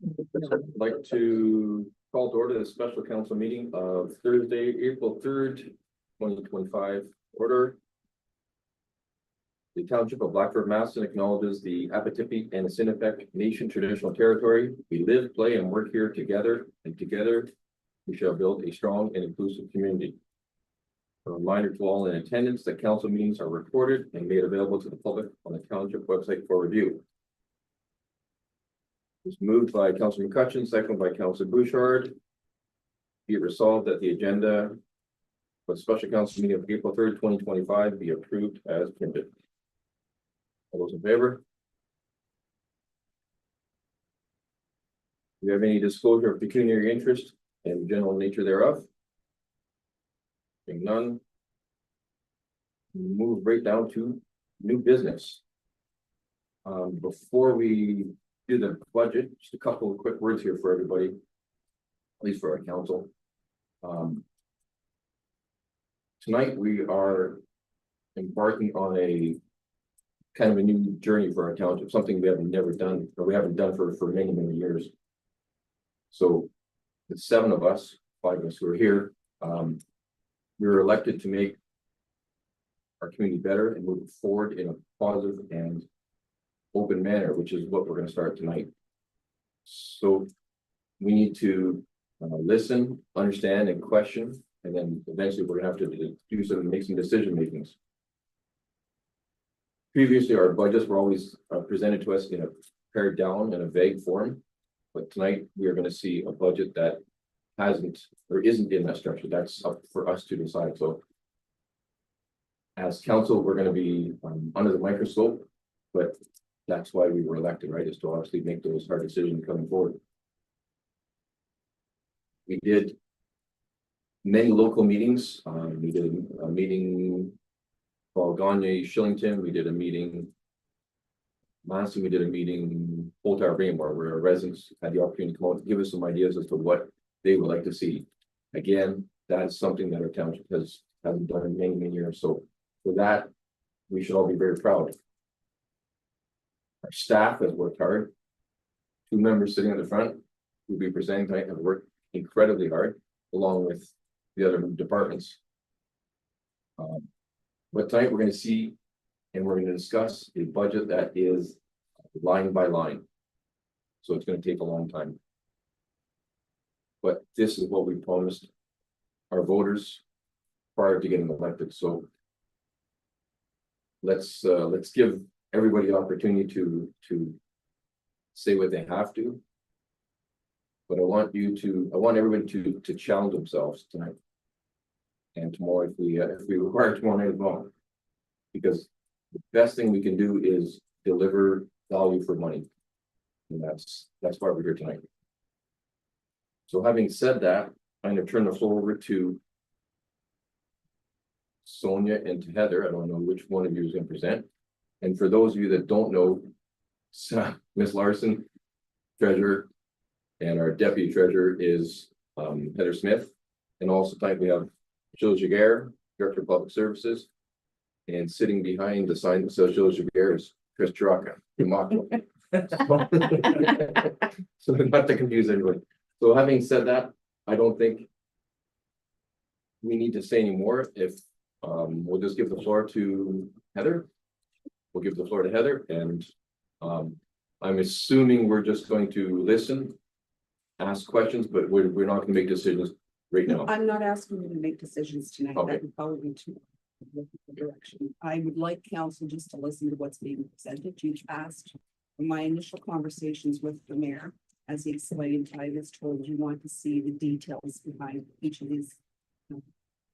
I'd like to call to order the special council meeting of Thursday, April 3rd, 2025. Order. The Township of Blackford, Maston acknowledges the Apatippi and Sinepec Nation traditional territory. We live, play, and work here together, and together we shall build a strong and inclusive community. A reminder to all in attendance that council meetings are recorded and made available to the public on the township website for review. It's moved by Councilor McCutcheon, seconded by Councilor Bouchard. Be it resolved that the agenda for the special council meeting of April 3rd, 2025 be approved as printed. All those in favor? Do you have any disclosure of pecuniary interest and the general nature thereof? Being none. Move right down to new business. Before we do the budget, just a couple of quick words here for everybody, at least for our council. Tonight we are embarking on a kind of a new journey for our township, something we haven't never done, or we haven't done for many, many years. So the 7 of us, 5 of us who are here, we were elected to make our community better and move forward in a positive and open manner, which is what we're going to start tonight. So we need to listen, understand, and question, and then eventually we're going to have to do some, make some decision makings. Previously, our budgets were always presented to us in a pared down in a vague form, but tonight we are going to see a budget that hasn't or isn't in that structure. That's up for us to decide. So as council, we're going to be under the microscope, but that's why we were elected, right? Is to obviously make those hard decisions coming forward. We did many local meetings. We did a meeting for Gagne, Shillington. We did a meeting last week. We did a meeting Old Tower Rainbow, where our residents had the opportunity to come out and give us some ideas as to what they would like to see. Again, that's something that our township hasn't done in many, many years. So for that, we should all be very proud. Our staff has worked hard. 2 members sitting in the front who will be presenting tonight have worked incredibly hard, along with the other departments. But tonight we're going to see and we're going to discuss a budget that is line by line. So it's going to take a long time. But this is what we promised our voters prior to getting elected. So let's give everybody the opportunity to say what they have to. But I want everybody to challenge themselves tonight and tomorrow if we require tomorrow night as well. Because the best thing we can do is deliver value for money. And that's why we're here tonight. So having said that, I'm going to turn the floor over to Sonia and to Heather. I don't know which one of you is going to present. And for those of you that don't know, Ms. Larson, treasurer, and our deputy treasurer is Heather Smith. And also tonight we have Gilles Giguère, director of public services. And sitting behind the sign that says Gilles Giguère is Chris Chiraka. So not to confuse anyone. So having said that, I don't think we need to say any more. If we'll just give the floor to Heather. We'll give the floor to Heather, and I'm assuming we're just going to listen, ask questions, but we're not going to make decisions right now. I'm not asking you to make decisions tonight. Okay. That would probably be too direction. I would like council just to listen to what's being presented. You've asked in my initial conversations with the mayor, as he explained, I was told you want to see the details behind each of these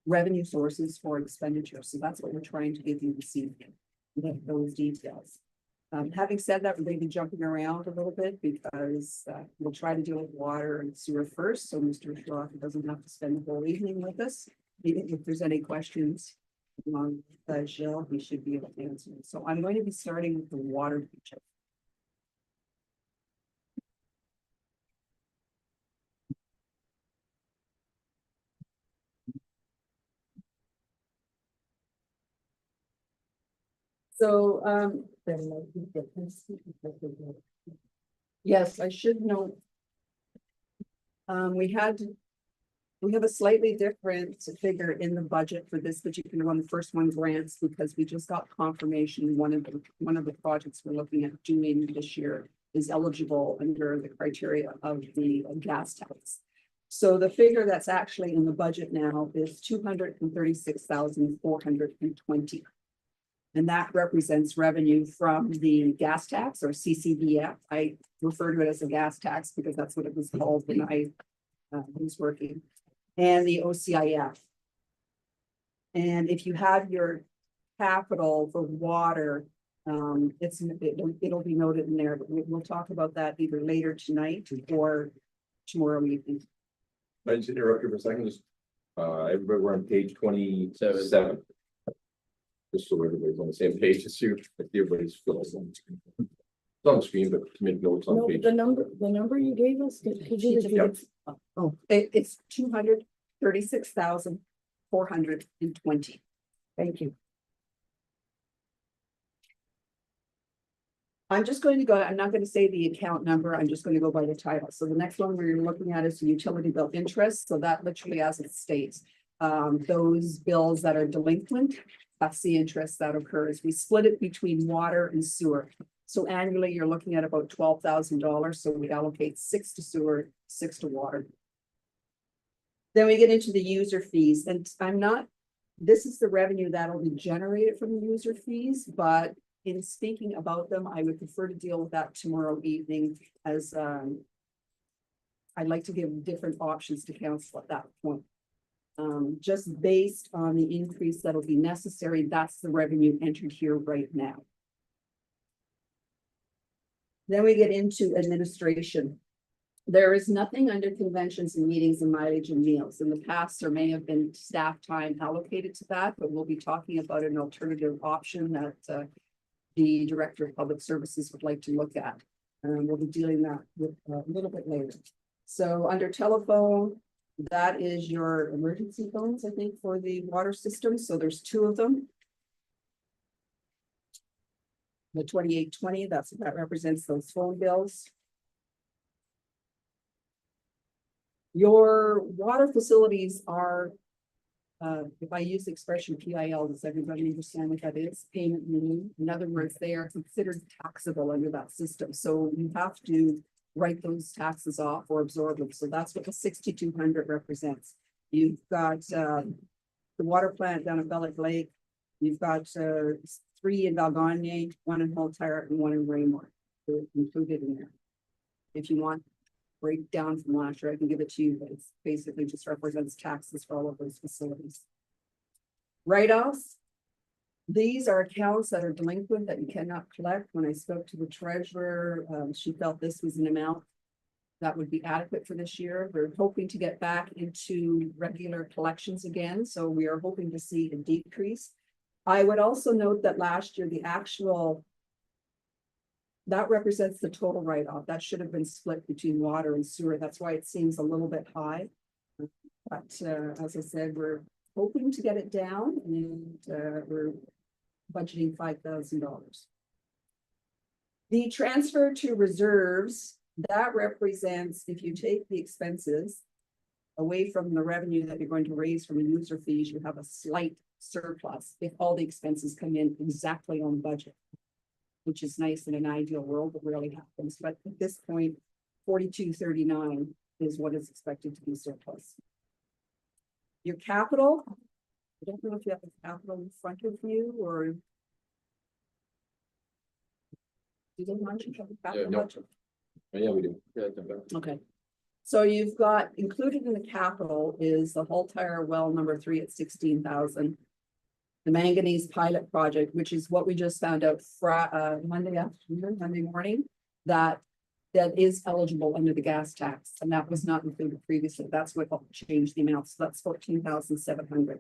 revenue sources for expenditure. So that's what we're trying to give you this evening. Those details. Having said that, we're going to be jumping around a little bit because we'll try to deal with water and sewer first. So Mr. Schrock doesn't have to spend the whole evening with us. Even if there's any questions along Gilles, he should be able to answer. So I'm going to be starting with the water picture. So, yes, I should note We have a slightly different figure in the budget for this particular one, the first one grants, because we just got confirmation, one of the projects we're looking at doing this year is eligible under the criteria of the gas tax. So the figure that's actually in the budget now is 236,420. And that represents revenue from the gas tax or CCBF. I refer to it as a gas tax because that's what it was called when I was working. And the OCIF. And if you have your capital for water, it'll be noted in there, but we'll talk about that either later tonight or tomorrow evening. I just interrupt you for a second, just, everybody, we're on page 27. Just so everybody's on the same page, as you, if everybody's filling on the screen. It's on the screen, but to make notes on No, page. the number you gave us, could you repeat it? Oh, It's 236,420. thank you. I'm just going to go, I'm not going to say the account number, I'm just going to go by the title. So the next one we're looking at is the utility bill interest. So that literally as it states, those bills that are delinquent, that's the interest that occurs. We split it between water and sewer. So annually, you're looking at about $12,000. So we allocate 6 to sewer, 6 to water. Then we get into the user fees, and this is the revenue that'll be generated from the user fees, but in speaking about them, I would prefer to deal with that tomorrow evening as I'd like to give different options to council at that point. Just based on the increase that'll be necessary, that's the revenue entered here right now. Then we get into administration. There is nothing under conventions and meetings and mileage and meals. In the past, there may have been staff time allocated to that, but we'll be talking about an alternative option that the Director of Public Services would like to look at. And we'll be dealing that with a little bit later. So under telephone, that is your emergency phones, I think, for the water system. So there's 2 of them. The 2820, that represents those phone bills. Your water facilities are, if I use the expression PIL, does everybody understand what that is? Payment in lieu. In other words, they are considered taxable under that system. So you have to write those taxes off or absorb them. So that's what the 6,200 represents. You've got the water plant down at Bellick Lake. You've got 3 in Valgagne, 1 in Holtire, and 1 in Raymore. They're included in there. If you want breakdown from last year, I can give it to you, but it's basically just represents taxes for all of those facilities. Write-offs. These are accounts that are delinquent that you cannot collect. When I spoke to the treasurer, she felt this was an amount that would be adequate for this year. We're hoping to get back into regular collections again, so we are hoping to see a decrease. I would also note that last year, the actual that represents the total write-off. That should have been split between water and sewer. That's why it seems a little bit high. But as I said, we're hoping to get it down, and we're budgeting $5,000. The transfer to reserves, that represents if you take the expenses away from the revenue that you're going to raise from the user fees, you have a slight surplus if all the expenses come in exactly on budget, which is nice in an ideal world, but rarely happens. But at this point, 4239 is what is expected to be surplus. Your capital, I don't know if you have the capital in front of you or. Do they mention the capital no. budget? Yeah, we do. Yeah, Okay. So you've got included in the capital is the Holtire well number 3 at 16,000. The manganese pilot project, which is what we just found out Monday afternoon, Monday morning, that is eligible under the gas tax, and that was not included previously. That's what changed the amount. So that's 14,700.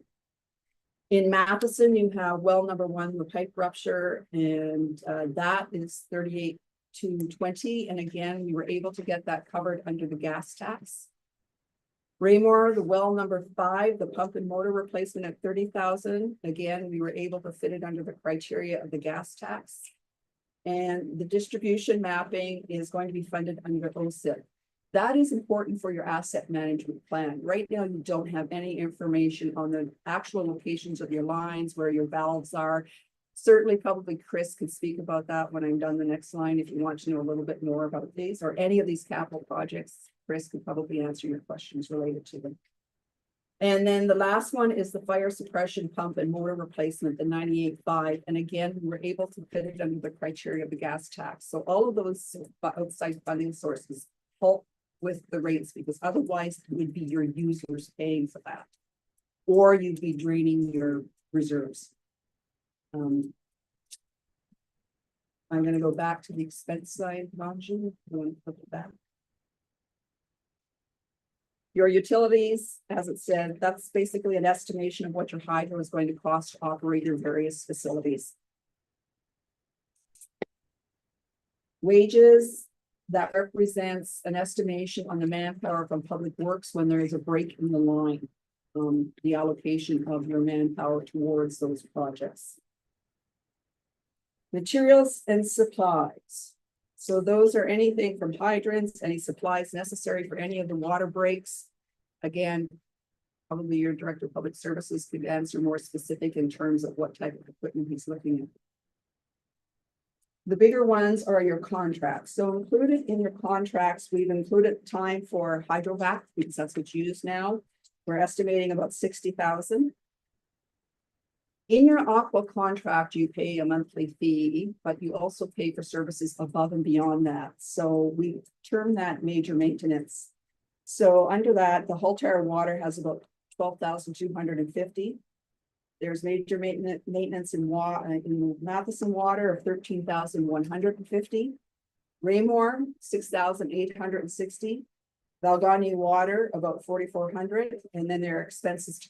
In Matheson, you have well number 1, the pipe rupture, and that is 38,220. And again, we were able to get that covered under the gas tax. Raymore, the well number 5, the pump and motor replacement at 30,000. Again, we were able to fit it under the criteria of the gas tax. And the distribution mapping is going to be funded under OSIP. That is important for your asset management plan. Right now, you don't have any information on the actual locations of your lines, where your valves are. Certainly, probably Chris could speak about that when I'm done the next line, if you want to know a little bit more about these or any of these capital projects. Chris could probably answer your questions related to them. And then the last one is the fire suppression pump and motor replacement, the 98.5. And again, we were able to fit it under the criteria of the gas tax. So all of those outside funding sources help with the rates, because otherwise it would be your users paying for that. Or you'd be draining your reserves. I'm gonna go back to the expense side, Ranju, you want to look at that? Your utilities, as it said, that's basically an estimation of what your hydro is going to cost to operate your various facilities. Wages, that represents an estimation on the manpower from Public Works when there is a break in the line. The allocation of your manpower towards those projects. Materials and supplies. So those are anything from hydrants, any supplies necessary for any of the water breaks. Again, probably your Director of Public Services could answer more specific in terms of what type of equipment he's looking at. The bigger ones are your contracts. So included in your contracts, we've included time for hydrovac, because that's what's used now. We're estimating about 60,000. In your Aqua contract, you pay a monthly fee, but you also pay for services above and beyond that. So we term that major maintenance. So under that, the Halterra Water has about 12,250. There's major maintenance in Matheson Water of 13,150. Raymore, 6,860. Valgani Water, about 4,400, and then there are expenses to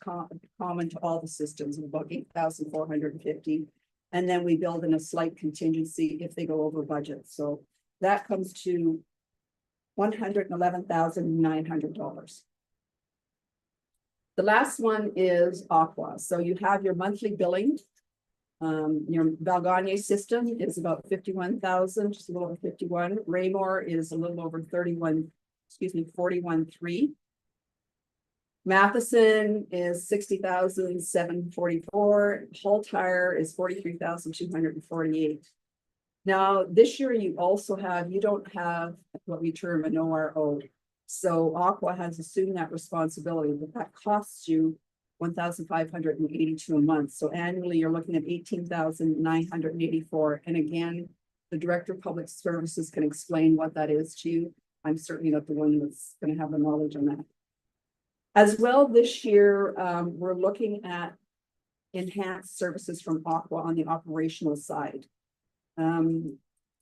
common to all the systems of about 8,450. And then we build in a slight contingency if they go over budget. So that comes to $111,900. The last one is Aqua. So you have your monthly billing. Your Valgani system is about 51,000, just a little over 51. Raymore is a little over 41,300. Matheson is 60,744. Halterra is 43,248. Now, this year you don't have what we term an ORO. So Aqua has assumed that responsibility, but that costs you $1,582 a month. So annually, you're looking at $18,984. And again, the Director of Public Services can explain what that is to you. I'm certainly not the one that's going to have the knowledge on that. As well, this year, we're looking at enhanced services from Aqua on the operational side.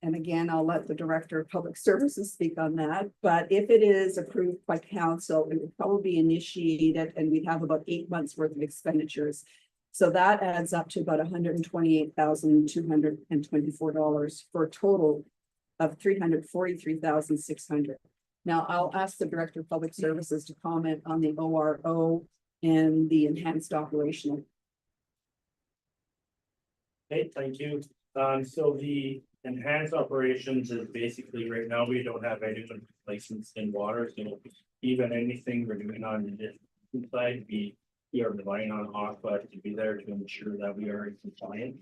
And again, I'll let the Director of Public Services speak on that. But if it is approved by council, it would probably be initiated and we'd have about 8 months worth of expenditures. So that adds up to about $128,224 for a total of $343,600. Now I'll ask the Director of Public Services to comment on the ORO and the enhanced operational. Okay, thank you. So the enhanced operations is basically right now, we don't have anyone licensed in water. So even anything we're doing on the district side, we are relying on Aqua to be there to ensure that we are compliant.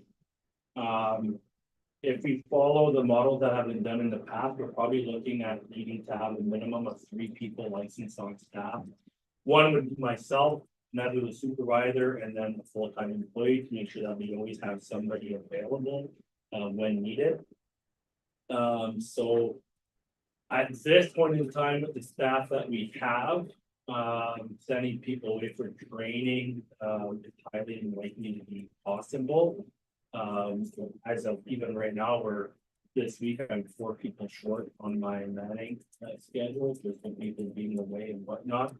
If we follow the models that have been done in the past, we're probably looking at needing to have a minimum of 3 people licensed on staff. One would be myself, another the supervisor, and then a full-time employee to make sure that we always have somebody available when needed. So at this point in time, with the staff that we have, sending people away for training is highly unlikely to be possible. As of even right now, this week I'm 4 people short on my manning schedule. There's some people being away and whatnot.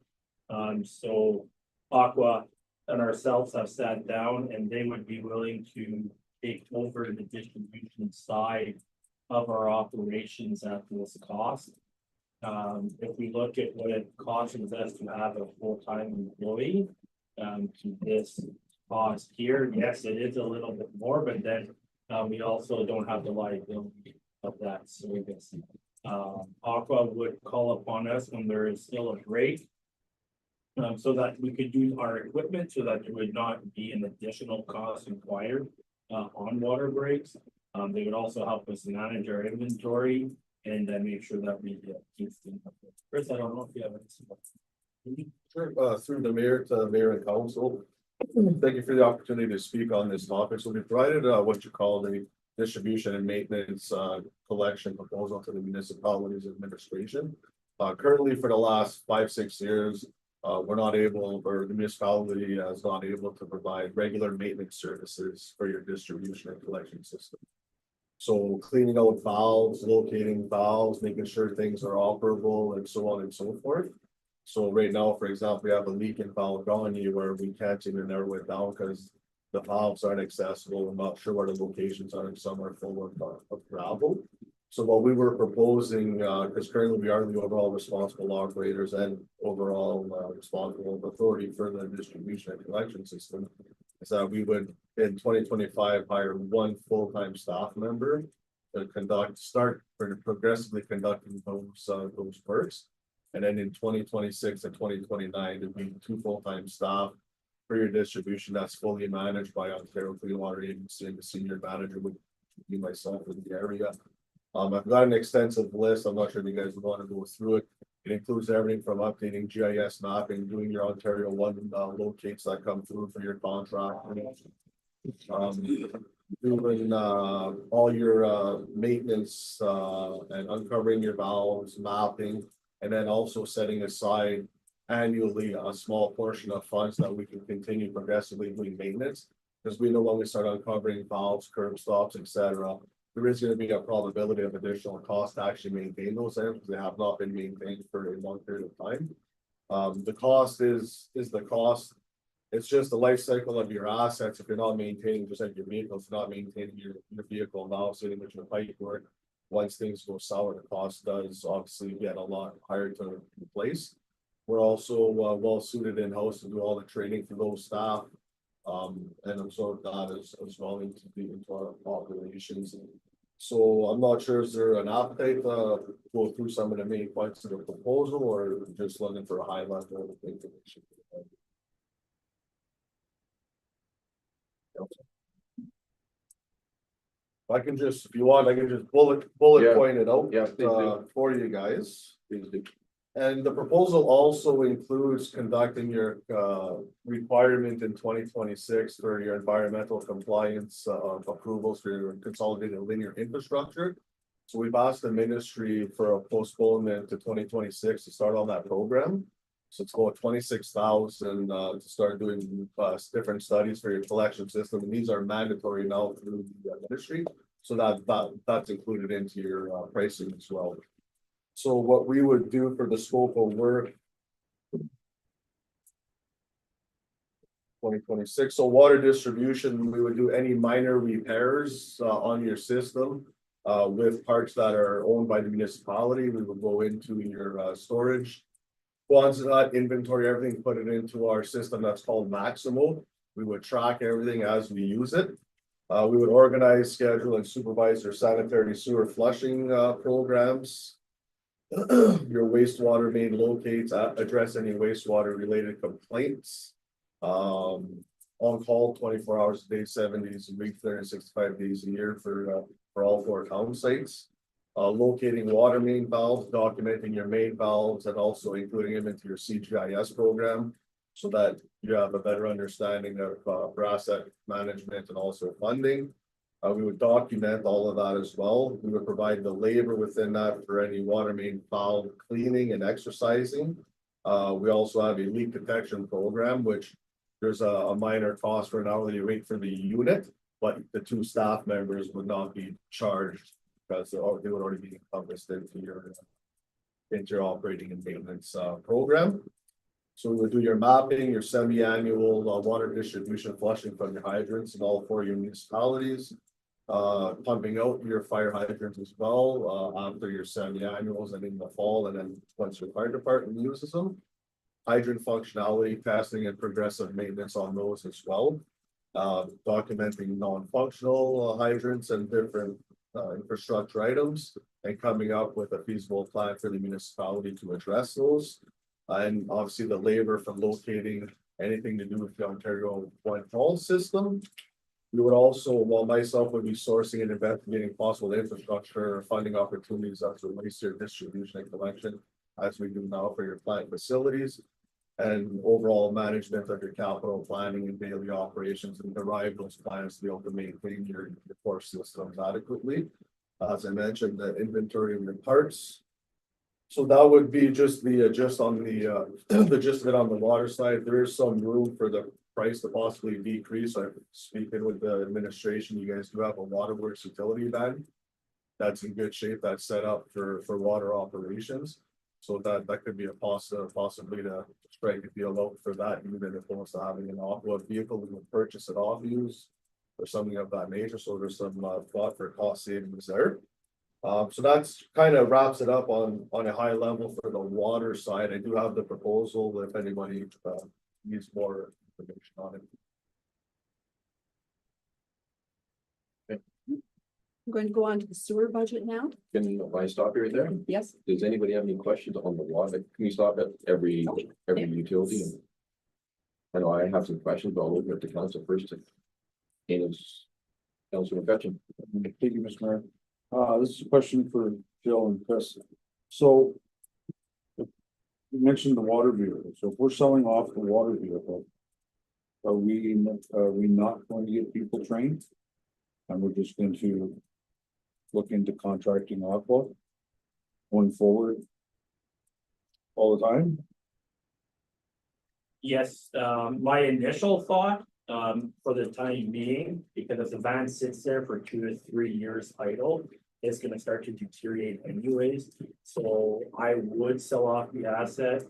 So Aqua and ourselves have sat down and they would be willing to take over the distribution side of our operations at this cost. If we look at what it costs us to have a full-time employee to this cost here, yes, it is a little bit more, but then we also don't have the liability of that service. Aqua would call upon us when there is still a break. So that we could use our equipment so that there would not be an additional cost required on water breaks. They would also help us manage our inventory and then make sure that we keep things up. Chris, I don't know if you have any. Sure, through the mayor to the mayor and council. Thank you for the opportunity to speak on this topic. So we provided what you call the distribution and maintenance collection proposal to the municipalities administration. Currently, for the last 5-6 years, we're not able, or the municipality is not able to provide regular maintenance services for your distribution and collection system. So cleaning out valves, locating valves, making sure things are operable and so on and so forth. So right now, for example, we have a leak in Valgani where we can't even narrow it down because the valves aren't accessible. I'm not sure where the locations are, and some are full of gravel. So what we were proposing, because currently we are the overall responsible operators and overall responsible authority for the distribution and collection system, is that we would in 2025 hire one full-time staff member to start progressively conducting those works. And then in 2026 and 2029, it'd be 2 full-time staff for your distribution that's fully managed by Ontario Clean Water Agency, and the senior manager would be myself in the area. I've got an extensive list. I'm not sure if you guys want to go through it. It includes everything from updating GIS mapping, doing your Ontario One locates that come through for your contract. Doing all your maintenance and uncovering your valves, mapping, and then also setting aside annually a small portion of funds that we can continue progressively doing maintenance. Because we know when we start uncovering valves, curb stops, etc., there is going to be a probability of additional cost to actually maintain those there because they have not been maintained for a long period of time. The cost is the cost. It's just the life cycle of your assets. If you're not maintaining, just like your vehicle, if you're not maintaining your vehicle now sitting with your pipe work, once things go sour, the cost does obviously get a lot higher to replace. We're also well suited in-house to do all the training for those staff. And absorb that as well into our operations. So I'm not sure, is there an appetite to go through some of the main points of the proposal, or just looking for a high level of information? I can just, if you want, I can just bullet Yeah. point it out Yeah, please do. for you guys. Please do. And the proposal also includes conducting your requirement in 2026 for your environmental compliance approvals for your consolidated linear infrastructure. So we've asked the ministry for a postponement to 2026 to start on that program. So it's about 26,000 to start doing different studies for your collection system. And these are mandatory now through the ministry. So that's included into your pricing as well. So what we would do for the scope of work. 2026, so water distribution, we would do any minor repairs on your system with parts that are owned by the municipality. We would go into your storage quantity, inventory, everything, put it into our system that's called Maximo. We would track everything as we use it. We would organize, schedule, and supervise your sanitary sewer flushing programs. Your wastewater main locates, address any wastewater related complaints. On call 24 hours a day, 7 days a week, 365 days a year for all 4 town sites. Locating water main valves, documenting your main valves, and also including them into your CGIS program so that you have a better understanding of asset management and also funding. We would document all of that as well. We would provide the labor within that for any water main valve cleaning and exercising. We also have a leak detection program, which there's a minor cost for an hourly rate for the unit, but the 2 staff members would not be charged because they would already be encompassed into your operating and maintenance program. So we would do your mapping, your semi-annual water distribution flushing from your hydrants in all 4 municipalities. Pumping out your fire hydrants as well after your semi-annuals and in the fall, and then once your fire department uses them. Hydrant functionality testing and progressive maintenance on those as well. Documenting non-functional hydrants and different infrastructure items. and coming up with a feasible plan for the municipality to address those. And obviously the labor for locating anything to do with the Ontario One Call system. We would also, while myself would be sourcing and investigating possible infrastructure funding opportunities as it relates to your distribution and collection, as we do now for your plant facilities. And overall management of your capital planning and daily operations and derive those plans to be able to maintain your core systems adequately. As I mentioned, the inventory of the parts. So that would be just on the gist of it on the water side. There is some room for the price to possibly decrease. I'm speaking with the administration. You guys do have a waterworks utility ban. That's in good shape. That's set up for water operations. So that could be a possibly to strike a deal out for that, even if opposed to having an off-road vehicle, we would purchase it off use. Or something of that nature, so there's some thought for cost savings there. So that's kind of wraps it up on a high level for the water side. I do have the proposal if anybody needs more information on it. I'm going to go on to the sewer budget now. Can I stop you right there? Yes, Does anybody have any questions on the water? Can we stop at every utility? I know I have some questions, but I'll open it to council first. Councilor McCutcheon. Thank you, Mr. Mayor. This is a question for Jill and Chris. So. You mentioned the water vehicle. So if we're selling off the water vehicle. Are we not going to get people trained? And we're just going to. Look into contracting Aqua. Going forward. All the time? Yes, my initial thought, for the time being, because if the van sits there for 2 to 3 years idle, it's gonna start to deteriorate anyways. So I would sell off the asset,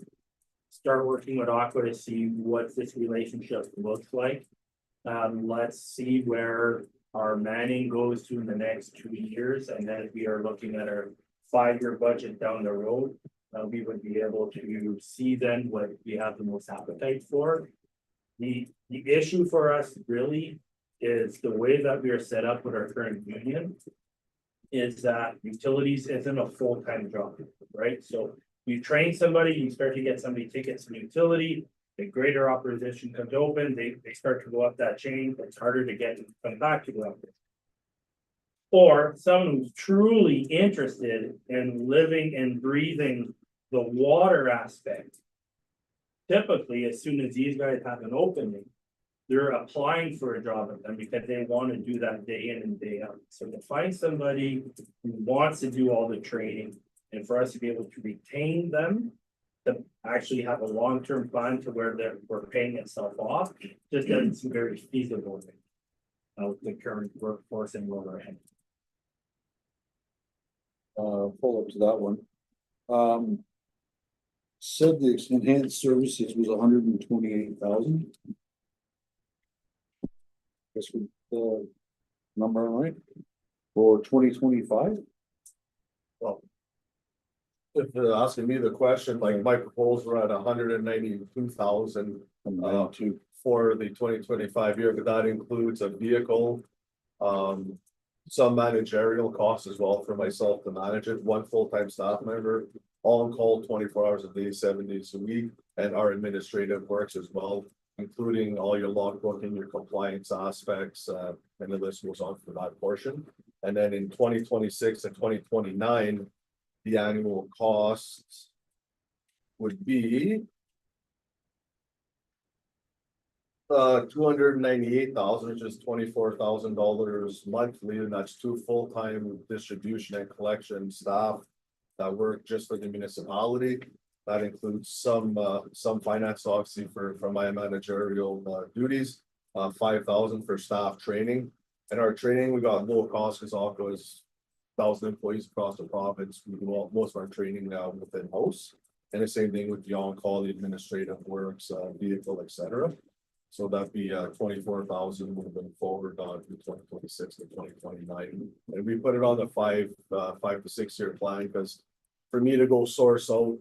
start working with Aqua to see what this relationship looks like. Let's see where our manning goes to in the next 2 years, and then if we are looking at our 5-year budget down the road, we would be able to see then what we have the most appetite for. The issue for us really is the way that we are set up with our current union. Is that utilities isn't a full-time job, right? So you train somebody, you start to get somebody tickets in utility, the greater opposition comes open, they start to go up that chain, it's harder to get them to come back to the office. Or someone who's truly interested in living and breathing the water aspect. Typically, as soon as these guys have an opening, they're applying for a job with them because they want to do that day in and day out. So to find somebody who wants to do all the training and for us to be able to retain them. To actually have a long-term plan to where we're paying itself off, just doesn't seem very feasible. The current workforce and where we're heading. Follow up to that one. Said the enhanced services was 128,000. Guess we the number right for 2025. Well. If they're asking me the question, like my proposals were at 192,000 for the 2025 year, but that includes a vehicle. Some managerial costs as well for myself to manage it, 1 full-time staff member, on call 24 hours a day, 7 days a week, and our administrative works as well, including all your logbook and your compliance aspects, and the list goes on for that portion. And then in 2026 and 2029. The annual costs would be 298,000, which is $24,000 monthly, and that's 2 full-time distribution and collection staff that work just for the municipality. That includes some finance, obviously, for my managerial duties. 5,000 for staff training, and our training we got low cost because Aqua is 1,000 employees across the province. We do most of our training now within house, and the same thing with the on-call, the administrative works, vehicle, etc. So that'd be 24,000 moving forward on 2026 to 2029, and we put it on the 5 to 6 year plan because for me to go source out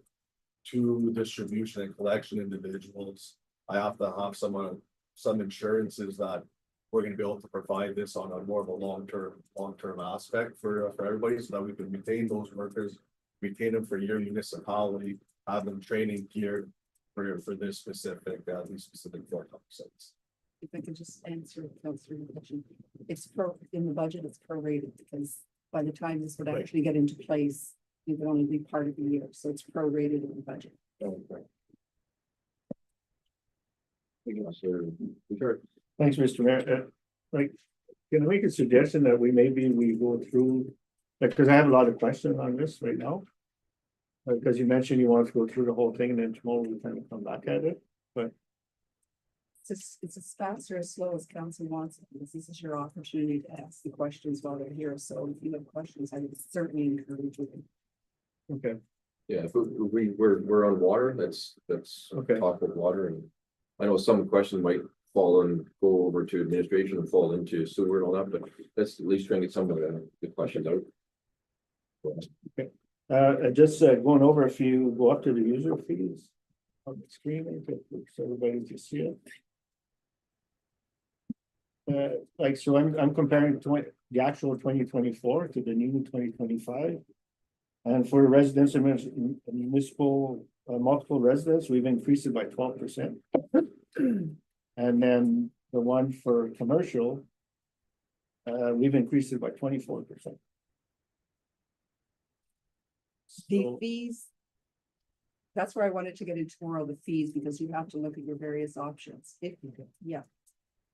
to distribution and collection individuals, I have to have some insurances that we're gonna be able to provide this on a more of a long-term aspect for everybody, so that we can retain those workers. Retain them for your municipality, have them training geared for this specific, these specific four sites. If I could just answer Councilor question, in the budget, it's prorated because by the time this would Right. actually get into place, it would only be part of the year, so it's prorated in the budget. Sure. Thanks, Mr. Mayor. Like, can I make a suggestion that we go through, like, because I have a lot of questions on this right now. Because you mentioned you want to go through the whole thing and then tomorrow we kind of come back at it. It's as fast or as slow as council wants it, because this is your opportunity to ask the questions while they're here, so if you have questions, I would certainly encourage you. Okay, Yeah, if we're on water, that's Okay. talk about water, and I know some questions might fall and go over to administration and fall into sewer and all that, but let's at least try and get some of the questions out. just going over, if you go up to the user fees on the screen, so everybody can see it. Like, so I'm comparing the actual 2024 to the new 2025. And for residential municipal, multiple residents, we've increased it by 12%. And then the one for commercial, we've increased it by 24%. The So, fees. That's where I wanted to get into tomorrow, the fees, because you have to look at your various options. Yeah.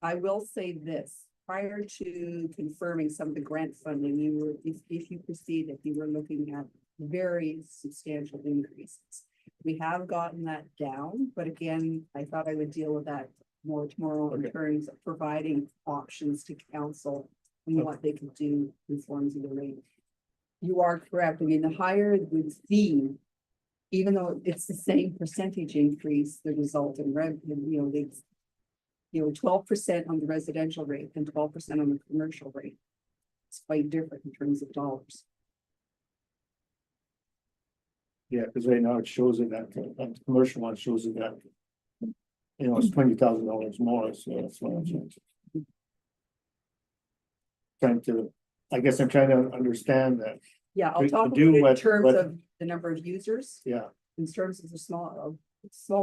I will say this, prior to confirming some of the grant funding, if you proceed, if you were looking at very substantial increases. We have gotten that down, but again, I thought I would deal with that more tomorrow in terms of providing options to council and what they can do in forms of the rate. You are correct. I mean, the higher the fee, even though it's the same percentage increase, the result in revenue, 12% on the residential rate and 12% on the commercial rate. It's quite different in terms of dollars. yeah, because right now it shows it that, the commercial one shows it that. It's $20,000 more, so that's what I'm saying. I guess I'm trying to understand that, Yeah, To- I'll to talk about do it in what- terms what- of the number of users, yeah, in terms of the small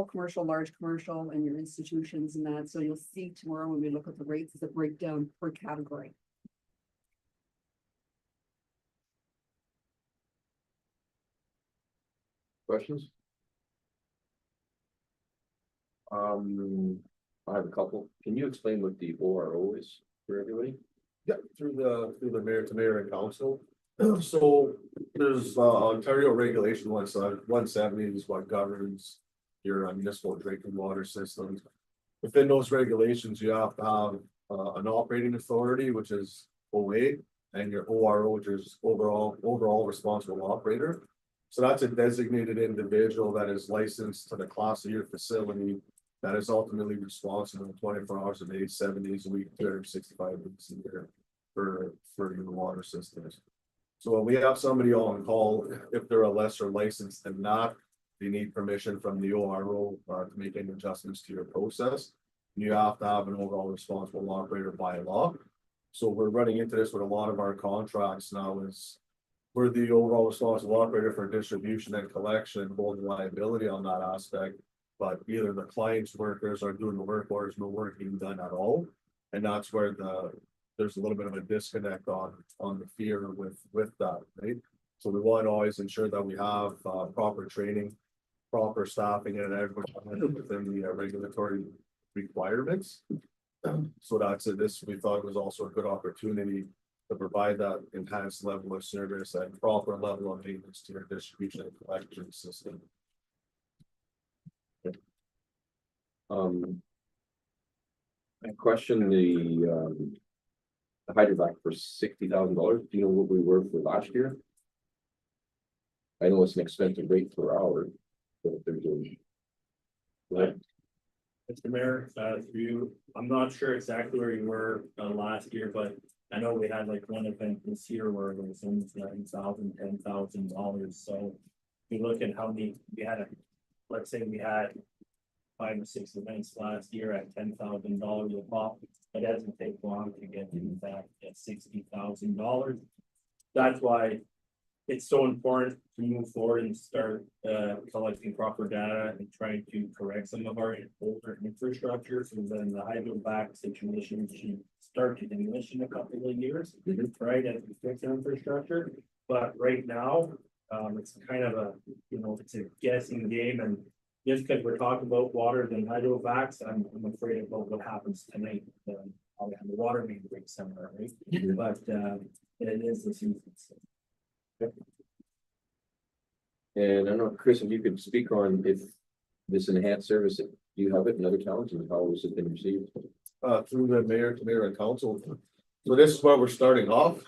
commercial, large commercial, and your institutions and that. So you'll see tomorrow when we look at the rates, the breakdown per category. Questions? I have a couple. Can you explain what the ORO is for everybody? Yeah, through the mayor to mayor and council. So there's Ontario regulation 170 is what governs your municipal drinking water systems. Within those regulations, you have to have an operating authority, which is OA, and your ORO, which is overall responsible operator. So that's a designated individual that is licensed to the class of your facility that is ultimately responsible 24 hours a day, 7 days a week, 365 weeks a year for your water systems. So when we have somebody on call, if they're a lesser license than that, they need permission from the ORO to make any adjustments to your process. You have to have an overall responsible operator by law. So we're running into this with a lot of our contracts now is we're the overall responsible operator for distribution and collection, holding liability on that aspect. But either the client's workers are doing the work or there's no work being done at all. And that's where there's a little bit of a disconnect on the fear with that, right? So we want to always ensure that we have proper training, proper staffing and everything within the regulatory requirements. So that's it. This we thought was also a good opportunity to provide that enhanced level of service and proper level of maintenance to your distribution and collection system. I question the hydrovac for $60,000. Do you know what we were for last year? I know it's an expensive rate per hour, but there's a. Right. Mr. Mayor, through you, I'm not sure exactly where you were last year, but I know we had like one event this year where it was almost $9,000, $10,000. So if you look at how many we had, let's say we had 5 or 6 events last year at $10,000 a pop. It doesn't take long to get to that at $60,000. That's why it's so important to move forward and start collecting proper data and trying to correct some of our older infrastructure. So then the hydrovac situation should start to diminish in a couple of years, right, as we fix our infrastructure. But right now, it's kind of a, it's a guessing game, and just because we're talking about water and hydrovacs, I'm afraid about what happens tonight. I'll have the water main break somewhere, right? But it is the season. So. And I don't know, Chris, if you could speak on if this enhanced service, do you have it in other towns and how has it been received? Through the mayor to mayor and council. So this is where we're starting off.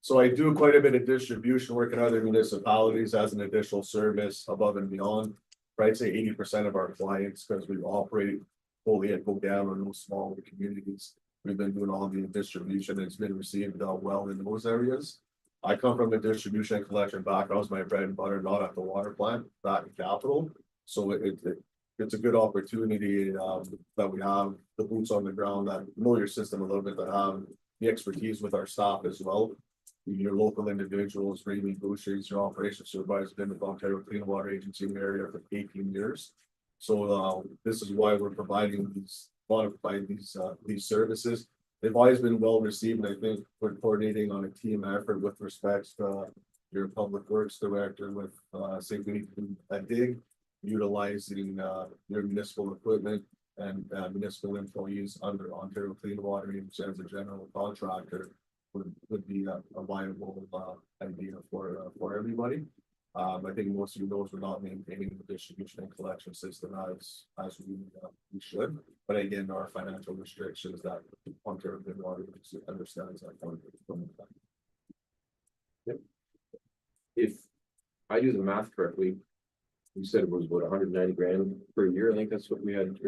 So I do quite a bit of distribution work in other municipalities as an additional service above and beyond. Right, say 80% of our clients, because we operate fully at Go Down or those smaller communities. We've been doing all the distribution. It's been received well in those areas. I come from the distribution and collection background. It's my bread and butter, not at the water plant, not in capital. So it's a good opportunity that we have the boots on the ground that know your system a little bit, that have the expertise with our staff as well. Your local individuals, Rainy Boucher's, your operations supervisor, been with Ontario Clean Water Agency in the area for 18 years. So this is why we're providing these services. They've always been well received, and I think we're coordinating on a team effort with respect to your public works director with say we need to do a dig, utilizing your municipal equipment and municipal employees under Ontario Clean Water Agency as a general contractor would be a viable idea for everybody. I think most of you know we're not maintaining the distribution and collection system as we should. But again, our financial restrictions that Ontario Clean Water Agency understands that. Yep. If I do the math correctly, you said it was about 190 grand per year. I think that's what we had.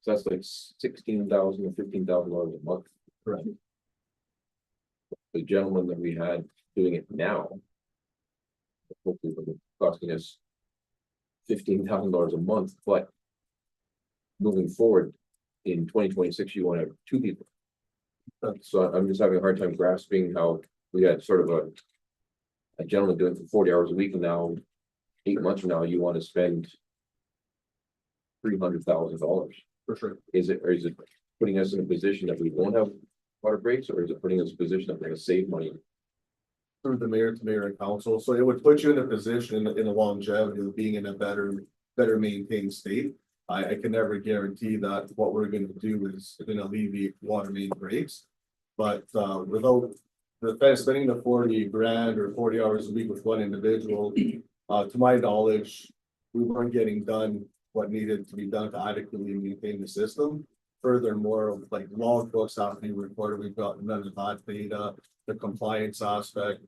So that's like $16,000 or $15,000 a month. Correct. The gentleman that we had doing it now, hopefully will be costing us $15,000 a month, but moving forward in 2026, you want to have 2 people. So I'm just having a hard time grasping how we had sort of a gentleman doing it for 40 hours a week, and now 8 months from now you want to spend $300,000. For sure. Is it putting us in a position that we won't have water breaks, or is it putting us in a position that we're going to save money? Through the mayor to mayor and council. So it would put you in a position in the longevity of being in a better maintained state. I can never guarantee that what we're going to do is going to alleviate water main breaks. But without spending the 40 grand or 40 hours a week with one individual, to my knowledge, we weren't getting done what needed to be done to adequately maintain the system. Furthermore, like log books have to be recorded. We've got none of that data, the compliance aspect.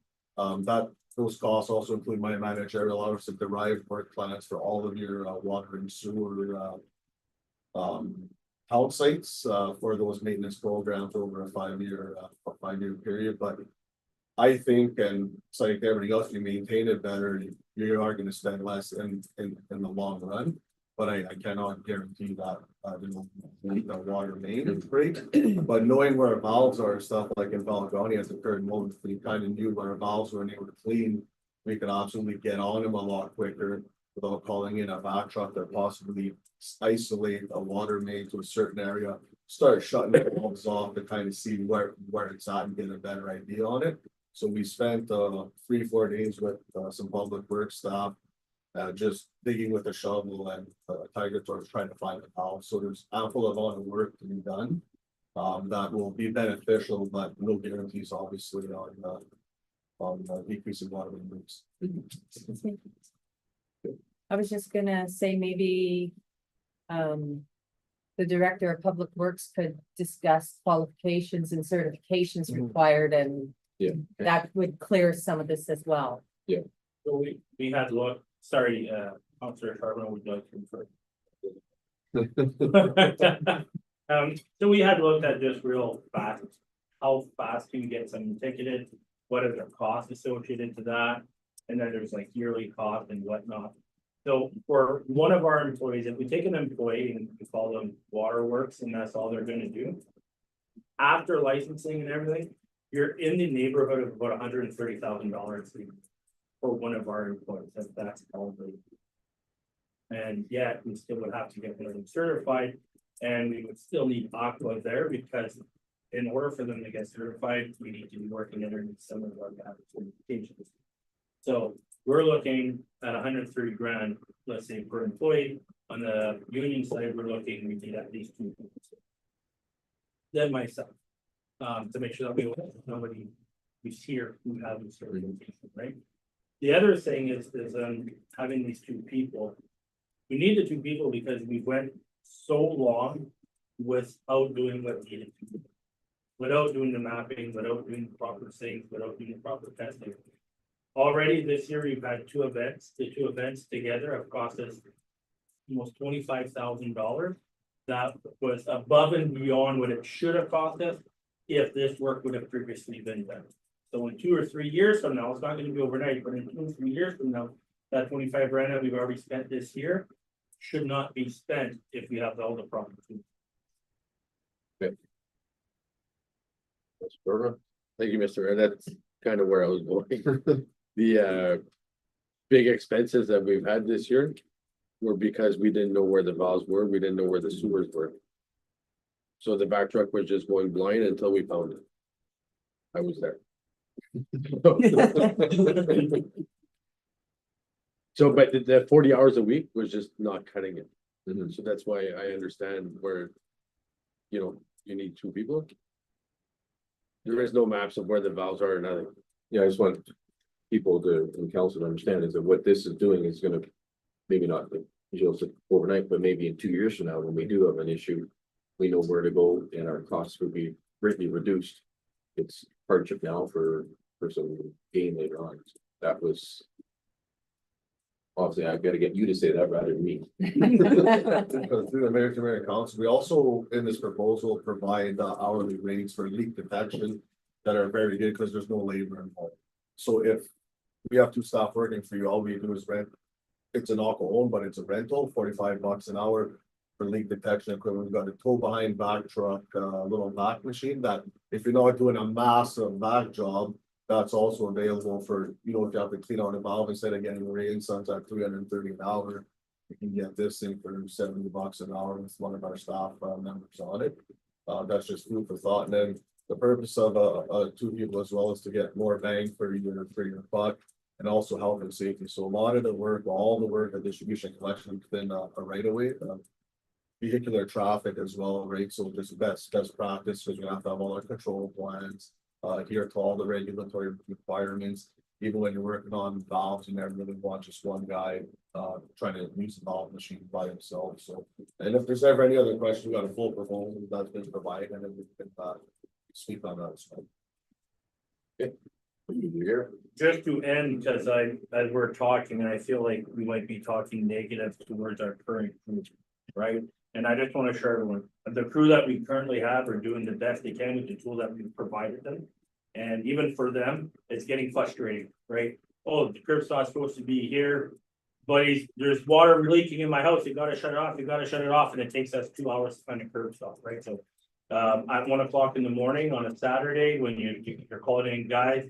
Those costs also include my managerial hours to derive work plans for all of your water and sewer house sites for those maintenance programs over a 5-year period. But I think, and it's like everything else, you maintain it better, you are going to spend less in the long run. But I cannot guarantee that the water main break. But knowing where our valves are, stuff like in Balagoni at the current moment, we kind of knew where our valves were and able to clean. We could absolutely get on them a lot quicker without calling in a vac truck or possibly isolate a water main to a certain area, start shutting the valves off to kind of see where it's at and get a better idea on it. So we spent 3-4 days with some public works staff. Just digging with a shovel and tiger torch trying to find a valve. So there's ample amount of work to be done that will be beneficial, but no guarantees obviously on decreasing water mains. I was just gonna say maybe the director of public works could discuss qualifications and certifications required, and that would clear some of this as well. So we had looked. Sorry, Councillor Charbonneau would like to refer. So we had looked at this real fast. How fast can you get someone ticketed? What are the costs associated to that? And then there's like yearly cost and whatnot. So for one of our employees, if we take an employee and we call them Waterworks and that's all they're gonna do. After licensing and everything, you're in the neighborhood of about $130,000 for one of our employees, that's probably. And yet, we still would have to get them certified, and we would still need Aqua there, because in order for them to get certified, we need to be working underneath some of our GAP certifications. So we're looking at 130 grand, let's say, per employee. On the union side, we're looking, we need at least 2 people. Then myself, to make sure that we have nobody who's here who hasn't certification, right? The other thing is having these 2 people. We need the 2 people because we went so long without doing what needed to be. Without doing the mapping, without doing the proper things, without doing the proper testing. Already this year, we've had 2 events. The 2 events together have cost us almost $25,000. That was above and beyond what it should have cost us if this work would have previously been done. So in 2 or 3 years from now, it's not going to be overnight, but in 2 or 3 years from now, that 25 grand that we've already spent this year should not be spent if we have all the proper tools. That's perfect. Thank you, Mr. And that's kind of where I was going. The big expenses that we've had this year were because we didn't know where the valves were, we didn't know where the sewers were. So the back truck was just going blind until we found it. I was there. So, but the 40 hours a week was just not cutting it. So that's why I understand where, you know, you need 2 people. There is no maps of where the valves are or nothing. Yeah, I just want people to, in council to understand is that what this is doing is gonna, maybe not, overnight, but maybe in 2 years from now, when we do have an issue. We know where to go and our costs will be greatly reduced. It's hardship now for some gain later on. That was. Obviously, I've got to get you to say that rather than me. Through the mayor to mayor council, we also in this proposal provide hourly rates for leak detection that are very good because there's no labor involved. So if we have 2 staff working for you, all we do is rent. It's an Aqua own, but it's a rental, $45 an hour for leak detection equipment. We've got a tow behind back truck, little vac machine that if you're not doing a massive vac job, that's also available for, you know, if you have to clean out a valve instead of getting rain suns at $330 an hour. You can get this thing for $70 an hour with one of our staff members on it. That's just food for thought. And then the purpose of 2 people as well is to get more bang for your buck and also health and safety. So a lot of the work, all the work of distribution collection within a right of way. Vehicular traffic as well, right? So just best practice because we have to have all our control plans. Adhere to all the regulatory requirements, even when you're working on valves, you never really want just one guy trying to use the valve machine by himself. So, and if there's ever any other question, we got a full proposal that's been provided and then we can speak on that as well. Okay. You here? Just to end, because as we're talking, and I feel like we might be talking negative towards our current crew, right? And I just want to assure everyone, the crew that we currently have are doing the best they can with the tool that we've provided them. And even for them, it's getting frustrating, right? Oh, the curb stop's supposed to be here, but there's water leaking in my house, you gotta shut it off, and it takes us 2 hours to find a curb stop, right? So at 1 o'clock in the morning on a Saturday, when you're calling in guys,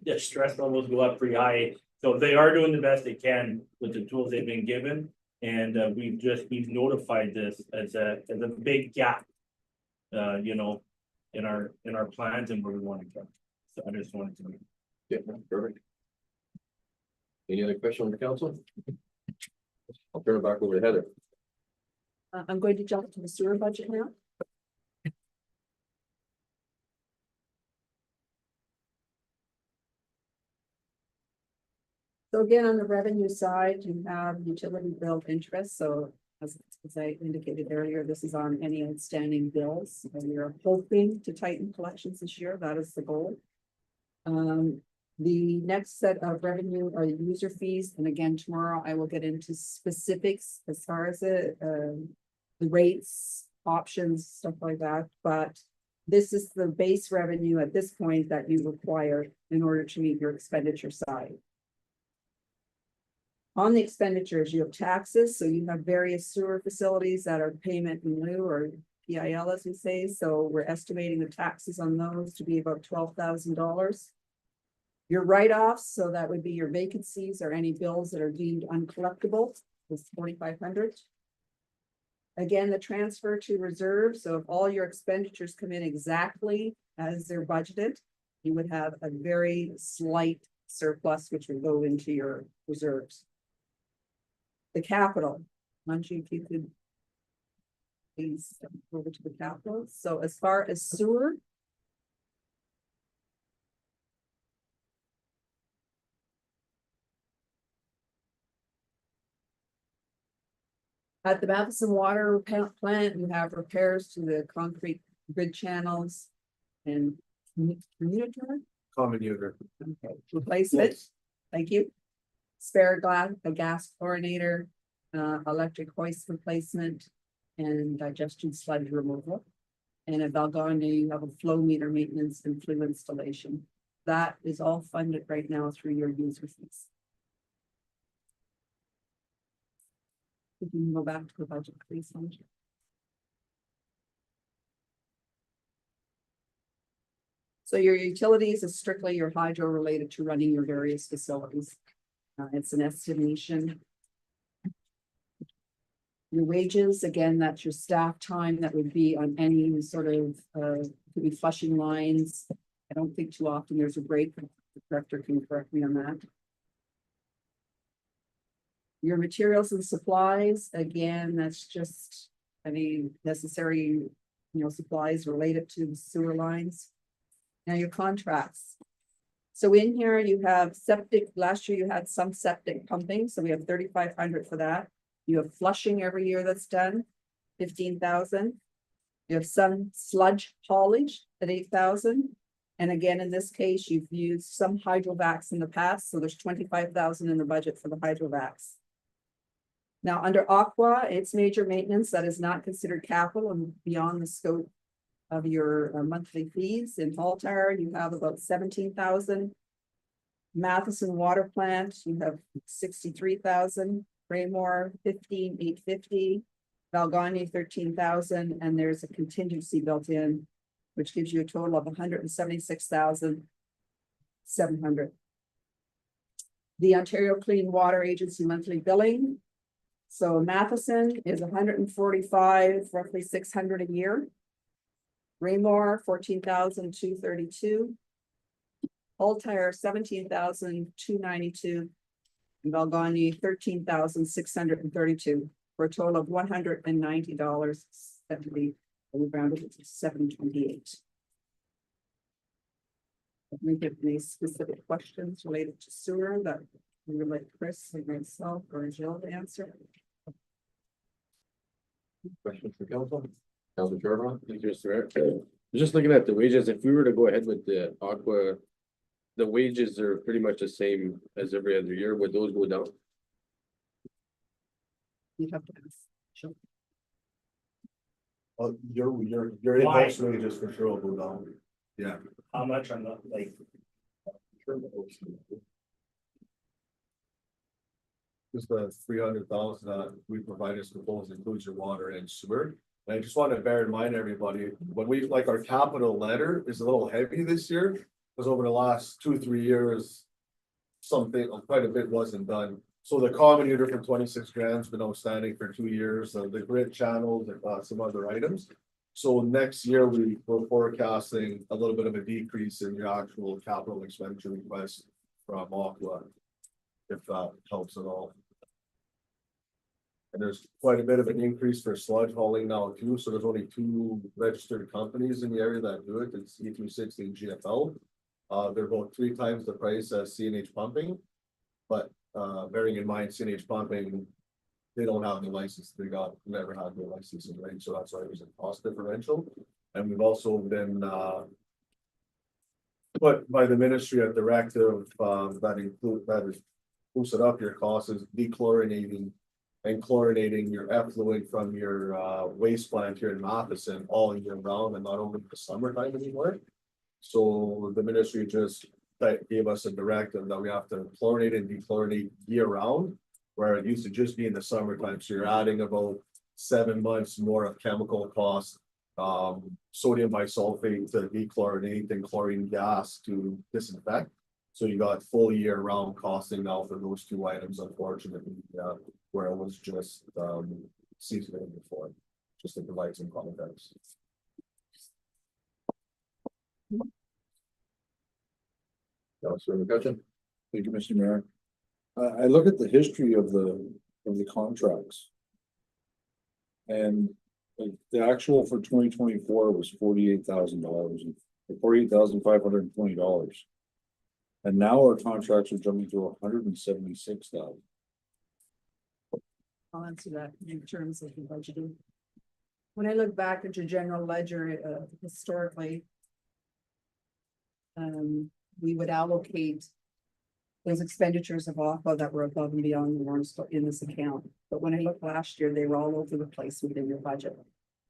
their stress levels go up pretty high. So they are doing the best they can with the tools they've been given. And we've notified this as a big gap. You know, in our plans and where we want to go. So I just wanted to. Yeah, perfect. Any other questions on the council? I'll turn it back over to Heather. I'm going to jump to the sewer budget now. So again, on the revenue side, you have utility bill interest. So as I indicated earlier, this is on any outstanding bills. And we're hoping to tighten collections this year. That is the goal. The next set of revenue are the user fees. And again, tomorrow I will get into specifics as far as the rates, options, stuff like that. But this is the base revenue at this point that you require in order to meet your expenditure side. On the expenditures, you have taxes, so you have various sewer facilities that are payment in lieu or PIL, as we say, so we're estimating the taxes on those to be about $12,000. Your write-offs, so that would be your vacancies or any bills that are deemed uncollectible, is 4,500. Again, the transfer to reserve, so if all your expenditures come in exactly as they're budgeted, you would have a very slight surplus, which would go into your reserves. The capital, Mungie, if you could please step over to the capital. So as far as sewer, at the Matheson Water Plant, you have repairs to the concrete grid channels and commuter, Common user. okay, replacement. Thank you. Spare glass, a gas chlorinator, electric hoist replacement, and digestion sludge removal. And at Valgonna, you have a flow meter maintenance and flue installation. That is all funded right now through your user fees. We can go back to the budget, please, Sandra. So your utilities is strictly your hydro related to running your various facilities. It's an estimation. Your wages, again, that's your staff time that would be on any sort of, could be flushing lines. I don't think too often there's a break. The director can correct me on that. Your materials and supplies, again, that's just any necessary, supplies related to the sewer lines. Now your contracts. So in here you have septic, last year you had some septic pumping, so we have 3,500 for that. You have flushing every year that's done, 15,000. You have some sludge haulage at 8,000. And again, in this case, you've used some hydrovacs in the past, so there's 25,000 in the budget for the hydrovacs. Now, under Aqua, it's major maintenance that is not considered capital and beyond the scope of your monthly fees. In Altar, you have about 17,000. Matheson Water Plant, you have 63,000. Raymore, 15,850. Valgonna, 13,000, and there's a contingency built in, which gives you a total of 176,700. The Ontario Clean Water Agency monthly billing. So Matheson is 145, roughly 600 a year. Raymore, 14,232. Altair, 17,292. And Valgonna, 13,632, for a total of $190.70. We rounded it to 728. Let me give any specific questions related to sewer that we would like Chris and myself or Jill to answer. Questions for council? Council Charbonneau? Thank you, Mr. Mayor. Just looking at the wages, if we were to go ahead with the Aqua, the wages are pretty much the same as every other year. Would those go down? You have to ask. Sure. Your in-house wages for sure will go down. Yeah. How much on the, like? Just the 300,000 that we provide as proposed includes your water and sewer. And I just want to bear in mind, everybody, when we, like, our capital letter is a little heavy this year. Because over the last 2-3 years, quite a bit wasn't done. So the common unit for 26 grand's been outstanding for 2 years, the grid channels and some other items. So next year, we're forecasting a little bit of a decrease in the actual capital expenditure request from Aqua, if that helps at all. And there's quite a bit of an increase for sludge hauling now too, so there's only 2 registered companies in the area that do it, it's E360 and GFL. They're about 3 times the price as CNH Pumping, but bearing in mind CNH Pumping, they don't have the license, never had the licensing, right? So that's why there's a cost differential. And we've also been put by the ministry a directive that is boosted up your costs is dechlorinating and chlorinating your effluent from your waste plant here in Matheson all year round and not only the summertime anymore. So the ministry just gave us a directive that we have to chlorinate and dechlorinate year round. where it used to just be in the summertime, so you're adding about 7 months more of chemical costs. Sodium bisulfate to dechlorinate and chlorine gas to disinfect. So you got full year round costing now for those two items, unfortunately, where it was just seasonal before, just to provide some context. Councilor McCutcheon? Thank you, Mr. Mayor. I look at the history of the contracts. And the actual for 2024 was $48,000, $48,520. And now our contracts are jumping to $176,000. I'll answer that in terms of the budgeting. When I look back at your general ledger, historically. We would allocate. Those expenditures of Aqua that were above and beyond the warrants in this account, but when I looked last year, they were all over the place within your budget.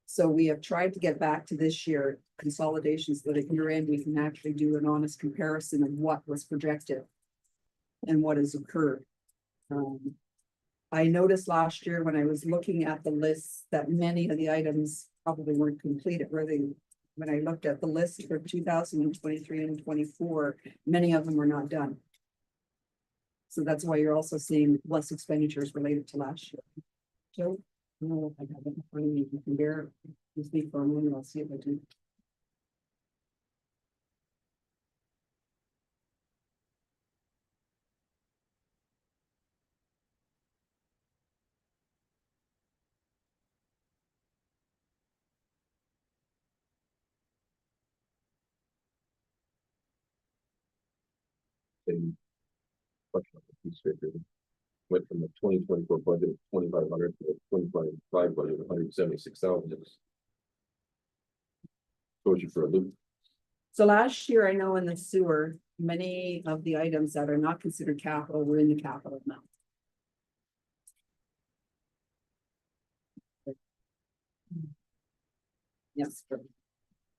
So we have tried to get back to this year consolidations so that at year end, we can actually do an honest comparison of what was projected. And what has occurred. I noticed last year when I was looking at the lists that many of the items probably weren't completed, really. When I looked at the list for 2023 and 24, many of them were not done. So that's why you're also seeing less expenditures related to last year. Joe, I don't know if I have it in front of me, you can bear, you speak for a moment, I'll see if I do. Same question on the piece here. Went from the 2024 budget of 2,500 to the 2025 budget of 176,000. Throws you for a loop. So last year, I know in the sewer, many of the items that are not considered capital were in the capital amount. Yes.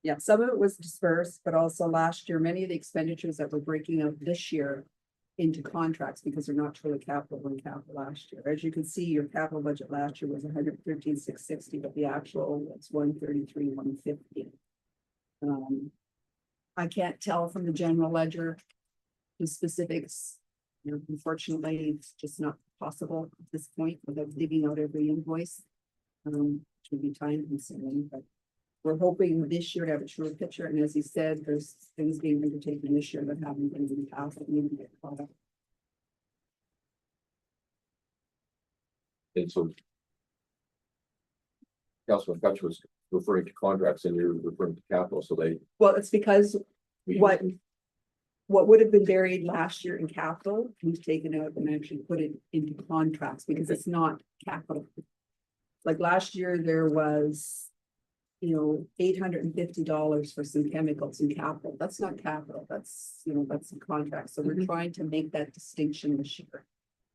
Yeah, some of it was dispersed, but also last year, many of the expenditures that we're breaking out this year into contracts because they're not truly capital were in capital last year. As you can see, your capital budget last year was 113,660, but the actual was 133,150. I can't tell from the general ledger the specifics. You know, unfortunately, it's just not possible at this point without digging out every invoice. Which would be time consuming, but we're hoping this year to have a truer picture. And as he said, there's things being undertaken this year that haven't been in the past that need to get caught up. And so. Councilman Kutch was referring to contracts and you're referring to capital, so they. Well, it's because what would have been buried last year in capital, we've taken out and actually put it into contracts because it's not capital. Like last year, there was, you know, $850 for some chemicals in capital. That's not capital. That's, you know, that's a contract. So we're trying to make that distinction this year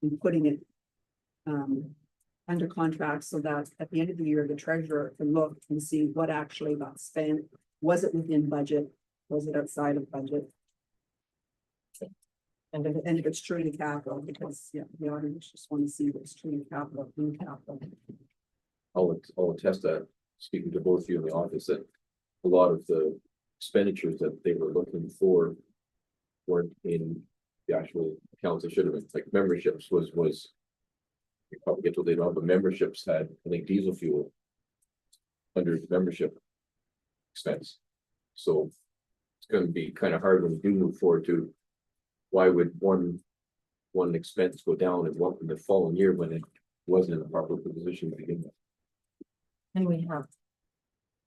and putting it under contract so that at the end of the year, the treasurer can look and see what actually got spent. Was it within budget? Was it outside of budget? And if it's truly capital, because yeah, the auditors just want to see what's truly capital in capital. I'll attest that, speaking to both of you in the office, that a lot of the expenditures that they were looking for weren't in the actual accounts. They should have been, like memberships was. You probably get to later on, but memberships had, I think, diesel fuel under membership expense. So it's going to be kind of hard when we do move forward to why would one expense go down and what in the following year when it wasn't in a proper position to begin with. And we have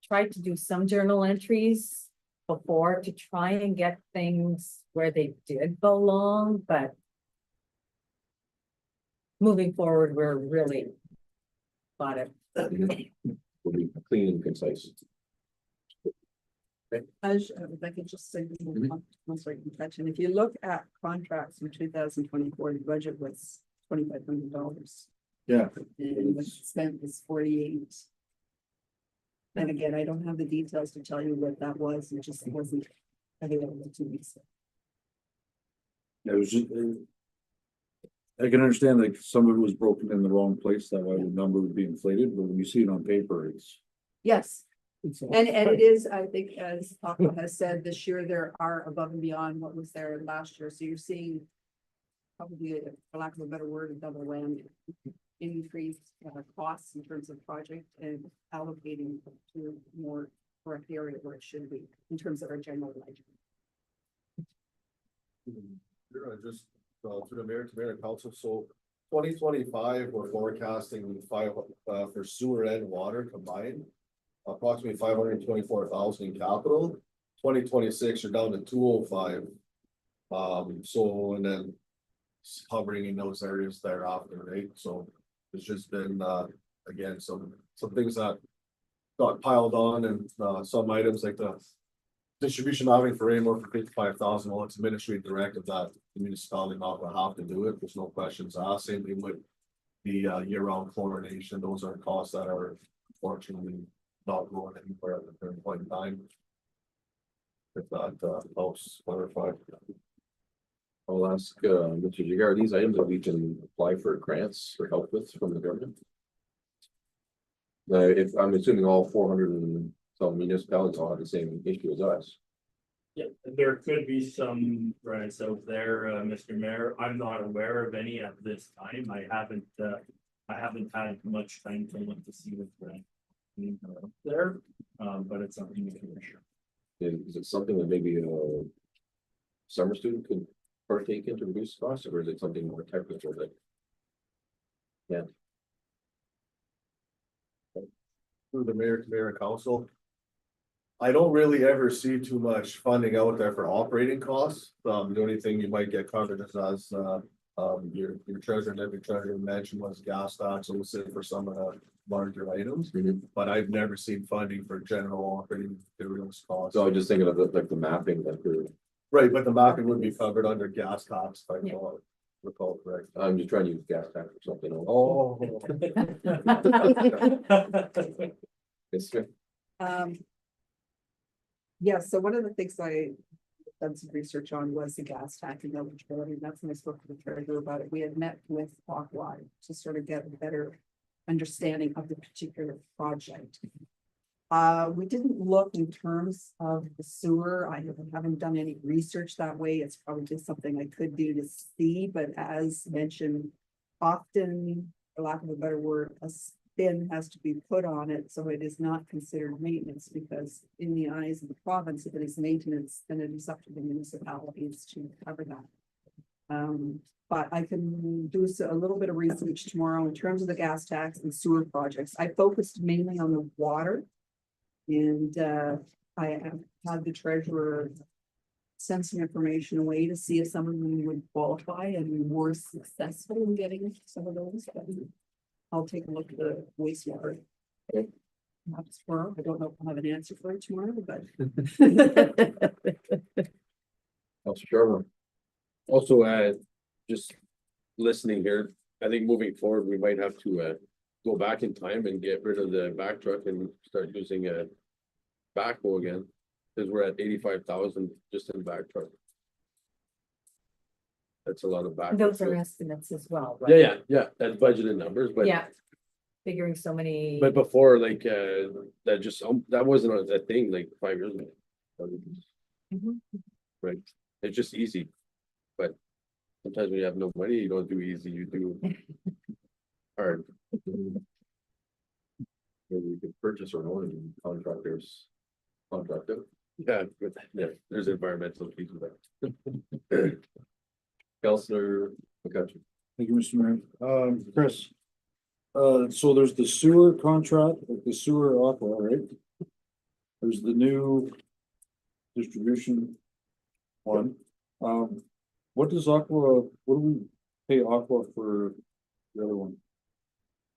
tried to do some journal entries before to try and get things where they did belong, but moving forward, we're really got it. Will be clean and concise. As if I could just say, and if you look at contracts in 2024, the budget was $2,500. Yeah. And what spent was 48. And again, I don't have the details to tell you what that was. It just wasn't available to me. It was just, I can understand like some of it was broken in the wrong place, that why the number would be inflated, but when you see it on paper, it's. Yes, It's all- and it is, I think, as Aqua has said, this year there are above and beyond what was there last year, so you're seeing. Probably, for lack of a better word, a double whammy. Increased costs in terms of project and allocating to more correct area where it should be in terms of our general budget. Sure, just, through the mayor to mayor and council, so 2025, we're forecasting five, for sewer and water combined. Approximately 524,000 in capital, 2026, you're down to 205. So, and then hovering in those areas thereafter, right? So it's just been, again, some things that got piled on, and some items like the distribution housing for Raymore for 55,000, well, it's administrative directive that the municipality not gonna have to do it, there's no questions asked. Same thing with the year-round chlorination, those are costs that are unfortunately not going anywhere at the current point in time. If that helps clarify. I'll ask, Mr. Jagar, are these items that we can apply for grants or help with from the government? If I'm assuming all 400 and some municipalities all have the same issue as us. Yeah, there could be some grants out there, Mr. Mayor. I'm not aware of any at this time. I haven't had much time to look to see what's out there. But it's something we can assure. Is it something that maybe a summer student could partake in to reduce costs, or is it something more technical that? Yeah, Through the mayor to mayor and council. I don't really ever see too much funding out there for operating costs. The only thing you might get covered is as your treasurer and every treasurer mentioned was gas tax, so we'll say for some of the larger items. But I've never seen funding for general operating materials costs. so I was just thinking of like the mapping that we're, Right, but the mapping would be covered under gas tax, if I Yeah. recall correct. I'm just trying to use gas tax or something. Oh. It's true. Yeah, so one of the things I done some research on was the gas tax and eligibility, and that's when I spoke to the treasurer about it. We had met with Aqua to sort of get a better understanding of the particular project. We didn't look in terms of the sewer. I haven't done any research that way. It's probably just something I could do to see, but as mentioned, often, for lack of a better word, a spin has to be put on it, so it is not considered maintenance, because in the eyes of the province, if it is maintenance, then it is up to the municipalities to cover that. But I can do a little bit of research tomorrow in terms of the gas tax and sewer projects. I focused mainly on the water. And I have had the treasurer send some information away to see if some of them would qualify, and we were successful in getting some of those. But I'll take a look at the wastewater. Perhaps tomorrow. I don't know if I'll have an answer for it tomorrow, but. Councilor Sherman. Also, just listening here, I think moving forward, we might have to go back in time and get rid of the back truck and start using a backhoe again. Cause we're at 85,000 just in back truck. That's a lot of back. Those are estimates as well, right? Yeah, that's budgeted numbers, but. Yeah. Figuring so many. But before, like, that just, that wasn't a thing like 5 years ago. Mhm. Right, it's just easy, but sometimes when you have no money, you don't do easy, you do hard. Maybe we could purchase our own contractors. Contractor. Yeah, but yeah, there's environmental pieces of that. Councilor McCutcheon. Thank you, Mr. Mayor. Chris. So there's the sewer contract, like the sewer Aqua, right? There's the new distribution one. What does Aqua, what do we pay Aqua for the other one?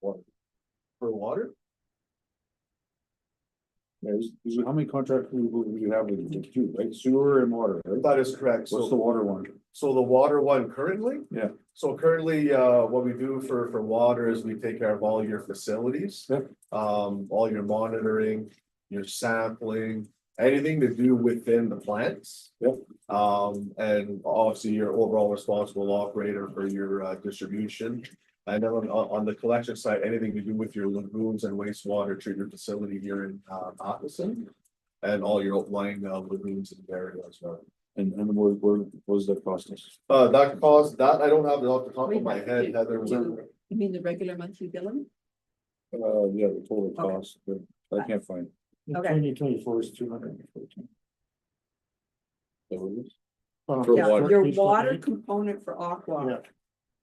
What? For water? Yeah, how many contracts do you have with the two, right? Sewer and water, right? That is correct. What's the water one? So the water one currently? Yeah. So currently, what we do for water is we take care of all your facilities. Yep. All your monitoring, your sampling, anything to do within the plants. Yep. And obviously you're overall responsible operator for your distribution. And then on the collection side, anything to do with your lagoons and wastewater treatment facility here in Matheson. And all your outlying lagoons in the area as well. And what was that cost us? That cost, that I don't have it off the top We of my have head, to Heather. do- You mean the regular monthly billing? Yeah, the total Okay. cost, but I can't find. Okay. 2024 is 214. For Yeah, water. your Page water 28. component for Aqua.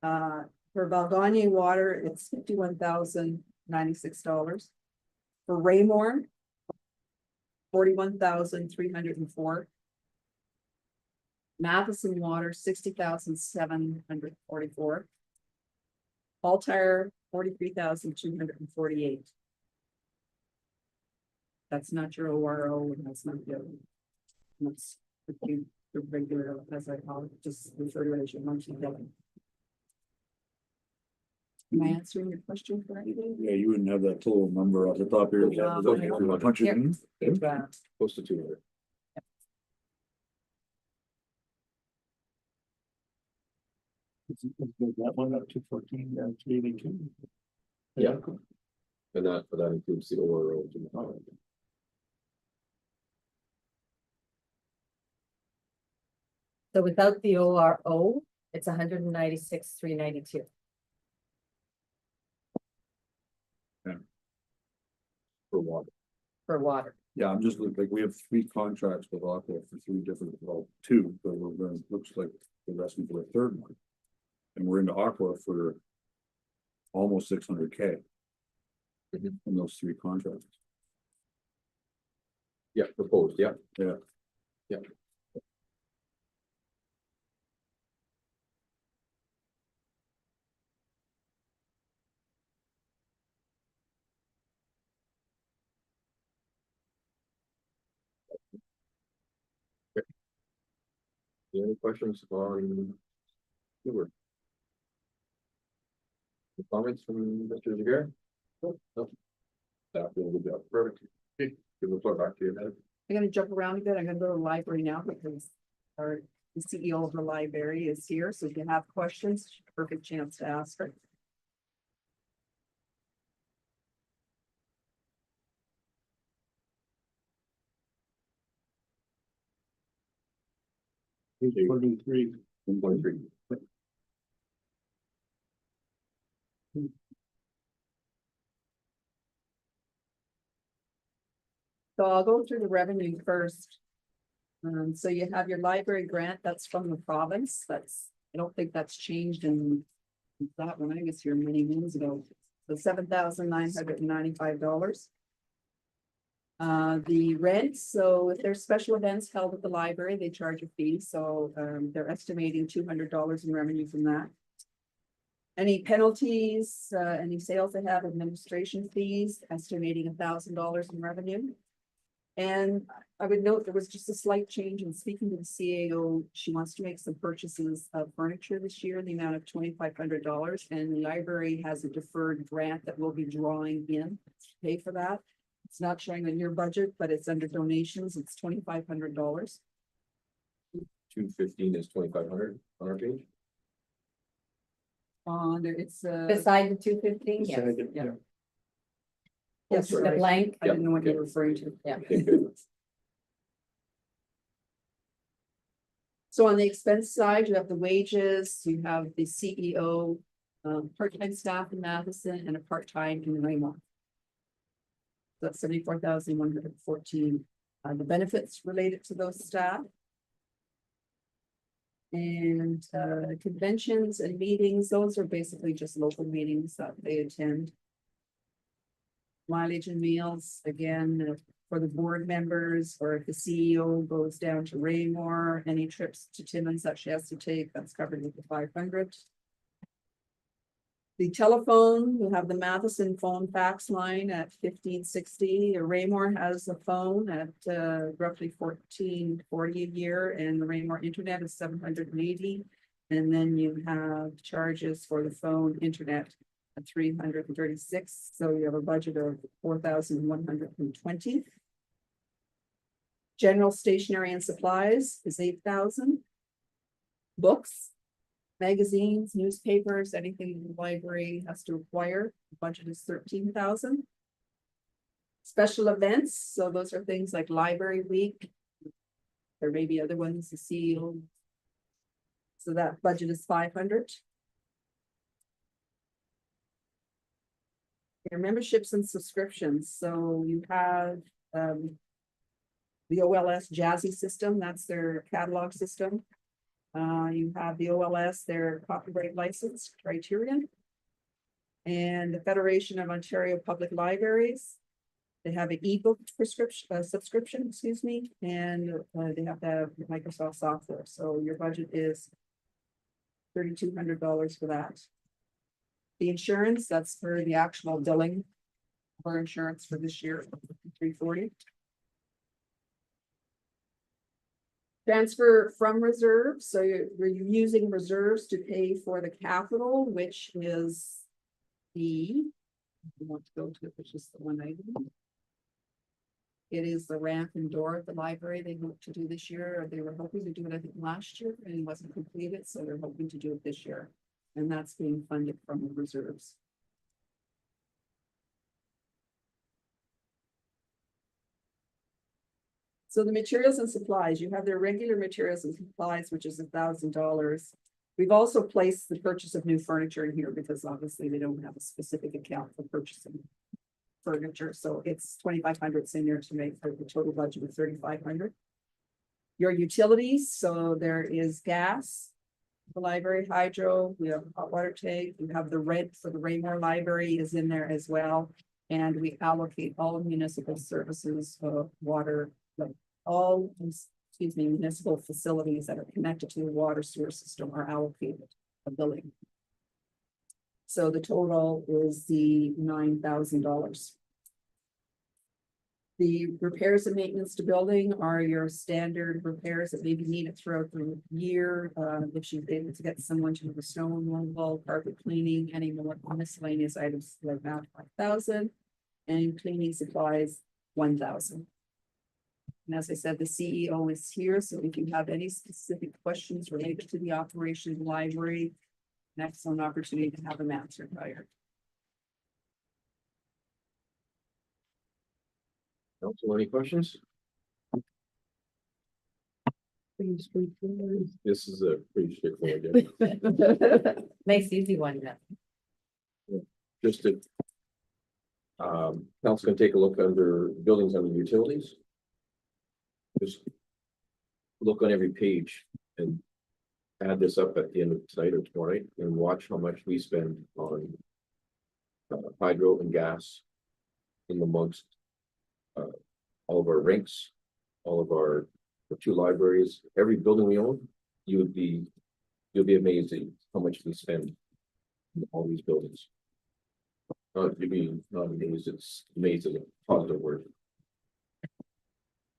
Yeah. For Valganye water, it's $51,096. For Raymore. $41,304. Matheson water, $60,744. Altair, $43,248. That's not your ORO, and that's not the other. That's the regular, as I call it, just refer to it as your monthly billing. Am I answering your question for anything? Yeah, you wouldn't have that total number off the top of your head. Yeah, Those I are know. 200. Close to 200. That one up to 14, 382. Yeah. And that includes the ORO. So without the ORO, it's 196,392. For water. For water. Yeah, I'm just looking, like, we have 3 contracts with Aqua for 3 different, well, 2, but we're gonna, looks like we're asking for a 3rd one. And we're into Aqua for almost 600K. Mhm. In those 3 contracts. Yeah, proposed, yeah. Yeah. Yeah. Any questions on? Sewer? Any comments from Mr. Zager? No. That will be good. Perfect. Okay, give the floor back to you, Heather. I'm gonna jump around a bit. I'm gonna go to the library now because the CEO of the library is here, so if you have questions, perfect chance to ask her. Page 43. 1.3. So I'll go through the revenue first. So you have your library grant, that's from the province, I don't think that's changed in that one, I guess here many moons ago, so $7,995. The rent, so if there's special events held at the library, they charge a fee, so they're estimating $200 in revenue from that. Any penalties, any sales they have, administration fees, estimating $1,000 in revenue. And I would note there was just a slight change in speaking to the CAO. She wants to make some purchases of furniture this year in the amount of $2,500. And the library has a deferred grant that we'll be drawing in to pay for that. It's not showing on your budget, but it's under donations. It's $2,500. 215 is 2,500 on our page. It's Beside the 215, yes. Beside it, yeah. yeah. yes, The right. blank, I didn't know what you Yeah. were referring to. yeah. Okay, good. So on the expense side, you have the wages, you have the CEO, part-time staff in Matheson and a part-time in Raymore. That's $74,114. The benefits related to those staff. And conventions and meetings, those are basically just local meetings that they attend. Mileage and meals, again, for the board members, or if the CEO goes down to Raymore, any trips to Timmins that she has to take, that's covered with the 500. The telephone, you have the Matheson phone fax line at 1560. Raymore has a phone at roughly $1440 a year, and the Raymore internet is $780. And then you have charges for the phone internet at $336. So you have a budget of $4,120. General stationery and supplies is 8,000. Books, magazines, newspapers, anything the library has to acquire, the budget is 13,000. Special events, so those are things like Library Week. There may be other ones, the seal. So that budget is 500. Your memberships and subscriptions, so you have the OLS Jazzy system, that's their catalog system. You have the OLS, their copyright license criterion. And the Federation of Ontario Public Libraries. They have an ebook subscription, excuse me, and they have to have Microsoft software, so your budget is $3,200 for that. The insurance, that's for the actual billing for insurance for this year, $340. Transfer from reserves, so you're using reserves to pay for the capital, which is you want to go to it, which is the one item. It is the ramp and door at the library they hope to do this year, or they were hoping to do it, I think, last year, and it wasn't completed, so they're hoping to do it this year. And that's being funded from the reserves. So the materials and supplies, you have their regular materials and supplies, which is $1,000. We've also placed the purchase of new furniture in here because obviously they don't have a specific account for purchasing furniture, so it's 2,500 in there to make the total budget of 3,500. Your utilities, so there is gas, the library, hydro, we have a hot water tank, we have the rent for the Raymore Library is in there as well. And we allocate all municipal services, water, like all, excuse me, municipal facilities that are connected to the water sewer system are allocated a billing. So the total is the $9,000. The repairs and maintenance to building are your standard repairs that may be needed throughout the year. If you've been able to get someone to do the snow removal, carpet cleaning, any more miscellaneous items like that, 5,000. And cleaning supplies, 1,000. And as I said, the CEO is here, so if you have any specific questions related to the operation of the library, an excellent opportunity to have them answered by her. Council, any questions? This is a pretty straightforward. Nice, easy one, yeah. Just to. Council can take a look under buildings under utilities. Just look on every page and add this up at the end of tonight or tomorrow night and watch how much we spend on hydro and gas in amongst all of our rinks, all of our two libraries, every building we own. You'll be amazed at how much we spend in all these buildings. You'd be not amazed, it's amazing, a positive word.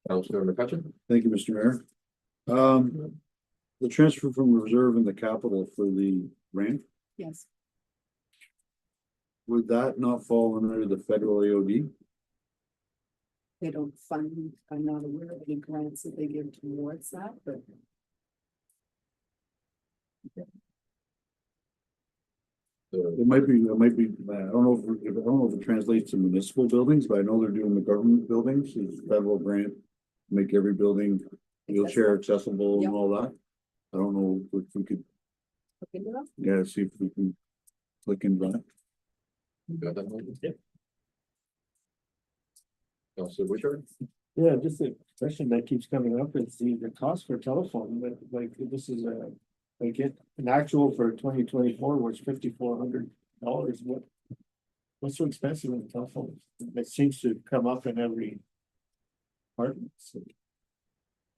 Councilor McCutcheon? Thank you, Mr. Mayor. The transfer from reserve and the capital for the ramp, Yes, would that not fall under the federal AOD? they don't fund, I'm not aware of any grants that they give towards that, but. It might be, I don't know if it translates to municipal buildings, but I know they're doing the government buildings, it's federal grant. Make every building wheelchair accessible Yep. and all that. I don't know if we could, Look into that. yeah, see if we can click into that. You got that one? Yep. Councilor Wishart? Yeah, just a question that keeps coming up is the cost for telephone, but like this is an actual for 2024 was $5,400. What's so expensive in telephone? It seems to come up in every part.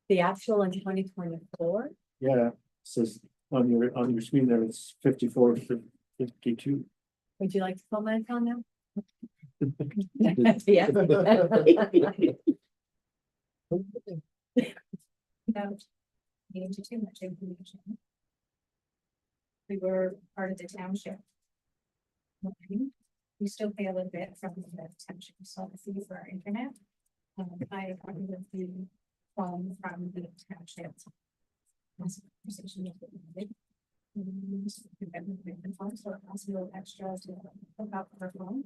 The actual in 2024, Yeah, it says on your screen there, it's 54.52. would you like to comment on that? Yeah. Without getting into too much information. We were part of the township. We still pay a little bit from the township, so fee for our internet. I agree with the phone from the township. That's a conversation with the- So it costs no extra to hook up her phone.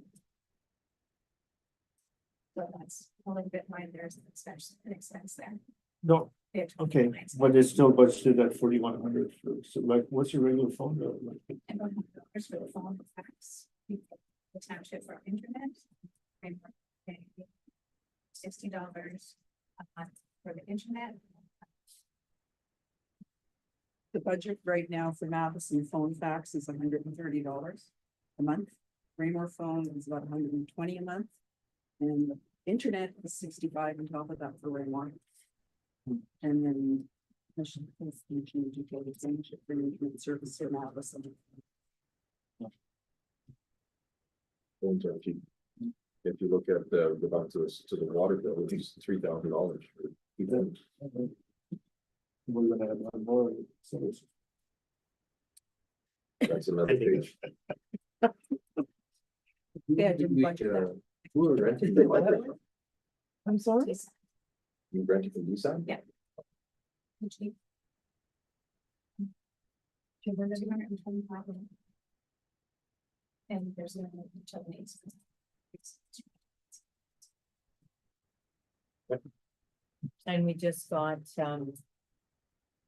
So that's a little bit why there's an expense there. No, It's okay, nice. but it's still budgeted at 4,100 for, so like, what's your regular phone bill? Like, And $100 for the phone, fax, the township for internet. And we're paying $60 a month for the internet. The budget right now for Madison phone fax is $130 a month. Raymore phone is about $120 a month. And the internet is 65 on top of that for Raymore. And then. Mission is utility township for internet service for Madison. Phones are cheap. If you look at the back to the water bill, it's $3,000 for two phones. we're gonna have one more. So it's- That's another page. Yeah, I didn't budget that. Who are renting the library? I'm sorry? You rented from Nissan? Yeah. Cheap. 225. And there's no utilities. And we just got,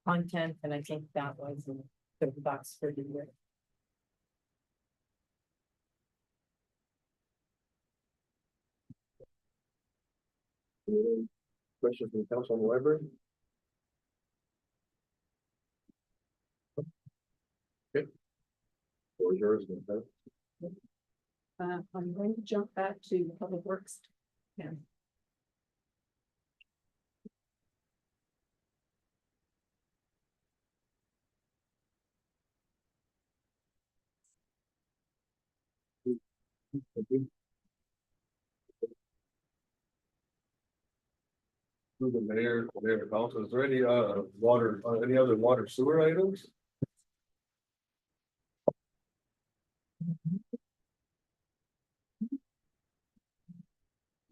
content, and I think that was $30 for the year. Question from the council on the library? Okay. Or yours, I'm going to jump back to Public Works. Yeah. Through the mayor, council, is there any water, any other water sewer items?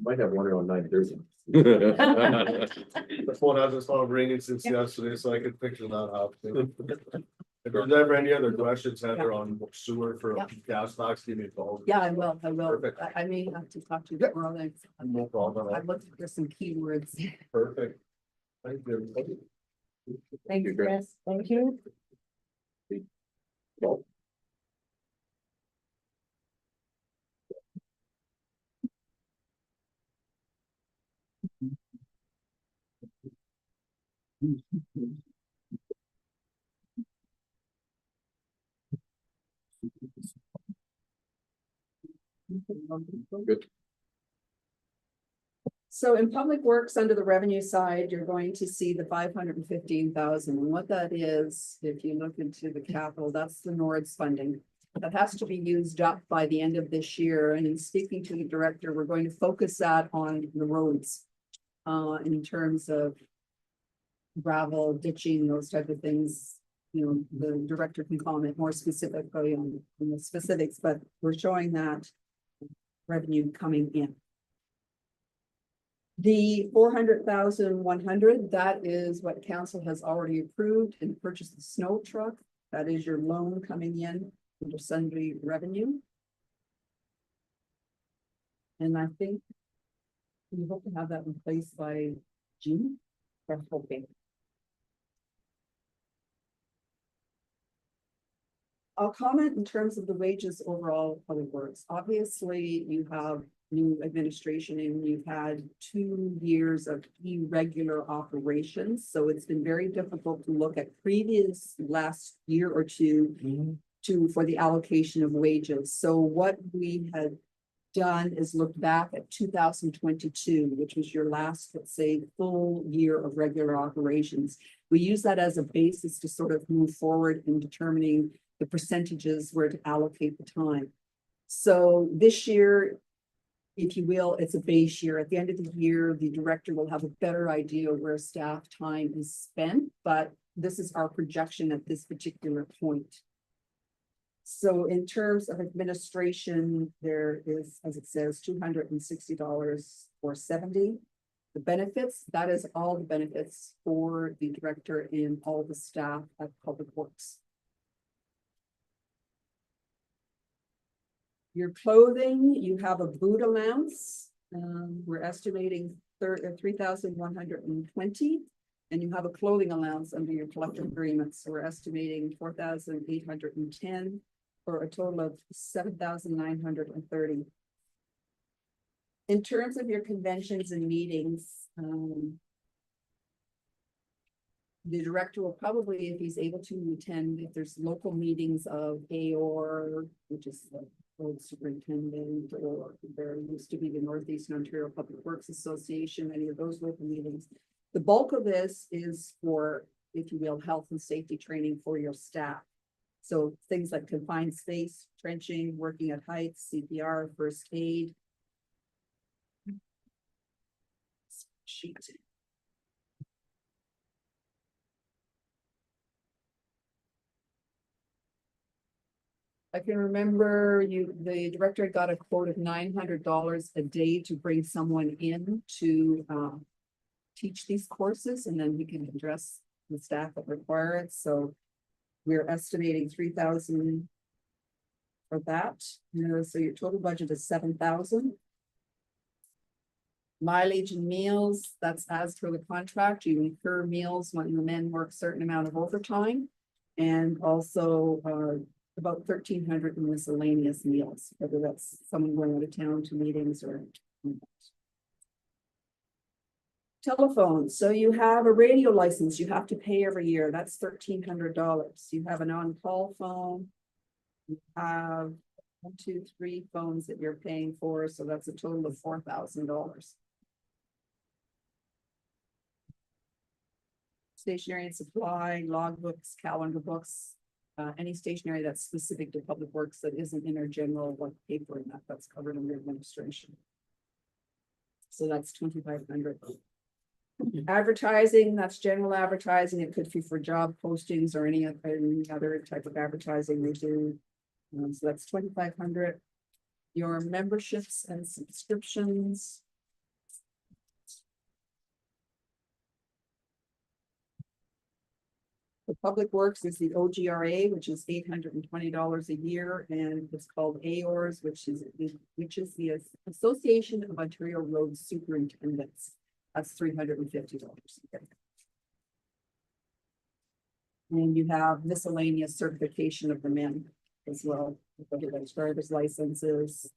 Might have one on 9:30. The phone hasn't stopped ringing since yesterday, so I could picture that happening. If there's ever any other questions, Heather, on sewer for Yeah. gas tax, give me a call. Yeah, I will. Perfect. I may have to talk to you Yeah. tomorrow. Then. No problem. I looked for some keywords. Perfect. Thank you. Thank you, Chris. Thank you. Good. So in Public Works, under the revenue side, you're going to see the 515,000. And what that is, if you look into the capital, that's the NORDS funding. That has to be used up by the end of this year. And in speaking to the director, we're going to focus that on the roads. In terms of gravel, ditching, those type of things. You know, the director can comment more specifically on the specifics, but we're showing that revenue coming in. The 400,100, that is what council has already approved and purchased the snow truck. That is your loan coming in under sundry revenue. And I think we hope to have that in place by June. We're hoping. I'll comment in terms of the wages overall, Public Works. Obviously, you have new administration and you've had 2 years of irregular operations. So it's been very difficult to look at previous last year or two for the allocation of wages. So what we had done is look back at 2022, which was your last, let's say, full year of regular operations. We use that as a basis to sort of move forward in determining the percentages where to allocate the time. So this year, if you will, it's a base year. At the end of the year, the director will have a better idea where staff time is spent, but this is our projection at this particular point. So in terms of administration, there is, as it says, $260 or 70. The benefits, that is all the benefits for the director and all the staff at Public Works. Your clothing, you have a boot allowance. We're estimating 3,120. And you have a clothing allowance under your collective agreement. So we're estimating 4,810 for a total of 7,930. In terms of your conventions and meetings, the director will probably, if he's able to attend, if there's local meetings of AOR, which is the road superintendent, or there used to be the Northeastern Ontario Public Works Association, any of those local meetings. The bulk of this is for, if you will, health and safety training for your staff. So things like confined space, trenching, working at heights, CPR, first aid. Sheet. I can remember the director got a quote of $900 a day to bring someone in to teach these courses, and then we can address the staff that require it. So we're estimating 3,000 for that. So your total budget is 7,000. Mileage and meals, that's as per the contract. You incur meals when the men work a certain amount of overtime. And also about 1,300 in miscellaneous meals, whether that's someone going out of town to meetings or. Telephone, so you have a radio license you have to pay every year. That's $1,300. You have an on-call phone. You have 1, 2, 3 phones that you're paying for, so that's a total of $4,000. Stationery and supply, logbooks, calendar books, any stationery that's specific to Public Works that isn't in our general like paper and that's covered under administration. So that's 2,500. Advertising, that's general advertising. It could be for job postings or any other type of advertising they do. So that's 2,500. Your memberships and subscriptions. The Public Works is the OGRA, which is $820 a year, and it's called AORS, which is the Association of Ontario Road Superintendents. That's $350. And you have miscellaneous certification of the men as well, whether that's driver's licenses.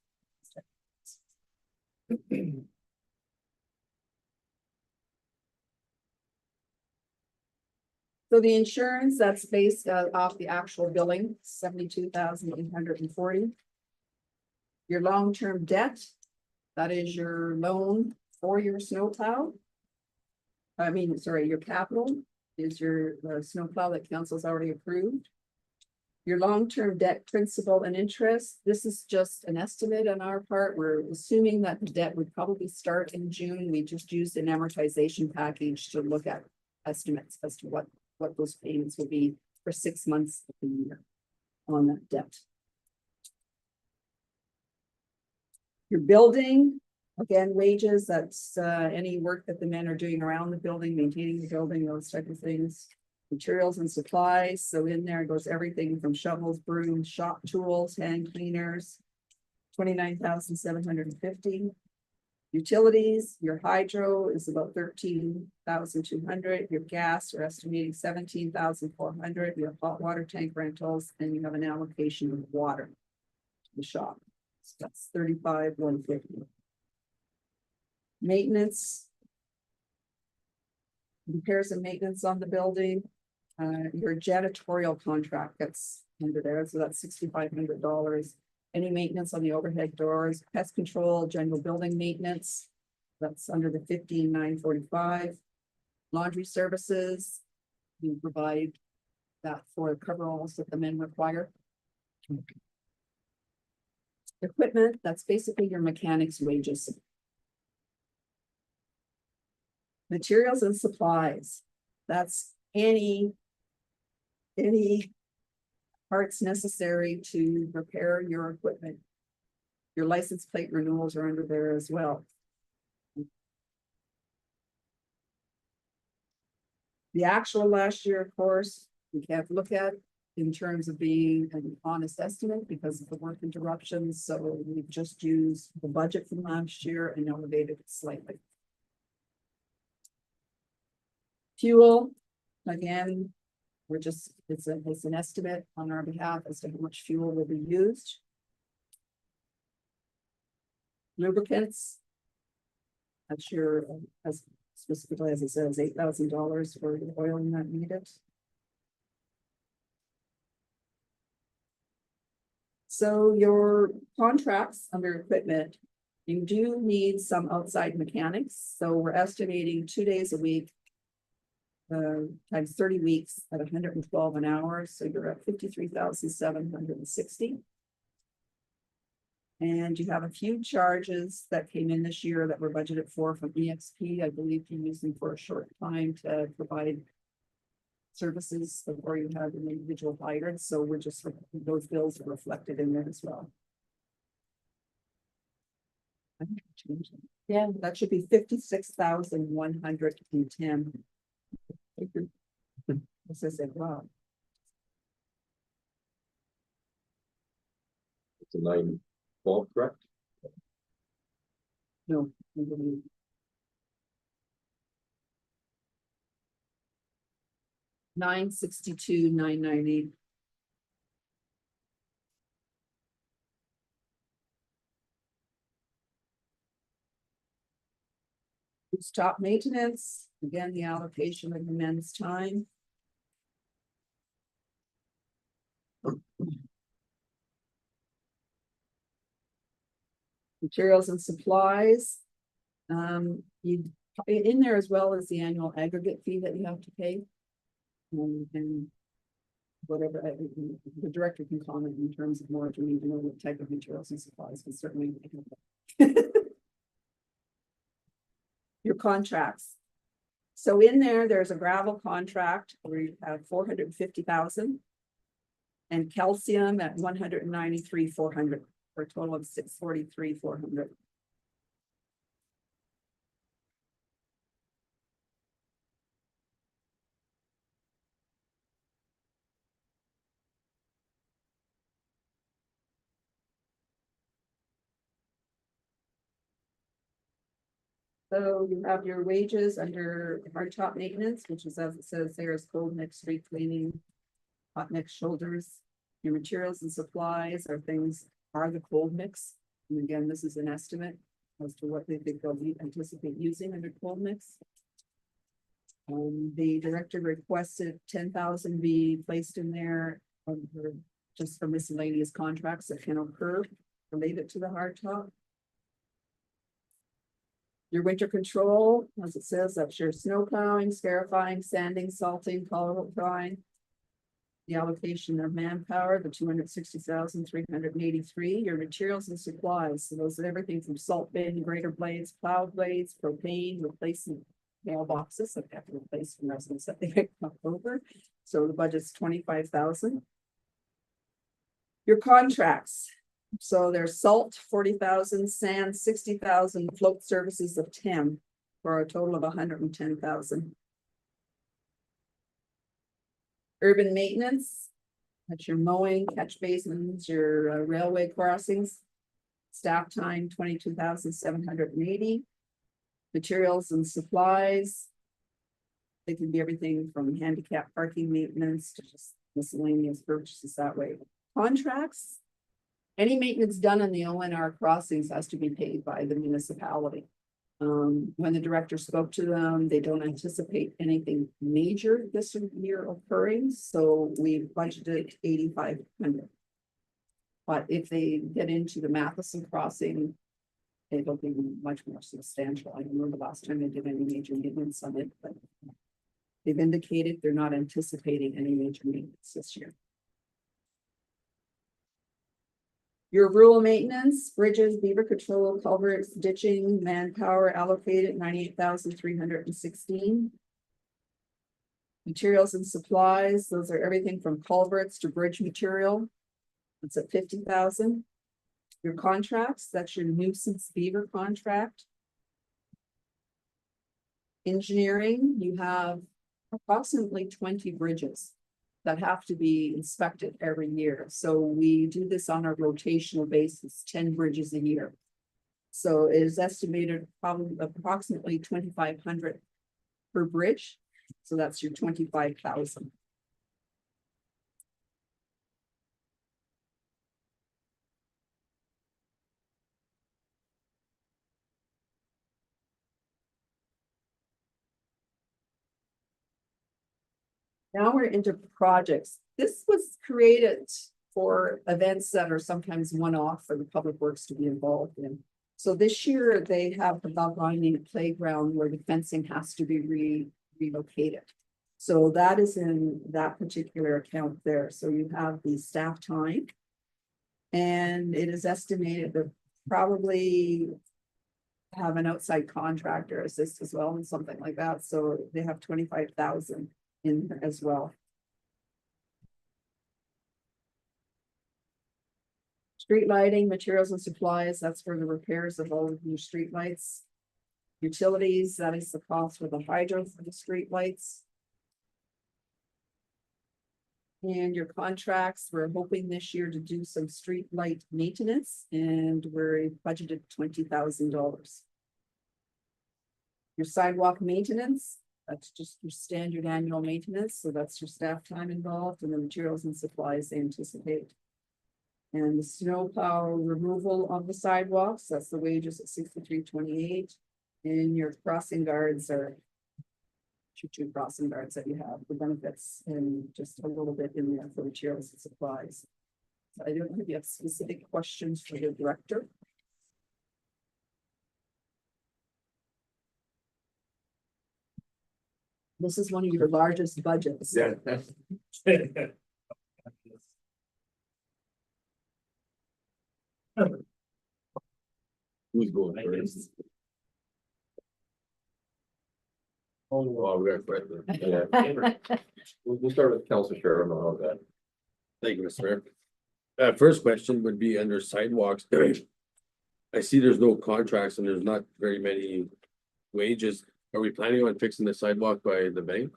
So the insurance, that's based off the actual billing, 72,840. Your long-term debt, that is your loan for your snowplow. Your capital is your snowplow that council's already approved. Your long-term debt principal and interest, this is just an estimate on our part. We're assuming that the debt would probably start in June. We just used an amortization package to look at estimates as to what those payments will be for 6 months of the year on that debt. Your building, again, wages, that's any work that the men are doing around the building, maintaining the building, those type of things. Materials and supplies, so in there goes everything from shovels, brooms, shop tools, hand cleaners, 29,750. Utilities, your hydro is about 13,200. Your gas, we're estimating 17,400. You have hot water tank rentals, and you have an allocation of water to the shop. So that's 35,150. Maintenance, repairs and maintenance on the building. Your janitorial contract that's under there, so that's $6,500. Any maintenance on the overhead doors, pest control, general building maintenance, that's under the 15,945. Laundry services, we provide that for coveralls that the men require. Equipment, that's basically your mechanics' wages. Materials and supplies, that's any parts necessary to repair your equipment. Your license plate renewals are under there as well. The actual last year, of course, we can't look at in terms of being an honest estimate because of the work interruptions, so we've just used the budget from last year and elevated it slightly. Fuel, again, it's an estimate on our behalf as to how much fuel will be used. Lubricants. That's your, as specifically as it says, $8,000 for the oil not needed. So your contracts under equipment, you do need some outside mechanics, so we're estimating 2 days a week. Times 30 weeks at 112 an hour, so you're at 53,760. And you have a few charges that came in this year that were budgeted for from EXP. I believe you use them for a short time to provide services before you have an individual hired, so we're just, those bills are reflected in there as well. I think I changed them. Yeah, that should be 56,110. As I said, wow. It's a 912, correct? No, I believe. $962, $990. Stop maintenance, again, the allocation of the men's time. Materials and supplies. You in there as well as the annual aggregate fee that you have to pay. And whatever, the director can comment in terms of more if you need to know what type of materials and supplies, but certainly. Your contracts. So in there, there's a gravel contract where you have 450,000. And calcium at 193,400 for a total of 643,400. So you have your wages under hardtop maintenance, which is as it says there is cold mix, street cleaning, hot mix shoulders. Your materials and supplies are the cold mix. And again, this is an estimate as to what they think they'll anticipate using under cold mix. The director requested 10,000 be placed in there just for miscellaneous contracts that can occur related to the hardtop. Your winter control, as it says, that's your snow plowing, scarifying, sanding, salting, color drawing. The allocation of manpower, the 260,383, your materials and supplies. So those are everything from salt bin, grater blades, plow blades, propane, replacing mailboxes that have to replace from residents that they pick up over. So the budget's 25,000. Your contracts. So there's salt, 40,000, sand, 60,000, float services of 10 for a total of 110,000. Urban maintenance, that's your mowing, catch basins, your railway crossings. Staff time, 22,780. Materials and supplies. They can be everything from handicap parking maintenance to just miscellaneous purchases that way. Contracts. Any maintenance done on the ONR crossings has to be paid by the municipality. When the director spoke to them, they don't anticipate anything major this year occurring, so we budgeted 8,500. But if they get into the Matheson crossing, it'll be much more substantial. I don't know the last time they did any major maintenance on it, but they've indicated they're not anticipating any major maintenance this year. Your rural maintenance, bridges, beaver control, culverts, ditching, manpower allocated 98,316. Materials and supplies, those are everything from culverts to bridge material. It's at 50,000. Your contracts, that's your nuisance beaver contract. Engineering, you have approximately 20 bridges that have to be inspected every year. So we do this on a rotational basis, 10 bridges a year. So it is estimated probably approximately 2,500 per bridge. So that's your 25,000. Now we're into projects. This was created for events that are sometimes one-off for the public works to be involved in. So this year they have the Balgonian playground where the fencing has to be relocated. So that is in that particular account there. So you have the staff time. And it is estimated that probably have an outside contractor assist as well and something like that. So they have 25,000 in there as well. Street lighting, materials and supplies, that's for the repairs of all of your street lights. Utilities, that is the cost for the hydro for the street lights. And your contracts, we're hoping this year to do some street light maintenance and we're budgeted $20,000. Your sidewalk maintenance, that's just your standard annual maintenance, so that's your staff time involved and the materials and supplies they anticipate. And the snow plow removal of the sidewalks, that's the wages at $63.28. And your crossing guards are two crossing guards that you have, the benefits, and just a little bit in there for materials and supplies. So I don't know if you have specific questions for the director. This is one of your largest budgets. Yeah. Who's going first? Oh, we got Fred. Yeah. We'll start with Council Sheriff and all that. Thank you, Mr. Mayor. First question would be under sidewalks. I see there's no contracts and there's not very many wages. Are we planning on fixing the sidewalk by the bank?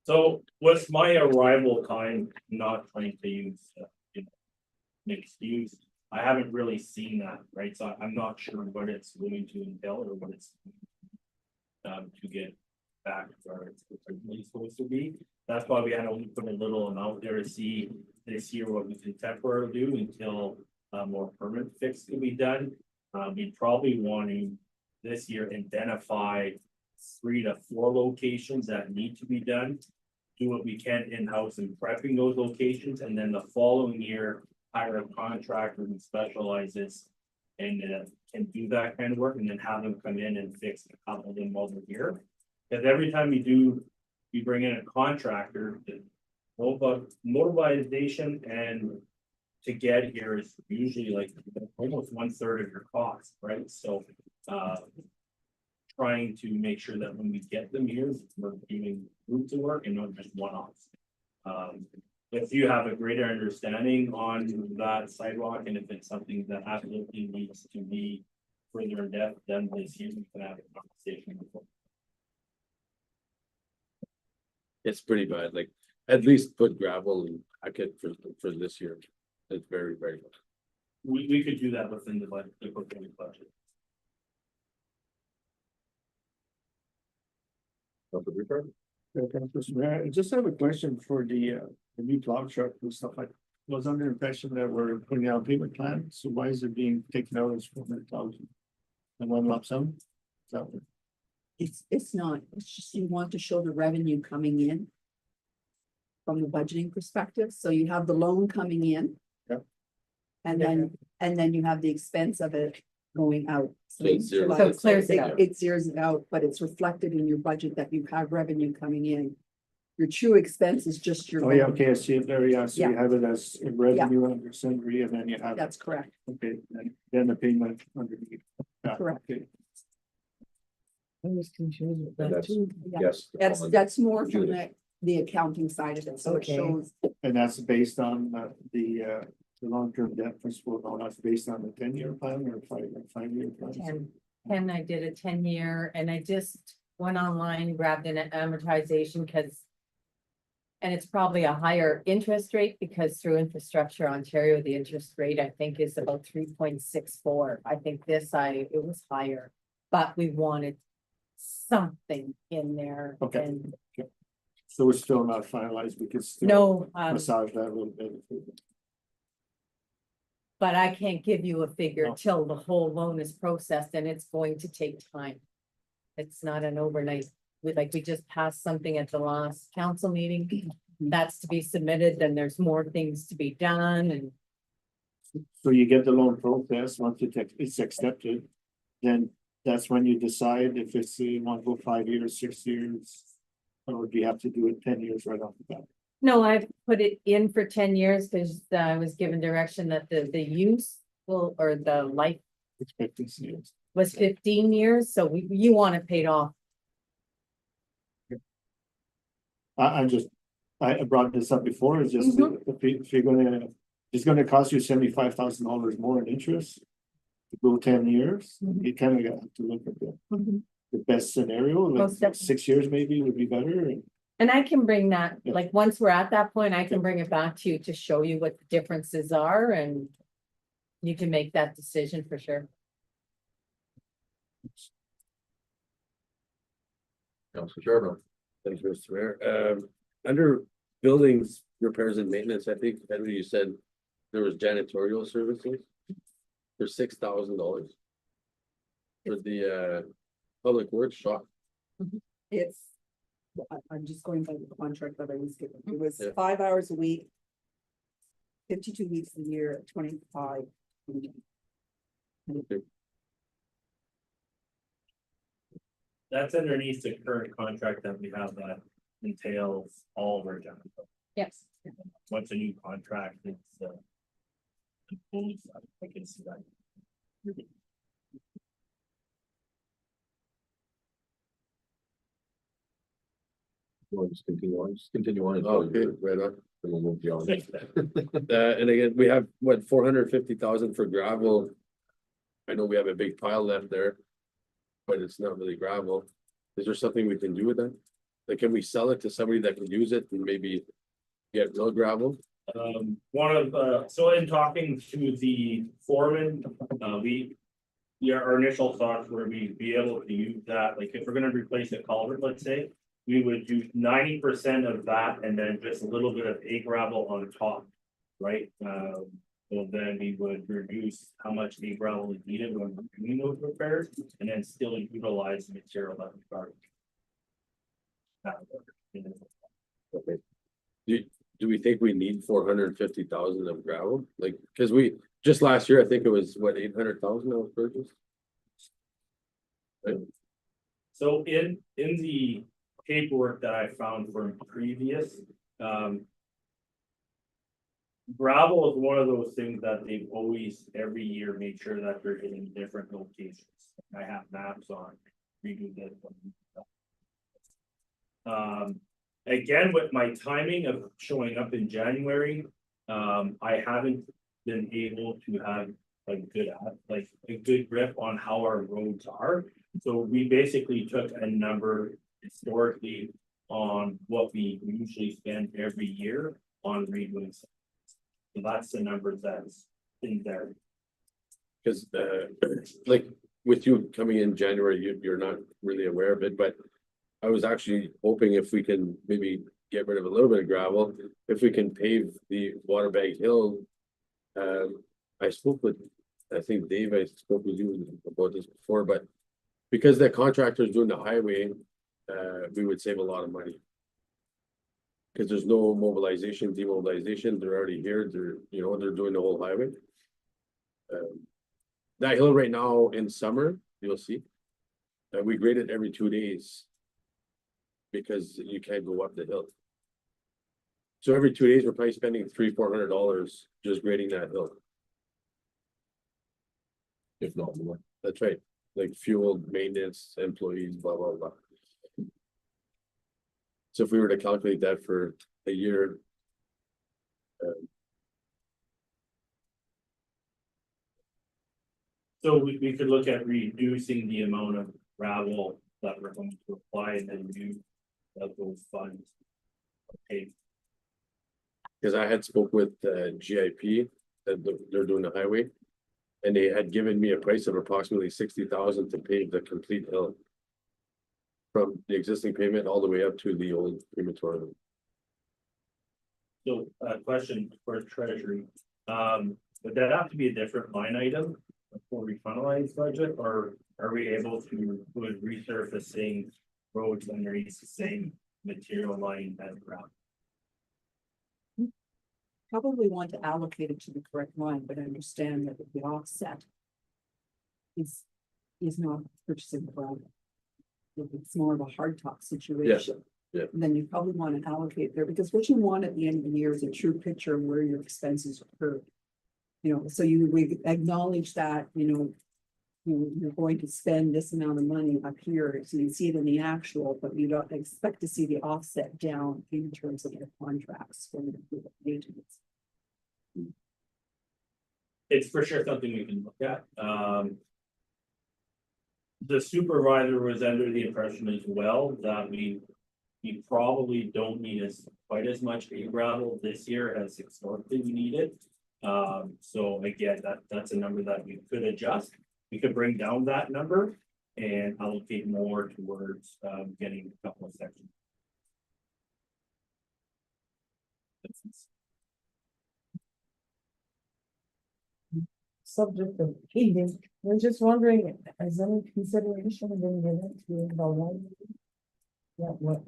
So with my arrival time, not trying to use, mixed use, I haven't really seen that, right? So I'm not sure what it's going to entail or what it's to get back where it's originally supposed to be. That's why we had only put a little amount there to see this year what we can temporarily do until more permanent fix can be done. We probably wanting this year identify 3 to 4 locations that need to be done. Do what we can in-house in prepping those locations, and then the following year hire a contractor who specializes and can do that kind of work, and then have them come in and fix a couple of them while they're here. Because every time we bring in a contractor, the mobilization and to get here is usually like almost 1/3 of your cost, right? So trying to make sure that when we get them here, we're doing groups of work and not just one-offs. If you have a greater understanding on that sidewalk, and if it's something that absolutely needs to be further in depth, then this year we can have a conversation. It's pretty bad, like, at least put gravel and packet for this year. It's very, very good. We could do that within the budget, the proposed budget. Council Rickard? Okay, Mr. Mayor, I just have a question for the new plow truck and stuff like. Was under the impression that we're putting out payment plan, so why is it being taken out as 400,000? And one lump sum? So It's not, it's just you want to show the revenue coming in. From the budgeting perspective, so you have the loan coming in. Yep. And then you have the expense of it going out. So it zeros So it clears it out. It zeros it out, but it's reflected in your budget that you have revenue coming in. Your true expense is just your. oh yeah, loan. okay, I see it there, yeah, so you Yeah. have it as a revenue under sundry, and then you have. That's correct, Okay, then the payment underneath. Yeah, Correct. okay. I was confused with And that that's, too. yes. that's more from Judith. the accounting side of it, so it Okay. shows. And that's based on the long-term debt principle, no, that's based on the 10-year plan or 5-year plan? 10, I did a 10-year, and I just went online, grabbed an amortization, because. And it's probably a higher interest rate because through Infrastructure Ontario, the interest rate, I think, is about 3.64. I think it was higher, but we wanted something in there. Okay. And So we're still not finalized, we could still no, massage that a little bit. but I can't give you a figure No. till the whole loan is processed, and it's going to take time. It's not an overnight, we just passed something at the last council meeting. That's to be submitted, then there's more things to be done, and So you get the loan process, once it's accepted, then that's when you decide if it's, you want to go 5 years, 6 years. Or do you have to do it 10 years right off the bat? no, I've put it in for 10 years, because I was given direction that the use will, or the life Expectancy years. was 15 years, so you want it paid off. I brought this up before, it's just, if you're gonna, it's gonna cost you $75,000 more in interest. To go 10 years, you kind of have to look at the best scenario, like Most definitely. 6 years maybe would be better. And I can bring that, Yeah. like, once we're at that point, I can bring it back to you to show you what the differences are, and you can make that decision for sure. Councilor Charbonneau. Thanks, Mr. Mayor. Under buildings, repairs and maintenance, I think, Henry, you said there was janitorial services. For $6,000. For the public works shop. It's, I'm just going by the contract that I was given. It was Yeah. 5 hours a week. 52 weeks a year, 25. That's underneath the current contract that we have that entails all of our janitorial. Yes. Once a new contract, it's I can see that. We'll just continue on, Okay, right on. and we'll move beyond. And again, we have, what, 450,000 for gravel? I know we have a big pile left there. But it's not really gravel. Is there something we can do with that? Like, can we sell it to somebody that can use it and maybe get real gravel? So in talking to the foreman, our initial thoughts were we'd be able to use that, like if we're gonna replace a culvert, let's say. We would use 90% of that and then just a little bit of A gravel on top, right? So then we would reduce how much A gravel is needed when we're doing those repairs and then still utilize the material that we've already. Okay. Do we think we need 450,000 of gravel? Like, cause we, just last year, I think it was what, 800,000 that was purchased? Right? So in the paperwork that I found from previous, gravel is one of those things that they've always, every year, made sure that they're in different locations. I have maps on, redo this one. Again, with my timing of showing up in January, I haven't been able to have a good grip on how our roads are. So we basically took a number historically on what we usually spend every year on redoing. So that's the number that's in there. Cause like with you coming in January, you're not really aware of it, but. I was actually hoping if we can maybe get rid of a little bit of gravel, if we can pave the Waterbag Hill. I spoke with, I think Dave, I spoke with you about this before, but because the contractor is doing the highway, we would save a lot of money. Cause there's no mobilization, demobilization, they're already here, they're doing the whole highway. That hill right now in summer, you'll see, we grade it every 2 days. Because you can't go up the hill. So every 2 days, we're probably spending $300-400 just grading that hill. If not more. That's right, like fuel, maintenance, employees, blah, blah, blah. So if we were to calculate that for a year. So we could look at reducing the amount of gravel that we're going to apply and then use of those funds. Okay, Cause I had spoke with GIP, they're doing the highway. And they had given me a price of approximately 60,000 to pave the complete hill. From the existing pavement all the way up to the old crematorium. so question for treasury, would that have to be a different line item? Before we finalize budget, or are we able to put resurfacing roads underneath the same material line as ground? Probably want to allocate it to the correct line, but understand that the offset is not purchasing the ground. If it's more of a hard top situation. yeah. Then you probably want to allocate there, because what you want at the end of the year is a true picture of where your expenses occur. You know, so we acknowledge that, you're going to spend this amount of money up here, so you see it in the actual, but you don't expect to see the offset down in terms of your contracts for the maintenance. It's for sure something we can look at, the supervisor was under the impression as well that we probably don't need quite as much gravel this year as historically we needed. So again, that's a number that we could adjust. We could bring down that number and allocate more towards getting a couple of sections. Subject of heating, we're just wondering, has any consideration been given to the one? What?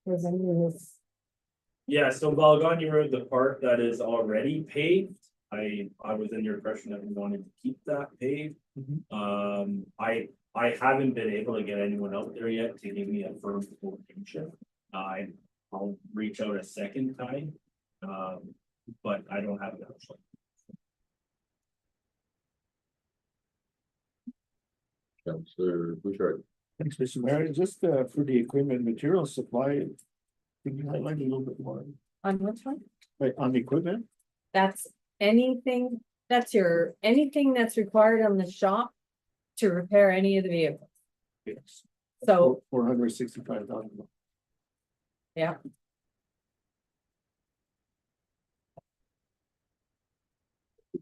Was any of this? Yeah, so Balgony Road, the part that is already paved, I was in your impression that we wanted to keep that paved. I haven't been able to get anyone out there yet to give me a firm quotation. I'll reach out a second time, but I don't have it actually. Councillor Bouchard. Thanks, Mr. Mayor. Just for the equipment material supply. Can you highlight a little bit more, On which one? like on the equipment? That's anything, anything that's required on the shop to repair any of the vehicles. Yes. So, 465,000. yeah,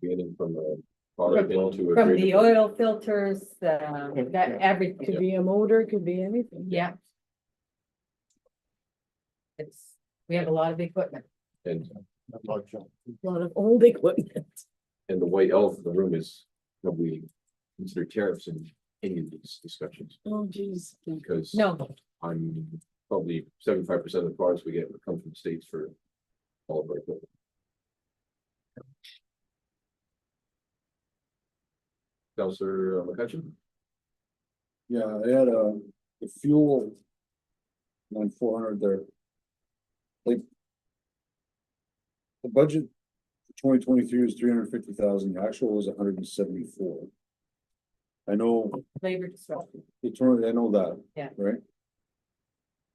Beginning from the product into a. from greater- the oil filters, that everything, Could be a motor, could be anything. yeah. We have a lot of equipment. And, A lot of old equipment. and the white elephant in the room is probably consider tariffs in any of these discussions, Oh, geez. because. No, I'm probably 75% of the products we get come from the States for all of our equipment. Councillor McCutcheon? Yeah, I had the fuel. On 400 there. Like. The budget for 2023 is 350,000, the actual was 174. I know, labor disruption. I know that. Yeah. Right?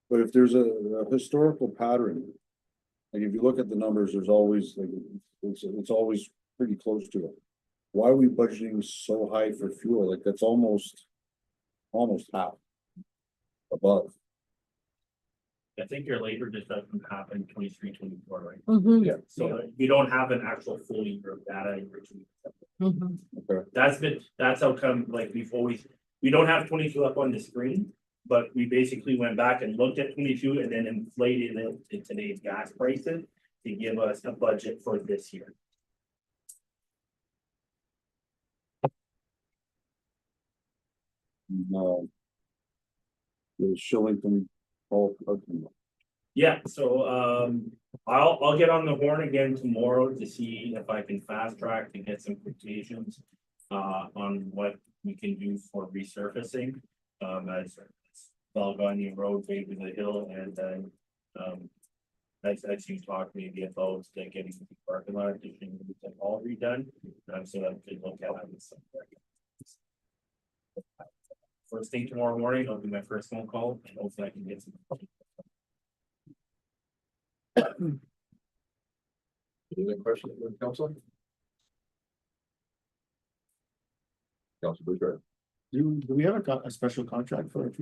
But if there's a historical pattern. Like if you look at the numbers, there's always like, it's always pretty close to it. Why are we budgeting so high for fuel? Like that's almost half. Above. I think your labor disruption happened 23, 24, right? Mhm, Yeah. So you don't have an actual full year of data in which we. mhm. Okay. That's how come, like, we don't have 22 up on the screen. But we basically went back and looked at 22 and then inflated it to today's gas prices to give us a budget for this year. The Shillington. All. Yeah, so I'll get on the horn again tomorrow to see if I can fast track to get some quotations. On what we can do for resurfacing, as Balgony Road, maybe the hill, and then as you talked maybe about getting the parking lot addition and all redone, so that we could look at it. First thing tomorrow morning, I'll do my first phone call and hopefully I can get some. Any other questions from council? Councillor Bouchard? Do we have a special contract for it?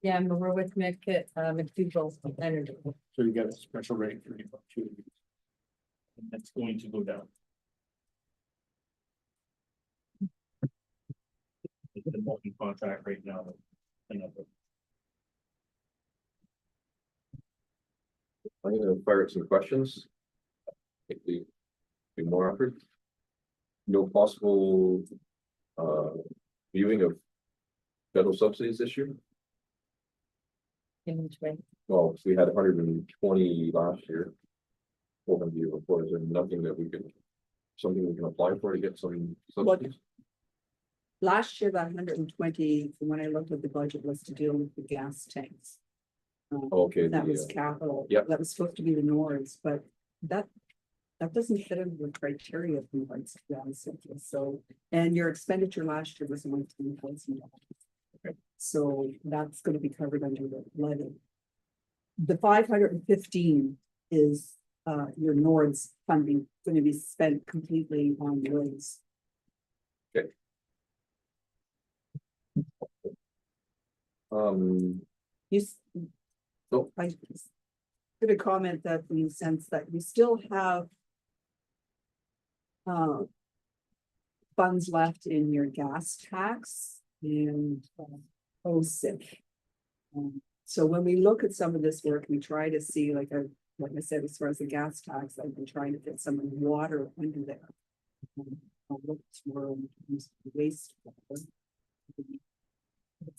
Yeah, and we're with McDougal Energy. So you get a special rate for you. And that's going to go down. It's the multi-contract right now. Another. I'm gonna fire up some questions. I think we be more effort. No possible viewing of federal subsidies this year. In which way? Well, we had 120 last year. 400 before, is there nothing that we can, something we can apply for to get some subsidies? Last year, that 120, from when I looked at the budget, was to deal with the gas tanks. Okay, That was the, capital. Yep. That was supposed to be the Nords, but that. That doesn't fit into the criteria of the rights to be honest with you. So, and your expenditure last year was only $10,000. So that's gonna be covered under the levy. The 515 is your Nords funding gonna be spent completely on roads. um, You. Nope. I could comment that in the sense that you still have. Funds left in your gas tax and OSIP. So when we look at some of this work, we try to see like I said, as far as the gas tax, I've been trying to get some of the water under there. I'll look for waste. It's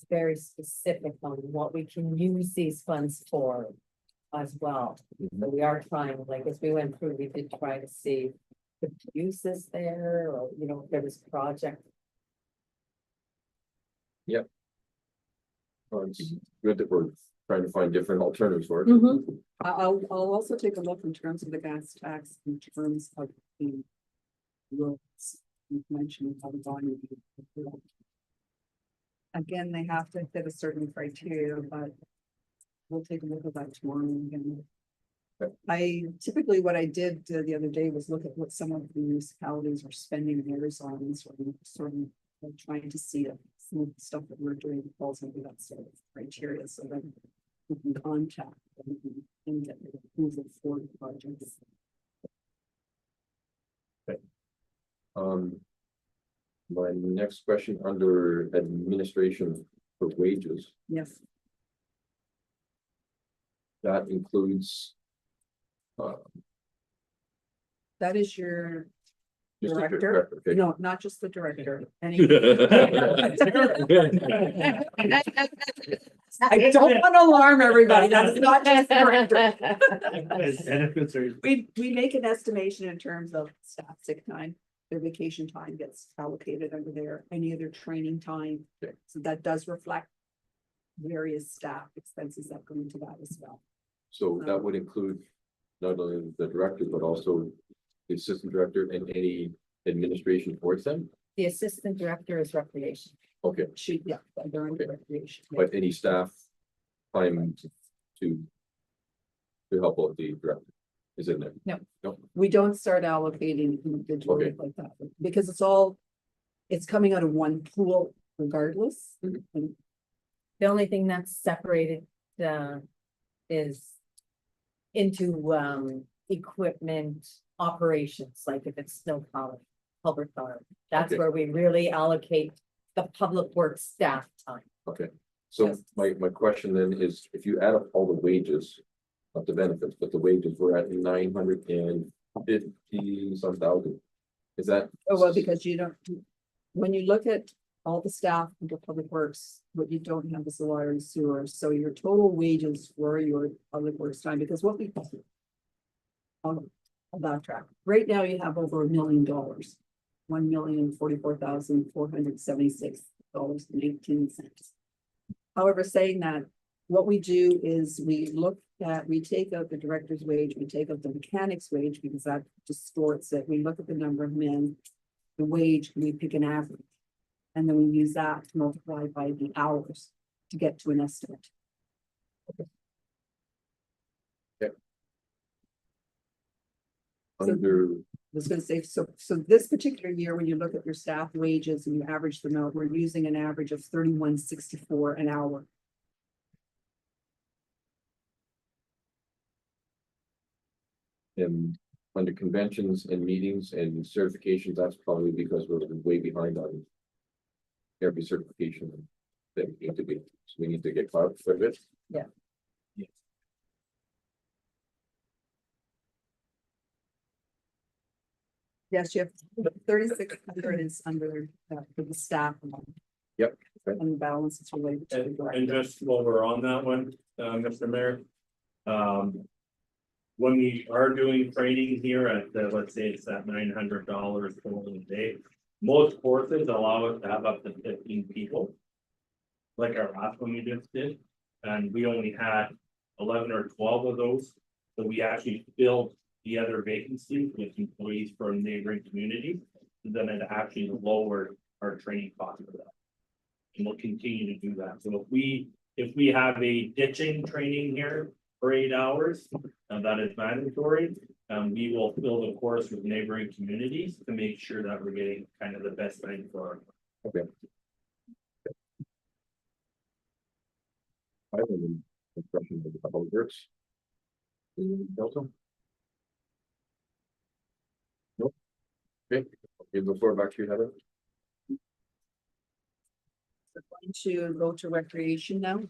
very specific on what we can use these funds for as well. So we are trying, like, as we went through, we did try to see the uses there, or, you know, if there was a project. it's good that we're trying to find different alternatives for it. I'll also take a look in terms of the gas tax, in terms of the roads. You mentioned how the volume. Again, they have to fit a certain criteria, but we'll take a look at that tomorrow again. I typically, what I did the other day was look at what some of the municipalities are spending theirs on, sort of trying to see if some of the stuff that we're doing falls under that sort of criteria, so then we can contact them and get the approval for the projects. My next question under administration for wages, Yes, that includes that is your just the director. okay. No, not just the director. Any. I don't want to alarm everybody. That's not just the director. Benefits are. We make an estimation in terms of staff sick time, their vacation time gets allocated under there, any other training time. Okay. So that does reflect various staff expenses that go into that as well. So that would include not only the director, but also the assistant director and any administration towards them. The assistant director is recreation. Okay, Yeah, they're under recreation. Yeah. but any staff time to help out the director is in there. No. We don't start allocating individually Okay. like that, because it's coming out of one pool regardless. Mhm. And The only thing that's separated is into equipment operations, like if it's snow plowing, public farm. That's Okay. where we really allocate the public works staff time. Okay, so Yes. my question then is, if you add up all the wages, not the benefits, but the wages, we're at 950 some thousand. Is that? Oh, well, because you don't, when you look at all the staff under public works, what you don't have is the water and sewer, so your total wages for your public works time, because what we. I'll backtrack. Right now you have over $1 million. $1,044,476.18. However, saying that, what we do is we take out the director's wage, we take out the mechanic's wage, because that distorts it. We look at the number of men, the wage, and we pick an average. And then we use that to multiply by the hours to get to an estimate. So- Under was gonna say, so this particular year, when you look at your staff wages and you average them out, we're using an average of 31.64 an hour. And under conventions and meetings and certifications, that's probably because we're way behind on every certification that we need to be, so we need to get caught up for it. Yes, you have 3,600 is under for the staff. Yep. And the balance is related to the And director. just while we're on that one, Mr. Mayor. When we are doing training here at the, let's say it's that $900 total a day. Most courses allow us to have up to 15 people. Like our last one we just did, and we only had 11 or 12 of those. So we actually filled the other vacancies with employees from neighboring communities. Then it actually lowered our training cost for that. And we'll continue to do that. So if we have a ditching training here for 8 hours, and that is mandatory, we will fill the course with neighboring communities to make sure that we're getting kind of the best bang for our. Okay. I have an impression of the public works. Delta? Nope. Okay, give the floor back to you, Heather. Going to go to recreation now.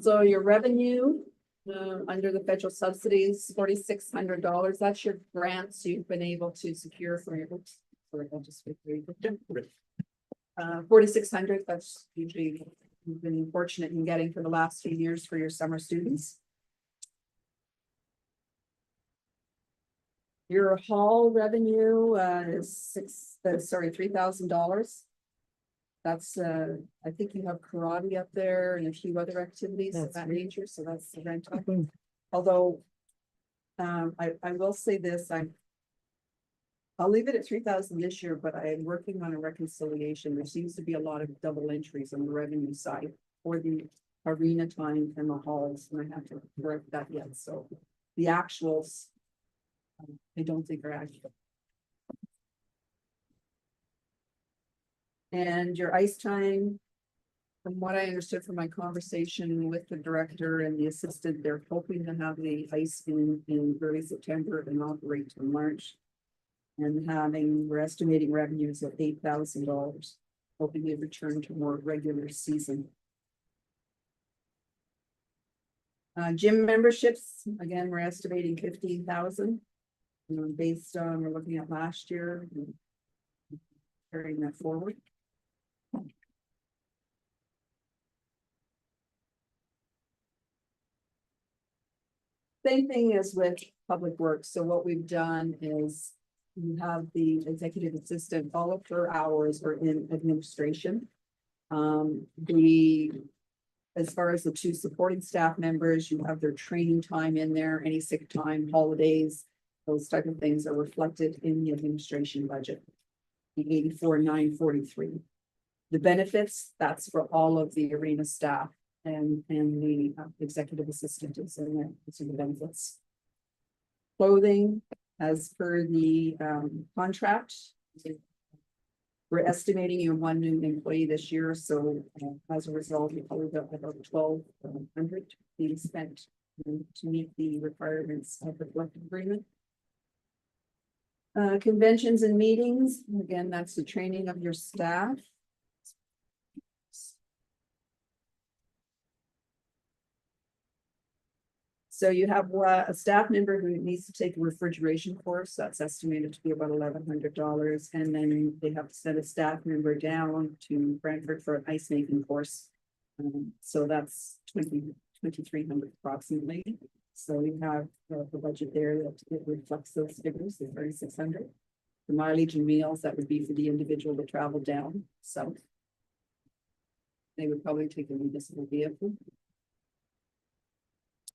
So your revenue, under the federal subsidies, $4,600, that's your grants you've been able to secure for your, sorry, I'll just wait for you. 4,600, that's usually you've been fortunate in getting for the last few years for your summer students. Your hall revenue, is $3,000. That's, I think you have karate up there and a few other activities of That's that right. nature, so that's the rental. Although, I will say this, I'll leave it at 3,000 this year, but I am working on a reconciliation. There seems to be a lot of double entries on the revenue side for the arena time and the halls, and I have to correct that yet, so the actuals, I don't think are accurate. And your ice time, from what I understood from my conversation with the director and the assistant, they're hoping to have the ice in early September and operate till March. And we're estimating revenues of $8,000, hoping to return to more regular season. Gym memberships, again, we're estimating 15,000. Based on, we're looking at last year. And carrying that forward. Same thing as with public works. So what we've done is you have the executive assistant, all of her hours are in administration. As far as the two supporting staff members, you have their training time in there, any sick time, holidays, those type of things are reflected in the administration budget. The 84,943. The benefits, that's for all of the arena staff and the executive assistant is in there, it's in the benefits. Clothing, as per the contract. We're estimating you have one new employee this year, so as a result, we probably got about 1,200 being spent to meet the requirements of the collective agreement. Conventions and meetings, again, that's the training of your staff. So you have a staff member who needs to take a refrigeration course, that's estimated to be about $1,100. And then they have to send a staff member down to Brantford for an ice making course. So that's 2,300 approximately. So we have the budget there that it reflects those figures, the 3,600. The mileage and meals, that would be for the individual to travel down, so. They would probably take a municipal vehicle.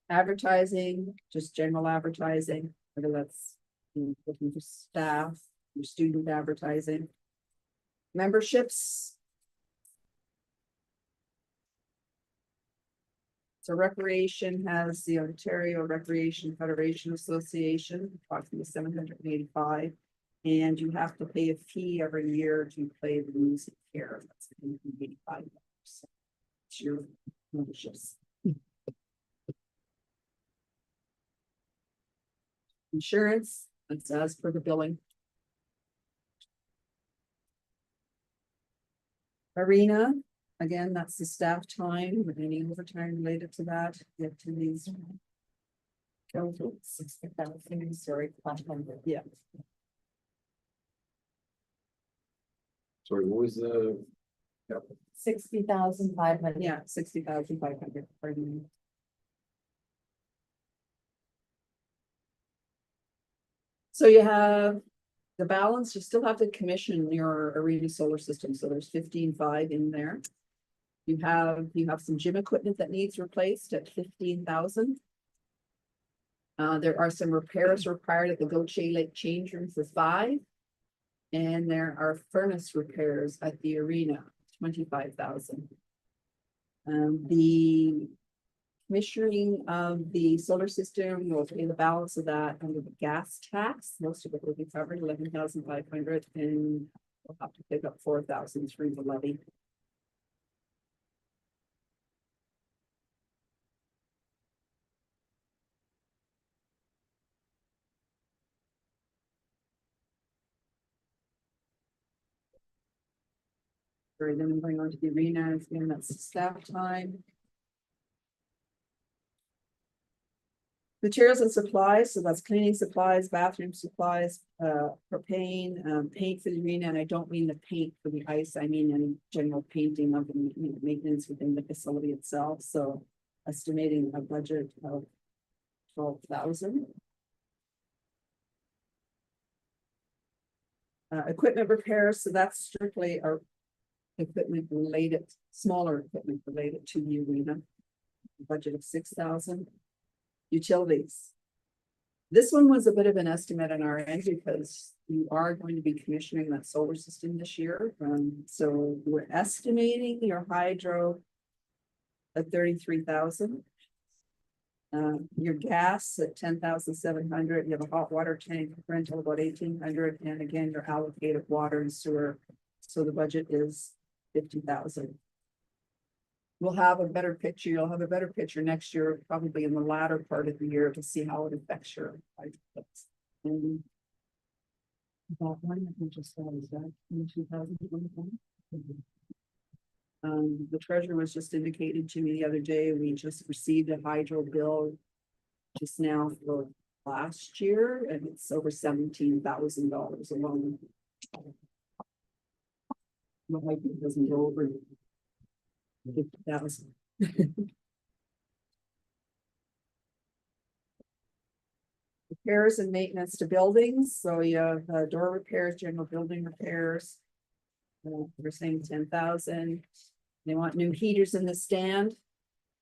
Advertising, just general advertising, whether that's looking for staff, or student advertising. Memberships. So recreation has the Ontario Recreation Federation Association, approximately 785. And you have to pay a fee every year to play the music here. That's $85. It's your memberships. Insurance, that's as per the billing. Arena, again, that's the staff time, with any overtime related to that, the activities. 60,000, sorry, 500. Yeah, Sorry, what was the? 60,500. yeah, 60,500, pardon me. So you have the balance, you still have to commission your arena solar system, so there's 15,500 in there. You have some gym equipment that needs replaced at 15,000. There are some repairs required at the Goche Lake change room for 5,000. And there are furnace repairs at the arena, 25,000. The commissioning of the solar system will pay the balance of that under the gas tax. Most of it will be covered, 11,500, and we'll have to pick up 4,000 through the levy. Right, then I'm going on to the arena, again, that's staff time. Materials and supplies, so that's cleaning supplies, bathroom supplies, propane, paint for the arena, and I don't mean the paint for the ice, I mean any general painting of the maintenance within the facility itself, so estimating a budget of 12,000. Equipment repairs, so that's strictly our equipment related, smaller equipment related to the arena. Budget of 6,000. Utilities. This one was a bit of an estimate on our end because you are going to be commissioning that solar system this year. So we're estimating your hydro at 33,000. Your gas at 10,700. You have a hot water tank rental about 1,800, and again your allocated water and sewer. So the budget is 50,000. We'll have a better picture. You'll have a better picture next year, probably in the latter part of the year, to see how it affects your. And that one, I think just is that in 2021. The treasurer was just indicated to me the other day, we just received a hydro bill just now for last year, and it's over $17,000 alone. I hope it doesn't go over 50,000. Repairs and maintenance to buildings, so you have door repairs, general building repairs. We're saying 10,000. They want new heaters in the stand,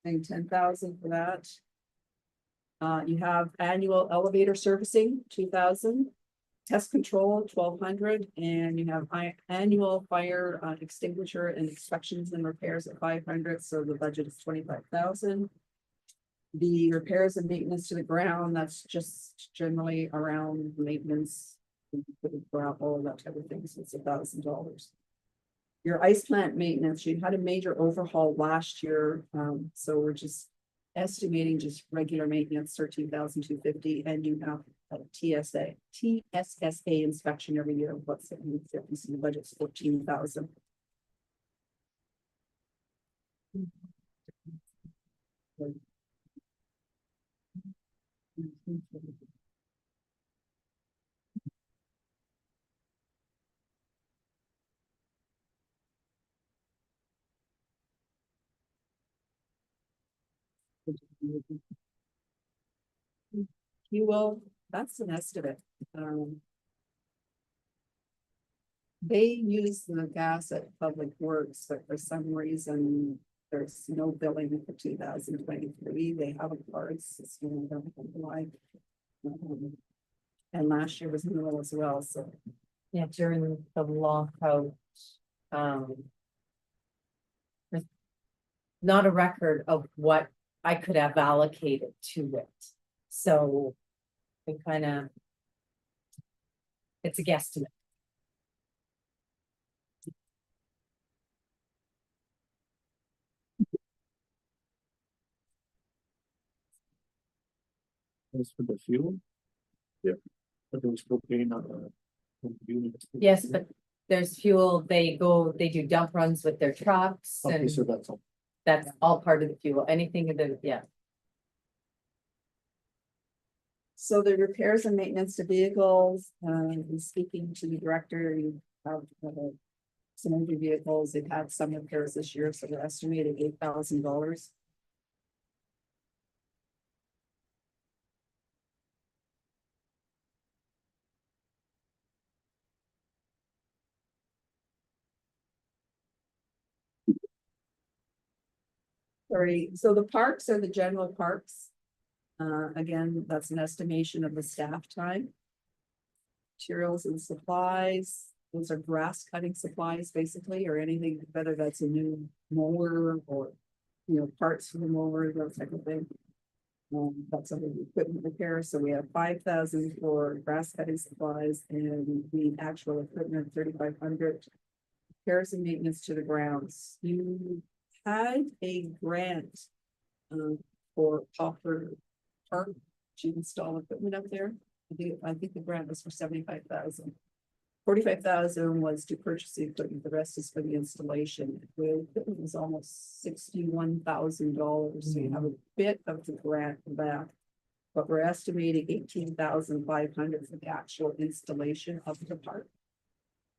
saying 10,000 for that. You have annual elevator servicing, 2,000. Test control, 1,200, and you have annual fire extinguisher and inspections and repairs at 500, so the budget is 25,000. The repairs and maintenance to the ground, that's just generally around maintenance, gravel, that type of thing, so it's $1,000. Your ice plant maintenance, you had a major overhaul last year, so we're just estimating just regular maintenance, 13,250, and you have a TSSA inspection every year. What's it? So the budget's 14,000. You will, that's an estimate. They use the gas at Public Works, but for some reason, there's no billing for 2023. They have a card system, I don't know why. And last year was new as well, so. Yeah, during the lockout, um. there's not a record of what I could have allocated to it, so it kind of. It's a guesstimate. As for the fuel. Yeah. But there was propane on the. unit. Yes, but there's fuel, they do dump runs with their trucks Okay, and so that's all. that's all part of the fuel, anything of the, yeah. So the repairs and maintenance to vehicles, speaking to the director, you have some of the vehicles, they've had some repairs this year, so they're estimated $8,000. Sorry, so the parks are the general parks. Again, that's an estimation of the staff time. Materials and supplies, those are grass cutting supplies basically, or anything, whether that's a new mower or, parts for the mower, that type of thing. That's under the equipment repair, so we have 5,000 for grass cutting supplies and the actual equipment, 3,500. Repairs and maintenance to the grounds. You had a grant for Popper Park to install equipment up there. I think the grant was for 75,000. 45,000 was to purchase the equipment, the rest is for the installation. The equipment was almost $61,000, so you have a bit of the grant back. But we're estimating 18,500 for the actual installation of the park.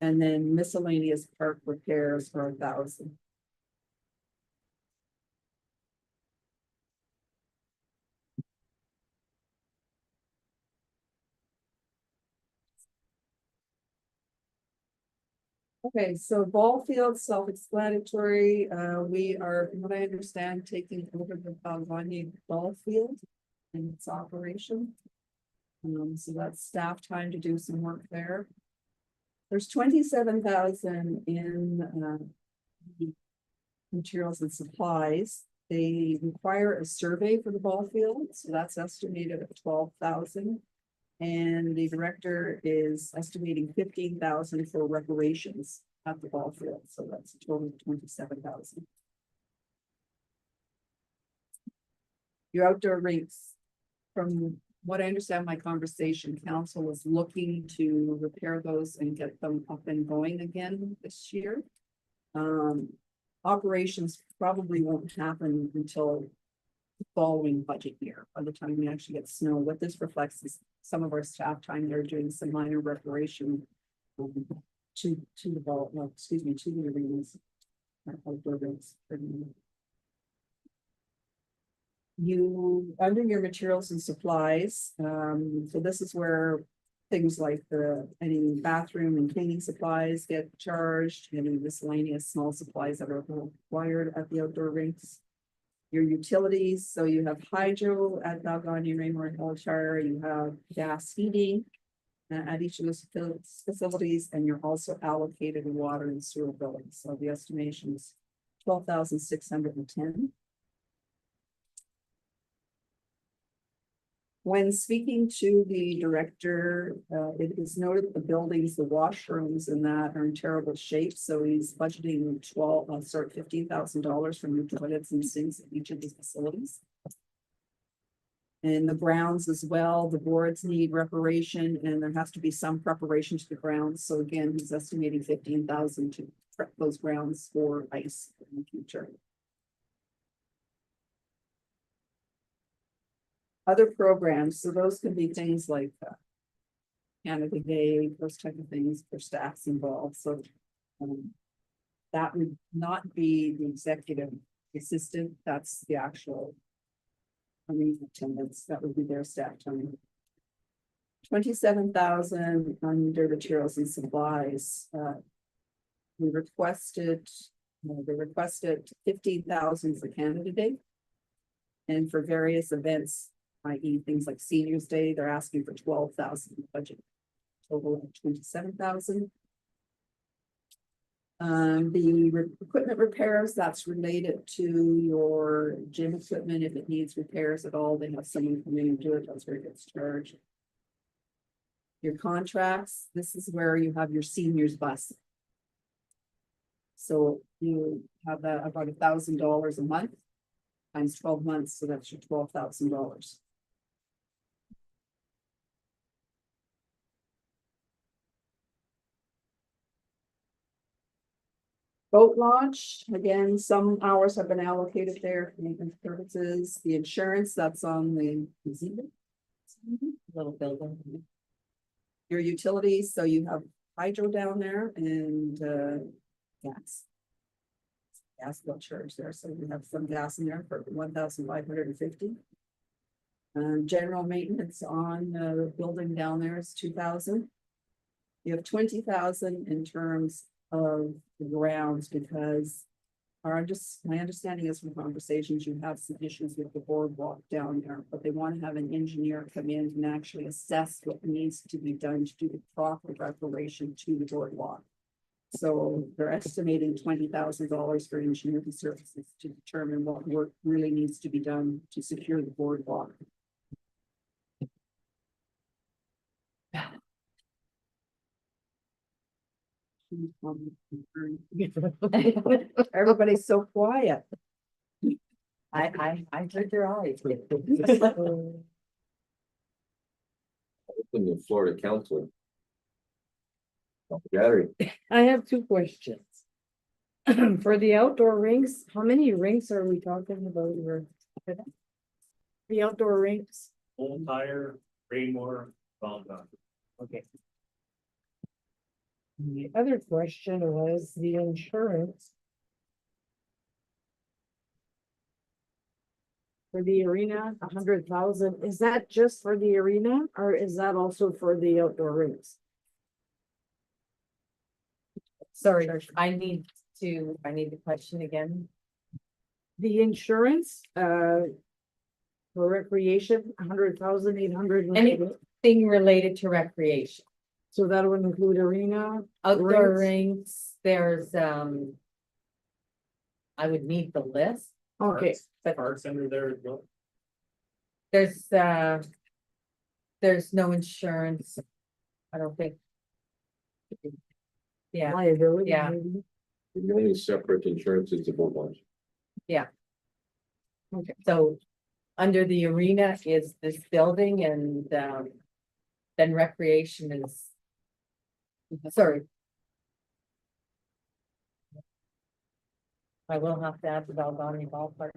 And then miscellaneous park repairs for 1,000. Okay, so ball field, self-explanatory. We are, from what I understand, taking over the Balvenie ball field and its operation. So that's staff time to do some work there. There's 27,000 in the materials and supplies. They require a survey for the ball field, so that's estimated at 12,000. And the director is estimating 15,000 for reparations at the ball field, so that's a total of 27,000. Your outdoor rinks, from what I understand, my conversation, council was looking to repair those and get them up and going again this year. Operations probably won't happen until the following budget year, by the time we actually get snow. What this reflects is some of our staff time, they're doing some minor reparation to the ball, no, excuse me, to the arenas. Outdoor rinks. You, under your materials and supplies, so this is where things like any bathroom and cleaning supplies get charged, any miscellaneous small supplies that are required at the outdoor rinks. Your utilities, so you have hydro at Balvenie, Raymore, and Hellshire, you have gas heating at each of those facilities, and you're also allocated water and sewer billing. So the estimation is 12,610. When speaking to the director, it is noted that the buildings, the washrooms and that are in terrible shape. So he's budgeting $15,000 for new toilets and sinks at each of these facilities. And the grounds as well, the boards need reparation and there has to be some preparation to the grounds. So again, he's estimating 15,000 to prep those grounds for ice in the future. Other programs, so those can be things like Canada Day, those type of things for staffs involved. So that would not be the executive assistant, that's the actual attendance, that would be their staff time. 27,000 under materials and supplies, we requested, they requested 15,000 for Canada Day. And for various events, i.e. things like Seniors Day, they're asking for 12,000 budget. Total of 27,000. Equipment repairs, that's related to your gym equipment. If it needs repairs at all, they have someone come in and do it. That's where it gets charged. Your contracts, this is where you have your seniors bus. So you have that about $1,000 a month times 12 months, so that's your $12,000. Boat launch, again, some hours have been allocated there for maintenance purposes. The insurance, that's on the gazebo. Little building. Your utilities, so you have hydro down there and gas. Gas bill charge there, so you have some gas in there for 1,550. General maintenance on the building down there is 2,000. You have 20,000 in terms of the grounds because my understanding is from conversations, you have some issues with the boardwalk down there, but they want to have an engineer come in and actually assess what needs to be done to do the proper preparation to the boardwalk. So they're estimating $20,000 for engineering services to determine what work really needs to be done to secure the boardwalk. Everybody's so quiet. I heard your eyes. Open the Florida Council. Gary, I have two questions. For the outdoor rinks, how many rinks are we talking about here? The outdoor rinks, Old Tire, Raymore, Valga. okay. The other question was the insurance. For the arena, 100,000, is that just for the arena or is that also for the outdoor rinks? Sorry, I need the question again. The insurance, for recreation, 100,800. Anything related to recreation. So that would include arena, Outdoor Rinks? rinks, there's, I would need the list. okay, But Parks under there as well. there's no insurance. I don't think. Yeah, liability. Yeah. maybe. the only separate insurance is the boat launch. so under the arena is this building and, then recreation is. Sorry. I will have to add the Valgani ballpark.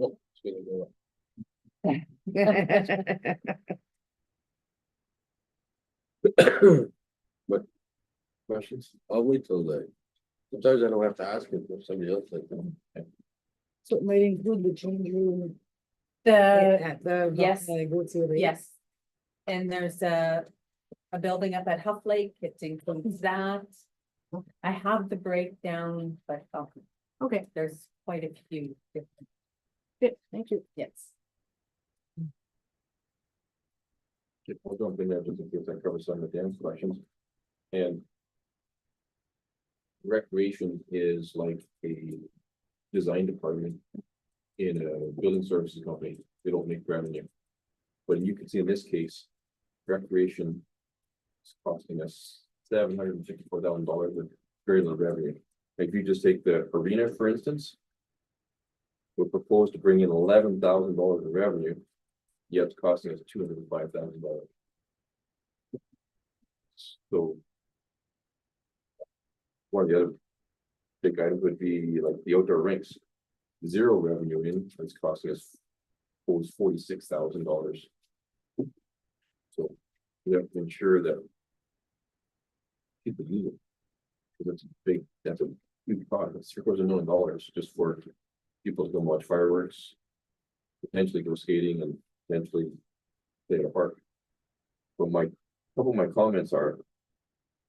Oh, it's gonna go up. What questions? I'll wait till the, sometimes I don't have to ask it if somebody else like them. So it might include the change room. The, at the. yes. Negotiating. yes. And there's a building up at Huff Lake, it includes that. I have the breakdown, but Okay, there's quite a few different, good, thank you. yes. I'll jump in there just in case I cover some of Dan's questions. And recreation is like a design department in a building services company. They don't make revenue. But you can see in this case, recreation is costing us $754,000 with very little revenue. If you just take the arena, for instance, we're proposed to bring in $11,000 in revenue, yet it's costing us $205,000. So one of the other big items would be like the outdoor rinks. Zero revenue in, it's costing us $46,000. So we have to ensure that people use it. Because that's a huge cost. It's $750 million just for people to go watch fireworks, potentially go skating and potentially state of park. But couple of my comments are.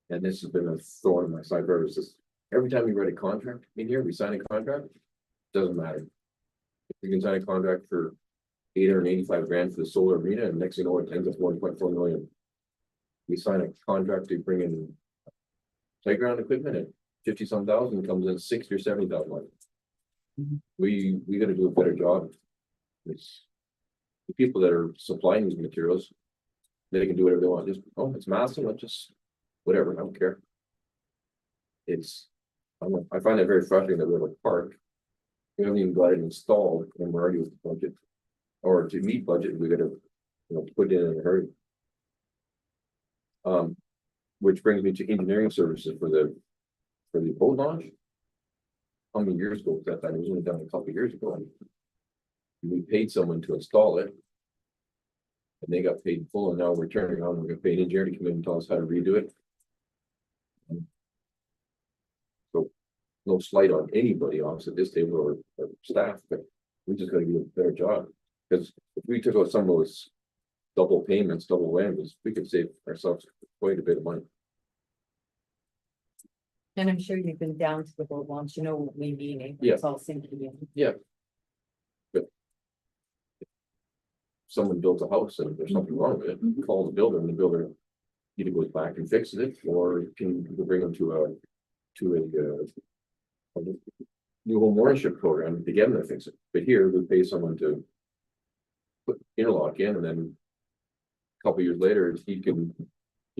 And this has been a thorn in my side, brother, is this, every time we write a contract in here, we sign a contract, doesn't matter. You can sign a contract for $885,000 for the solar arena, and next thing you know, it ends up 1.4 million. We sign a contract to bring in playground equipment at 50-some thousand, comes in 60 or 70,000. We gotta do a better job. It's the people that are supplying these materials, they can do whatever they want, just, oh, it's massive, let's just, whatever, I don't care. It's, I find it very frustrating that we have a park. We haven't even got it installed and we're already with the budget. Or to meet budget, we gotta, put it in a hurry. Which brings me to engineering services for the boat launch. How many years ago was that? That was only done a couple of years ago. We paid someone to install it. And they got paid full, and now we're turning around, we're gonna pay an engineer to come in and tell us how to redo it. So, no slight on anybody opposite this table or staff, but we just gotta do a better job. Because if we took out some of those double payments, double whammies, we could save ourselves quite a bit of money. And I'm sure you've been down to the boat launch, you know what we mean, Yeah. it's all sinking in. Someone builds a house and there's something wrong with it, call the builder, and the builder either goes back and fixes it, or can bring them to a new home ownership program to get them to fix it. But here, we pay someone to put interlock in, and then a couple years later, he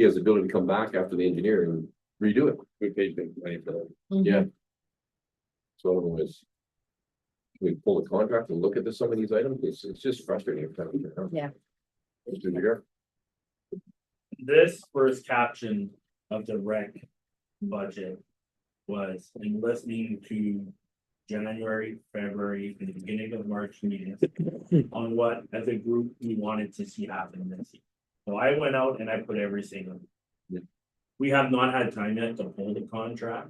has the ability to come back after the engineer and redo it. We paid big money for that. Yeah. So anyways, we pull the contract and look at some of these items, it's just frustrating. Yeah. This first caption of the rec budget was in listening to January, February, and the beginning of March meetings on what as a group we wanted to see happen this year. So I went out and I put every single. We have not had time yet to pull the contract.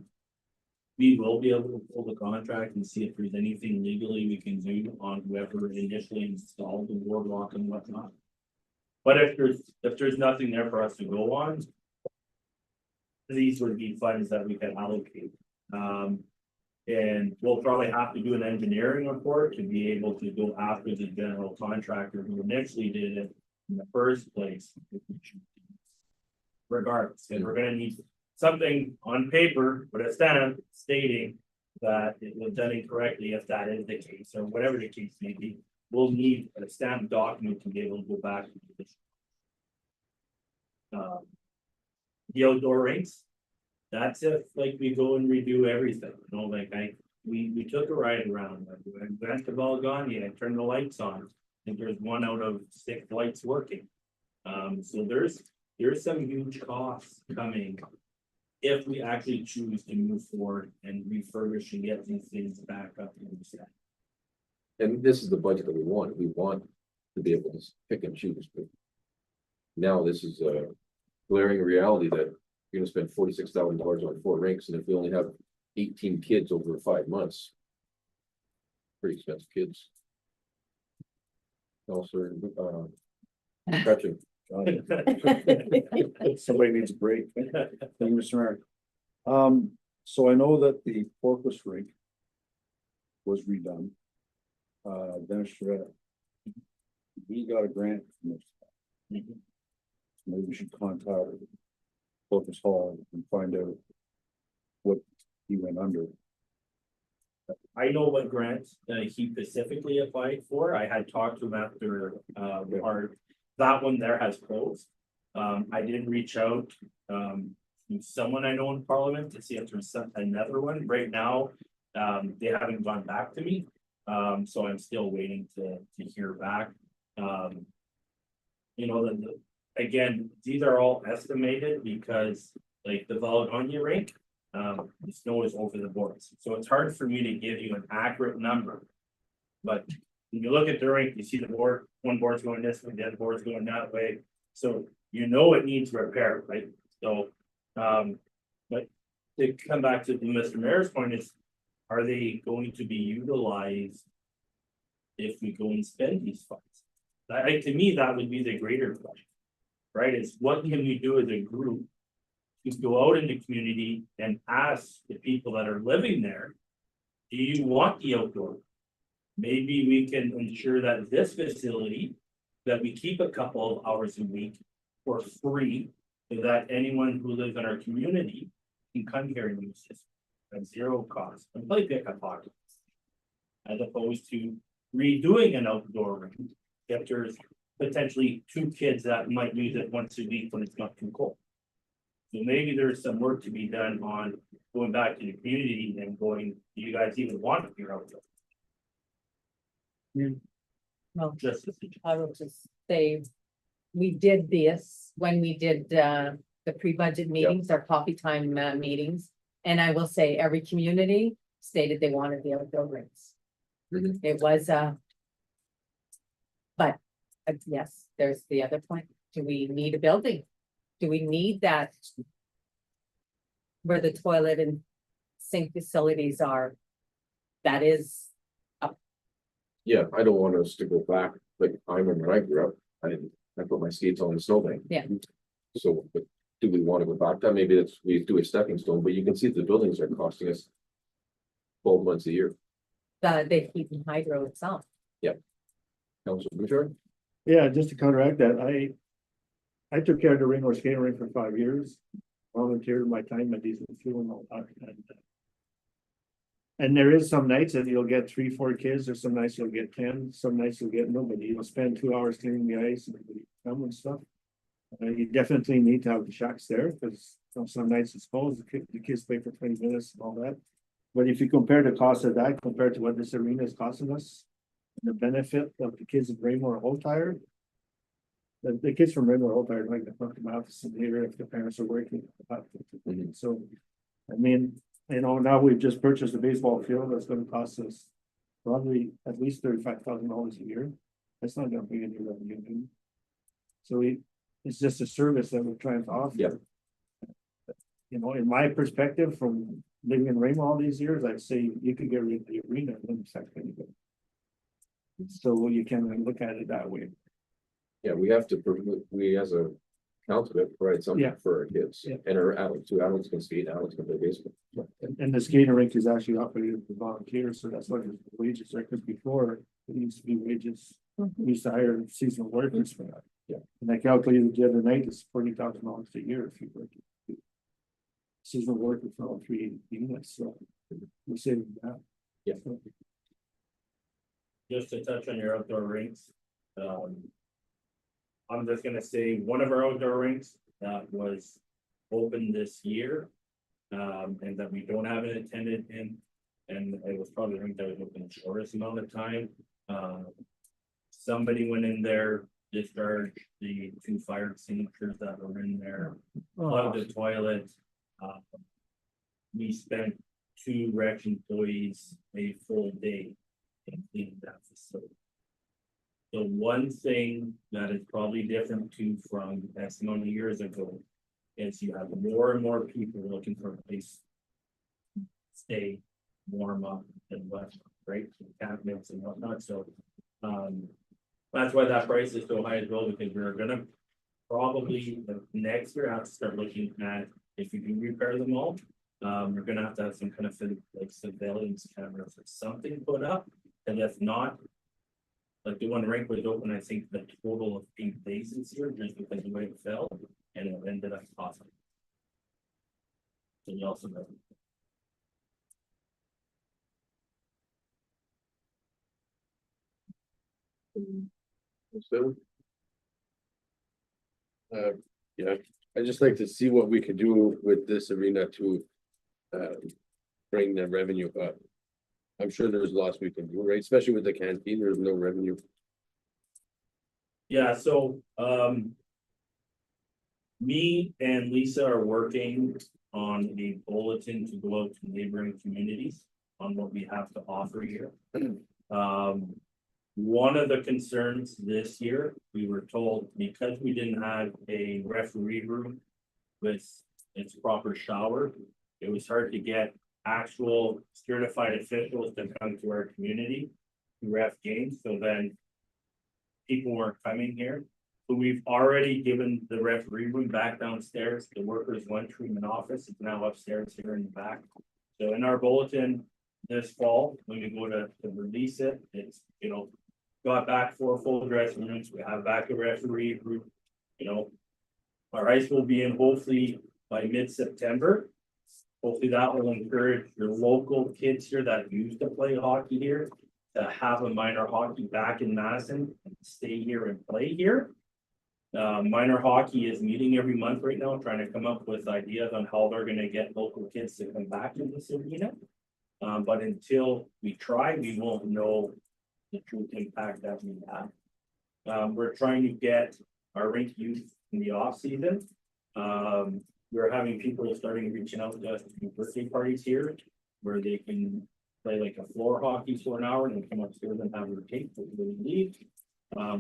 We will be able to pull the contract and see if there's anything legally we can do on whoever initially installed the boardwalk and whatnot. But if there's nothing there for us to go on, these would be funds that we can allocate. And we'll probably have to do an engineering report to be able to go after the general contractor who initially did it in the first place. Regardless, and we're gonna need something on paper, but a stamp stating that it was done incorrectly, if that is the case, or whatever the case may be. We'll need a stamped document to be able to go back to this. The outdoor rinks, that's if like we go and redo everything, like we took a ride around, like, we went to Valganya and turned the lights on. I think there's 1 out of 6 lights working. So there's some huge costs coming. If we actually choose to move forward and refurbish and get these things back up and set. And this is the budget that we want to be able to pick and choose, but. Now this is a glaring reality that you're gonna spend $46,000 on 4 rinks, and if we only have 18 kids over 5 months. Pretty expensive kids. Also, Gretchen. Somebody needs a break. Thank you, Mr. Mayor. So I know that the Porpoise rink was redone. Dennis Charette. He got a grant from this. Maybe we should contact Porpoise Hall and find out what he went under. I know what grants he specifically applied for. I had talked to him after that one there has closed. I did reach out to someone I know in Parliament to see if there's another one. Right now, they haven't gone back to me. So I'm still waiting to hear back. Again, these are all estimated because like the Valganya rink, the snow is over the boards. So it's hard for me to give you an accurate number. But when you look at the rink, you see the board, one board's going this way, the other board's going that way. So you know it needs repair, right? So, but to come back to Mr. Mayor's point is, are they going to be utilized if we go and spend these funds? To me, that would be the greater question. Right, is what can we do as a group? To go out in the community and ask the people that are living there. Do you want the outdoor? Maybe we can ensure that this facility, that we keep a couple of hours a week for free. So that anyone who lives in our community can come here and use this at zero cost and play pickup hockey. As opposed to redoing an outdoor rink, if there's potentially 2 kids that might use it once a week when it's not too cold. So maybe there's some work to be done on going back to the community and going, do you guys even want your outdoor? Well, Just as I will just say, we did this when we did the pre-budget meetings, our coffee time meetings. And I will say, every community stated they wanted the outdoor rinks. Mhm. It was but yes, there's the other point. Do we need a building? Do we need that? Where the toilet and sink facilities are? That is, Yeah, I don't want us to go back, like I remember when I grew up, I put my skates on the snowbank. Yeah. So, but do we want to go back that? Maybe that's, we do a stepping stone, but you can see the buildings are costing us 12 months a year. they keep in hydro itself. Council Bouchard? Yeah, just to counteract that, I took care of the ring or skating rink for 5 years. Volunteered my time at diesel fuel and all that. And there is some nights that you'll get 3-4 kids, or some nights you'll get 10, some nights you'll get nobody. You'll spend 2 hours cleaning the ice and come and stuff. You definitely need to have the shacks there, because some nights it's closed, the kids play for 20 minutes and all that. But if you compare the cost of that compared to what this arena is costing us, the benefit of the kids in Raymore or Old-Tire. The kids from Raymore or Old-Tire like to come out to sit here if the parents are working. Mhm. So, I mean, now we've just purchased a baseball field that's gonna cost us probably at least $35,000 a year. That's not gonna bring any revenue in. So it's just a service that we're trying to offer. Yeah. In my perspective, from living in Raymore all these years, I'd say you could get rid of the arena and then so you can look at it that way. Yeah, we have to, we as a council have to provide something Yeah. for our kids. Yeah. And our adults, 2 adults can skate, adults can play baseball. And the skating rink is actually operated for volunteers, so that's why the wages are, because before, it used to be wages. We used to hire seasonal workers for that. Yeah. And I calculated the other night, it's $40,000 a year if you work. Seasonal worker for all 3 units, so we're saving that. Yeah. So, just to touch on your outdoor rinks. I'm just gonna say, one of our outdoor rinks that was open this year. And that we don't have an attendant in, and it was probably the rink that was open the shortest amount of time. Somebody went in there, discharged the 2 fire extinguishers that were in there, plugged the toilet. We spent 2 rec employees a full day in cleaning that facility. The one thing that is probably different too from X amount of years ago is you have more and more people looking for a place to stay warm up and what, right? Cabinets and whatnot, so that's why that price is so high as well, because we're gonna probably next year have to start looking at, if you can repair them all, we're gonna have to have some kind of like surveillance cameras or something put up, and if not, like the one rink was open, I think the total of 8 days this year, just because the way it fell, and it ended up costing. And you also know. So. Yeah, I just like to see what we could do with this arena to. Bring the revenue up. I'm sure there's lots we can do, right? Especially with the canteen, there's no revenue. Yeah, so, me and Lisa are working on a bulletin to go out to neighboring communities on what we have to offer here. One of the concerns this year, we were told, because we didn't have a referee room with its proper shower, it was hard to get actual certified officials to come to our community to ref games, so then people weren't coming here. So we've already given the referee room back downstairs. The workers' lunchroom and office is now upstairs here in the back. So in our bulletin this fall, when we go to release it, it's, you know, got back 4 full dressing rooms. We have back a referee group, you know. Our ice will be in hopefully by mid-September. Hopefully that will encourage your local kids here that used to play hockey here to have a minor hockey back in Madison and stay here and play here. Minor hockey is meeting every month right now, trying to come up with ideas on how they're gonna get local kids to come back to this arena. But until we try, we won't know the true impact that we have. We're trying to get our rink youth in the off season. We're having people starting reaching out to us to do birthday parties here, where they can play like a floor hockey for an hour and then come upstairs and have their cake before they leave.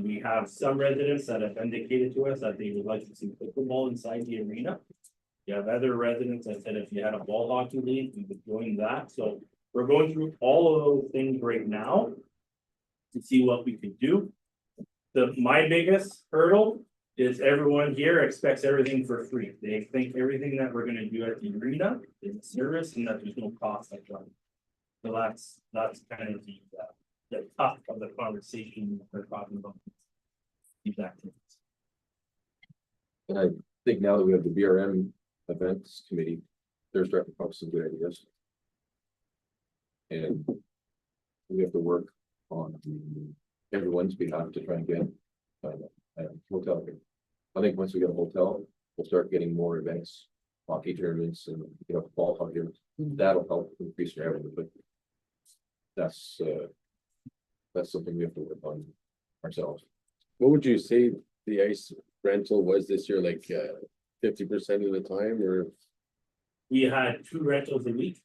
We have some residents that have indicated to us that they would like to see pickleball inside the arena. You have other residents that said if you had a ball hockey league, we would join that. So we're going through all of those things right now to see what we could do. My biggest hurdle is everyone here expects everything for free. They think everything that we're gonna do at the arena is a service and that there's no cost that comes. So that's kind of the top of the conversation we're talking about. These activities. And I think now that we have the BRM events committee, they're starting to come up with some good ideas. And we have to work on everyone's behalf to try and get a hotel here. I think once we get a hotel, we'll start getting more events, hockey tournaments and ball hockey. That'll help increase revenue, but that's something we have to work on ourselves. What would you say the ice rental was this year, like 50% of the time, or? We had 2 rentals a week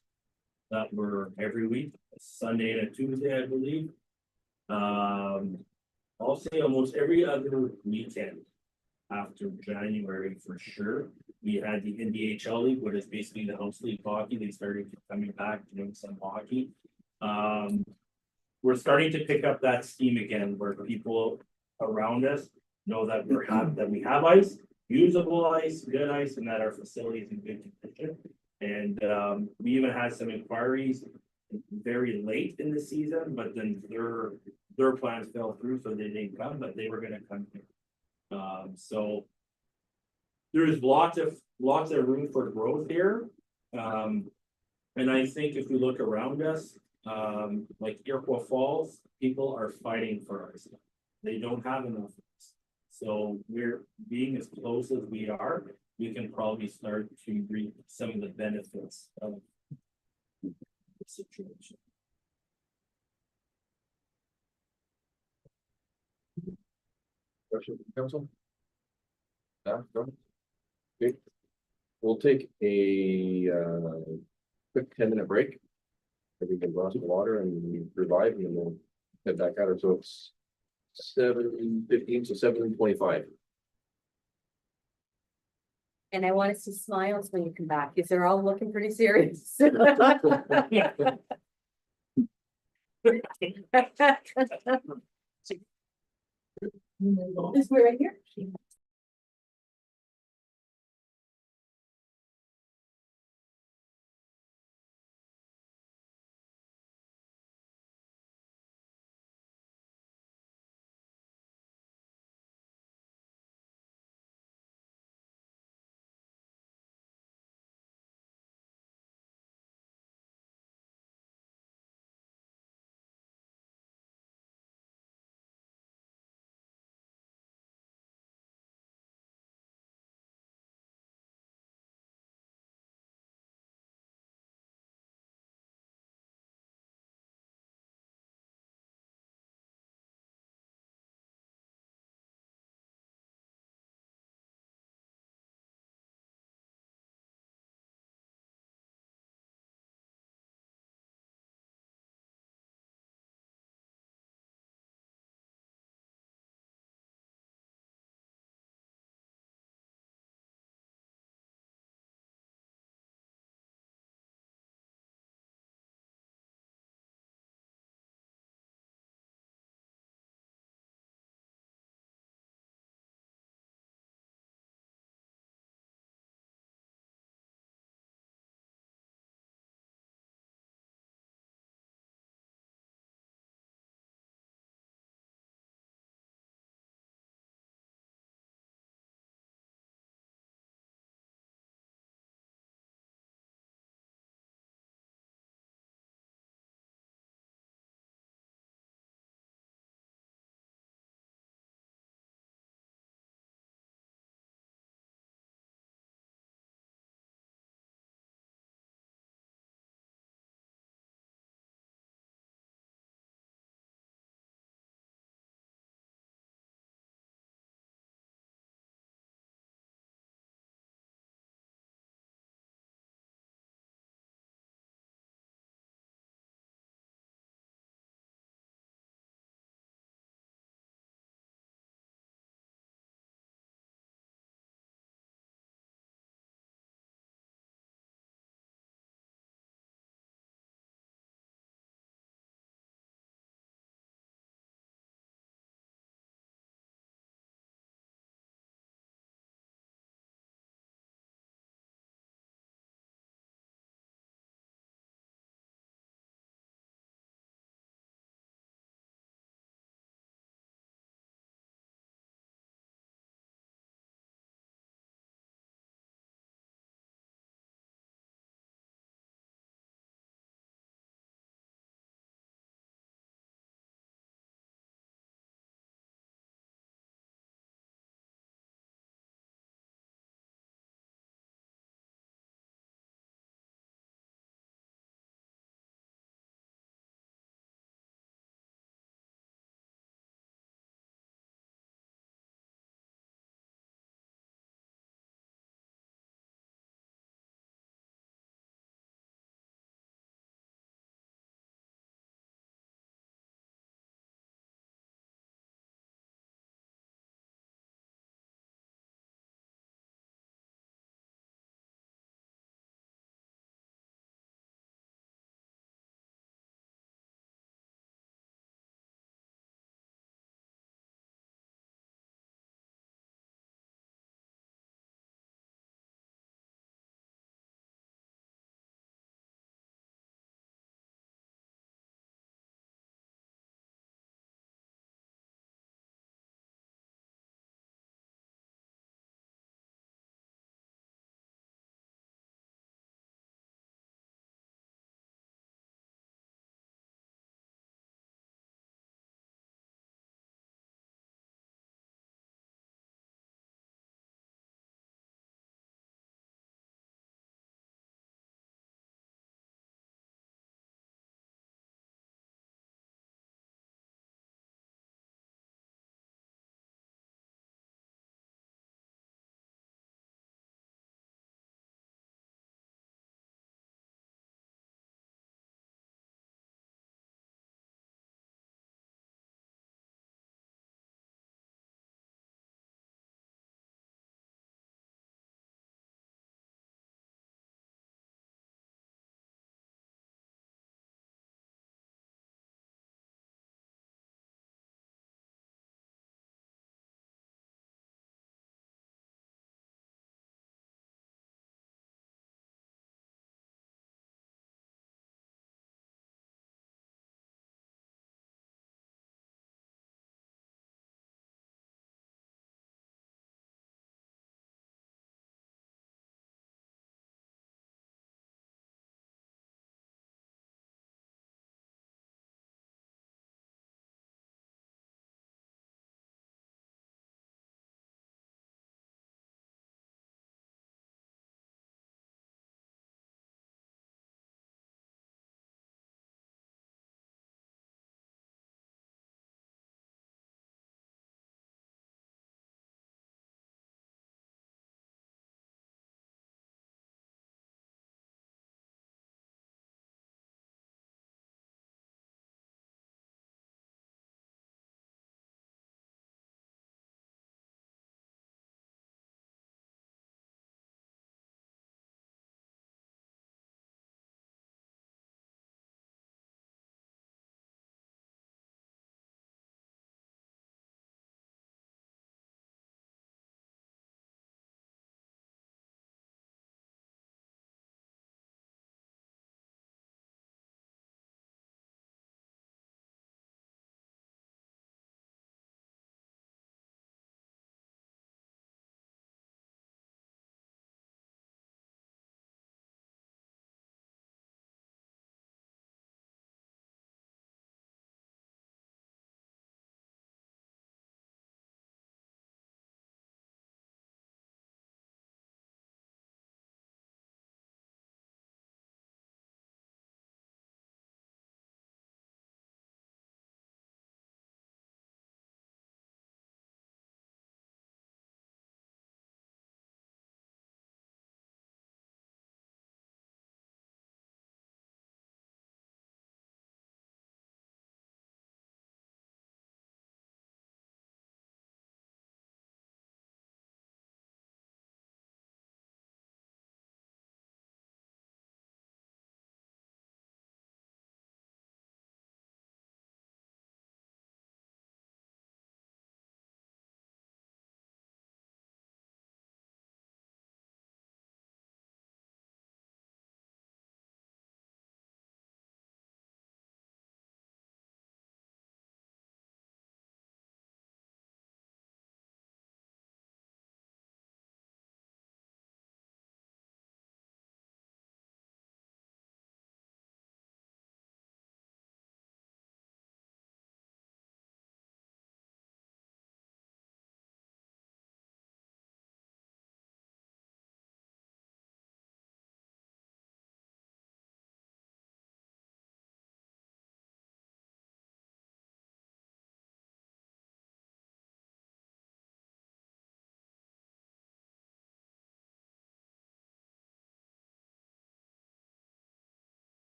that were every week, a Sunday and a Tuesday, I believe. I'll say almost every other weekend after January for sure. We had the NDHL league, which is basically the house league hockey. They started coming back doing some hockey. We're starting to pick up that steam again, where people around us know that we have ice, usable ice, good ice, and that our facility is in good condition. And we even had some inquiries very late in the season, but then their plans fell through, so they didn't come, but they were gonna come here. So there's lots of room for growth here. And I think if we look around us, like Iroquois Falls, people are fighting for us. They don't have enough. So we're being as close as we are, we can probably start to reap some of the benefits of the situation. Question from council? No? Okay. We'll take a quick 10-minute break. Maybe we can glass of water and revive and then we'll head back at her. So it's 7:15 to 7:25. And I want to see smiles when you come back, because they're all looking pretty serious. Is we right here?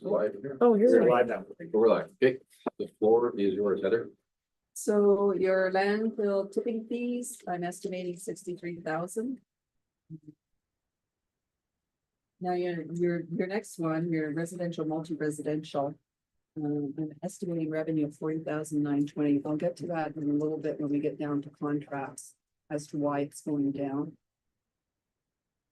live here. Oh, We're you're live right. now. We're live. Okay, the floor is yours, Heather. So your landfill tipping fees, I'm estimating 63,000. Now your next one, your residential, multi-residential. I'm estimating revenue of 40,920. I'll get to that in a little bit when we get down to contracts as to why it's going down.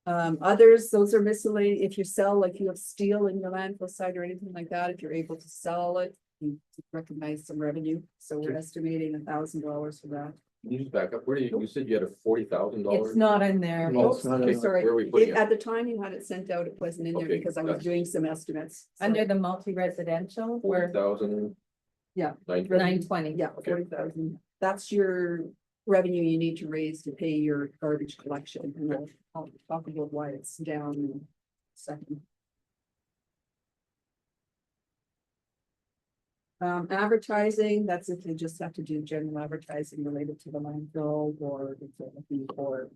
Others, those are miscellaneous. If you sell, like you have steel in your landfill site or anything like that, if you're able to sell it, you recognize some revenue. So we're estimating $1,000 for that. Can you just back up? Where do you said you had a $40,000? It's not in there. No, it's not Okay, in- Sorry, where are we putting it? at the time you had it sent out, it wasn't in there Okay, because I was gotcha. doing some estimates. So, Under the multi-residential, we're 40,000. Yeah. 920. yeah, Okay. 40,000. That's your revenue you need to raise to pay your garbage collection. And I'll talk about why it's down in a second. Advertising, that's if you just have to do general advertising related to the landfill or if you're looking for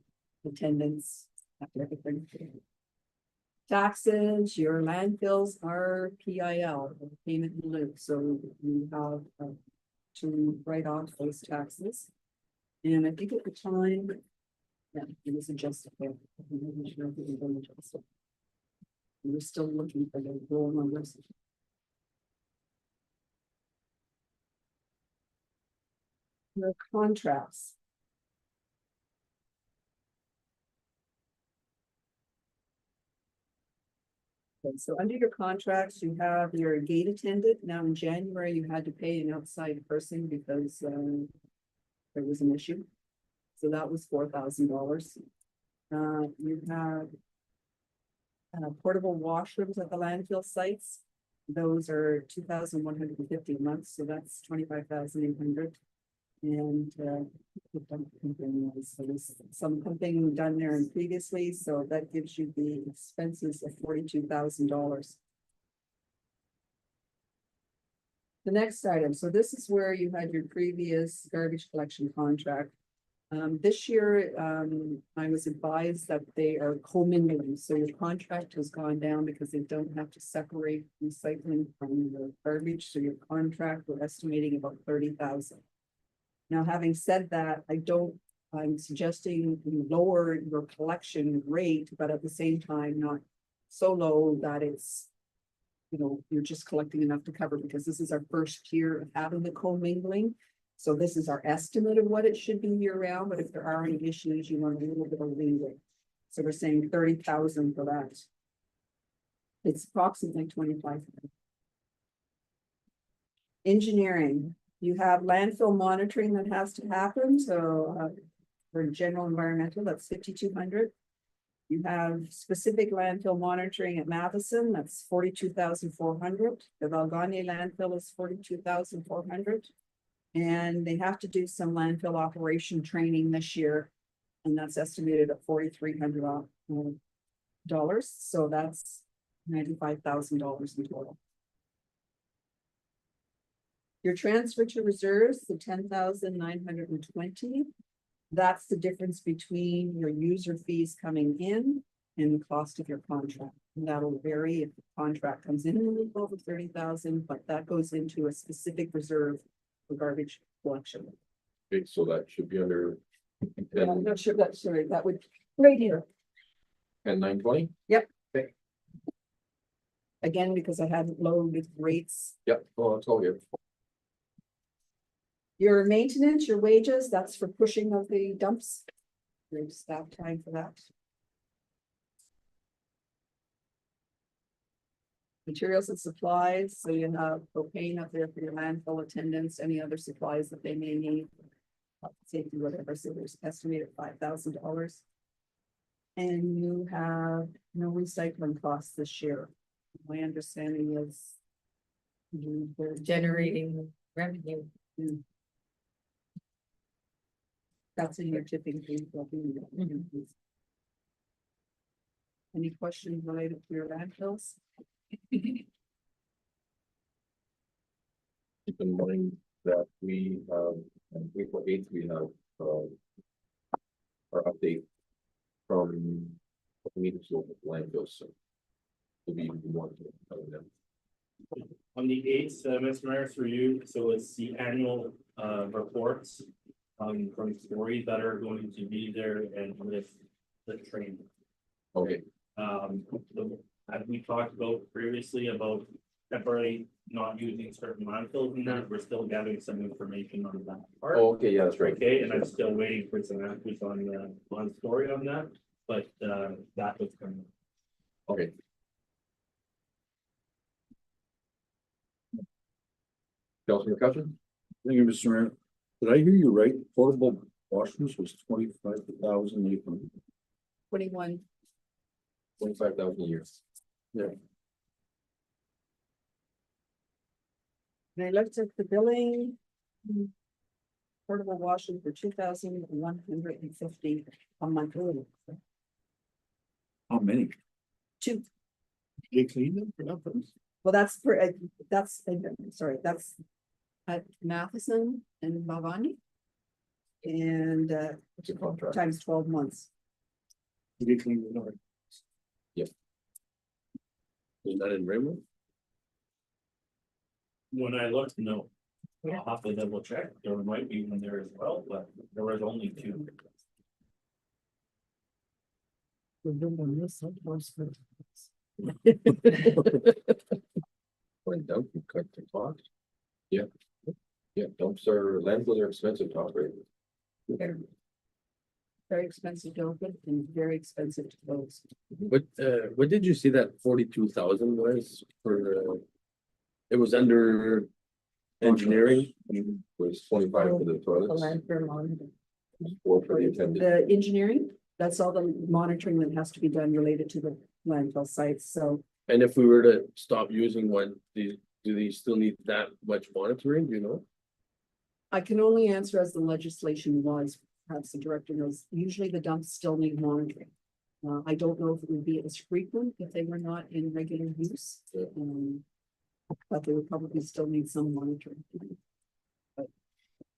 attendance, that type of thing. Taxes, your landfills are PIL, payment in lieu, so you have to write off those taxes. And I think at the time, yeah, it was adjusted there. I'm not sure if it was adjusted. We're still looking for the roll numbers. The contracts. Okay, so under your contracts, you have your gate attendant. Now in January, you had to pay an outside person because there was an issue. So that was $4,000. You have portable washrooms at the landfill sites. Those are 2,150 a month, so that's 25,800. And the dump pumping was- there was some pumping done there previously, so that gives you the expenses of $42,000. The next item, so this is where you had your previous garbage collection contract. This year, I was advised that they are commingling, so your contract has gone down because they don't have to separate recycling from the garbage, so your contract, we're estimating about 30,000. Now, having said that, I'm suggesting you lower your collection rate, but at the same time, not so low that it's, you know, you're just collecting enough to cover, because this is our first year of having the commingling. So this is our estimate of what it should be year round, but if there are any issues, you want a little bit of leeway. So we're saying 30,000 for that. It's approximately 25. Engineering, you have landfill monitoring that has to happen, so for general environmental, that's 5,200. You have specific landfill monitoring at Matheson, that's 42,400. The Valganye landfill is 42,400. And they have to do some landfill operation training this year, and that's estimated at $4,300. So that's $95,000 in total. Your transfer to reserves, the 10,920. That's the difference between your user fees coming in and the cost of your contract. And that'll vary if the contract comes in a little over 30,000, but that goes into a specific reserve for garbage collection. Okay, so that should be under. Yeah, I'm not sure that's sorry, that would, right here, And 920? again, because I hadn't loaded rates. Yep, well, that's all good. Your maintenance, your wages, that's for pushing of the dumps. There's staff time for that. Materials and supplies, so you have propane up there for your landfill attendants, any other supplies that they may need. Safety, whatever, so there's estimated $5,000. And you have no recycling costs this year. My understanding is. They're Generating revenue. That's in your tipping fee. Any questions related to your landfills? Keep in mind that we have, on April 8th, we have our update from meetings with landfills, so we'll be more to them. On the eighth, Mr. Mayor, through you, so it's the annual reports. From stories that are going to be there and with the training. Okay, As we talked about previously about temporarily not using certain landfills and that, we're still gathering some information on that part. oh, okay, yeah, that's right. Okay, and I'm still waiting for some answers on story on that, but that was coming. Okay. Councilor McCutcheon? Thank you, Mr. Mayor. Did I hear you right? Portable washrooms was 25,800. 21, 25,000 a year. and I looked at the billing. Portable washing for 2,150 a month. How many? Two, They clean them for that. well, sorry, that's at Matheson and Bhavani. And It's a contract. times 12 months. They clean them. Or Is that in Raymond? When I looked, no. I'll have to double check. There might be one there as well, but there was only two. When dump, you cut the cost. Yeah. Yeah, dumps are, landfills are expensive to operate. They're very expensive to open and very expensive to close. What did you see that 42,000 was for? It was under engineering. Was 25 for the The toilets, landfill monitor. 4 for the attendant. The engineering, that's all the monitoring that has to be done related to the landfill sites, so And if we were to stop using one, do these still need that much monitoring, you know? I can only answer as the legislation was, perhaps the director knows, usually the dumps still need monitoring. I don't know if it would be as frequent if they were not in regular use. Yeah. But they would probably still need some monitoring. But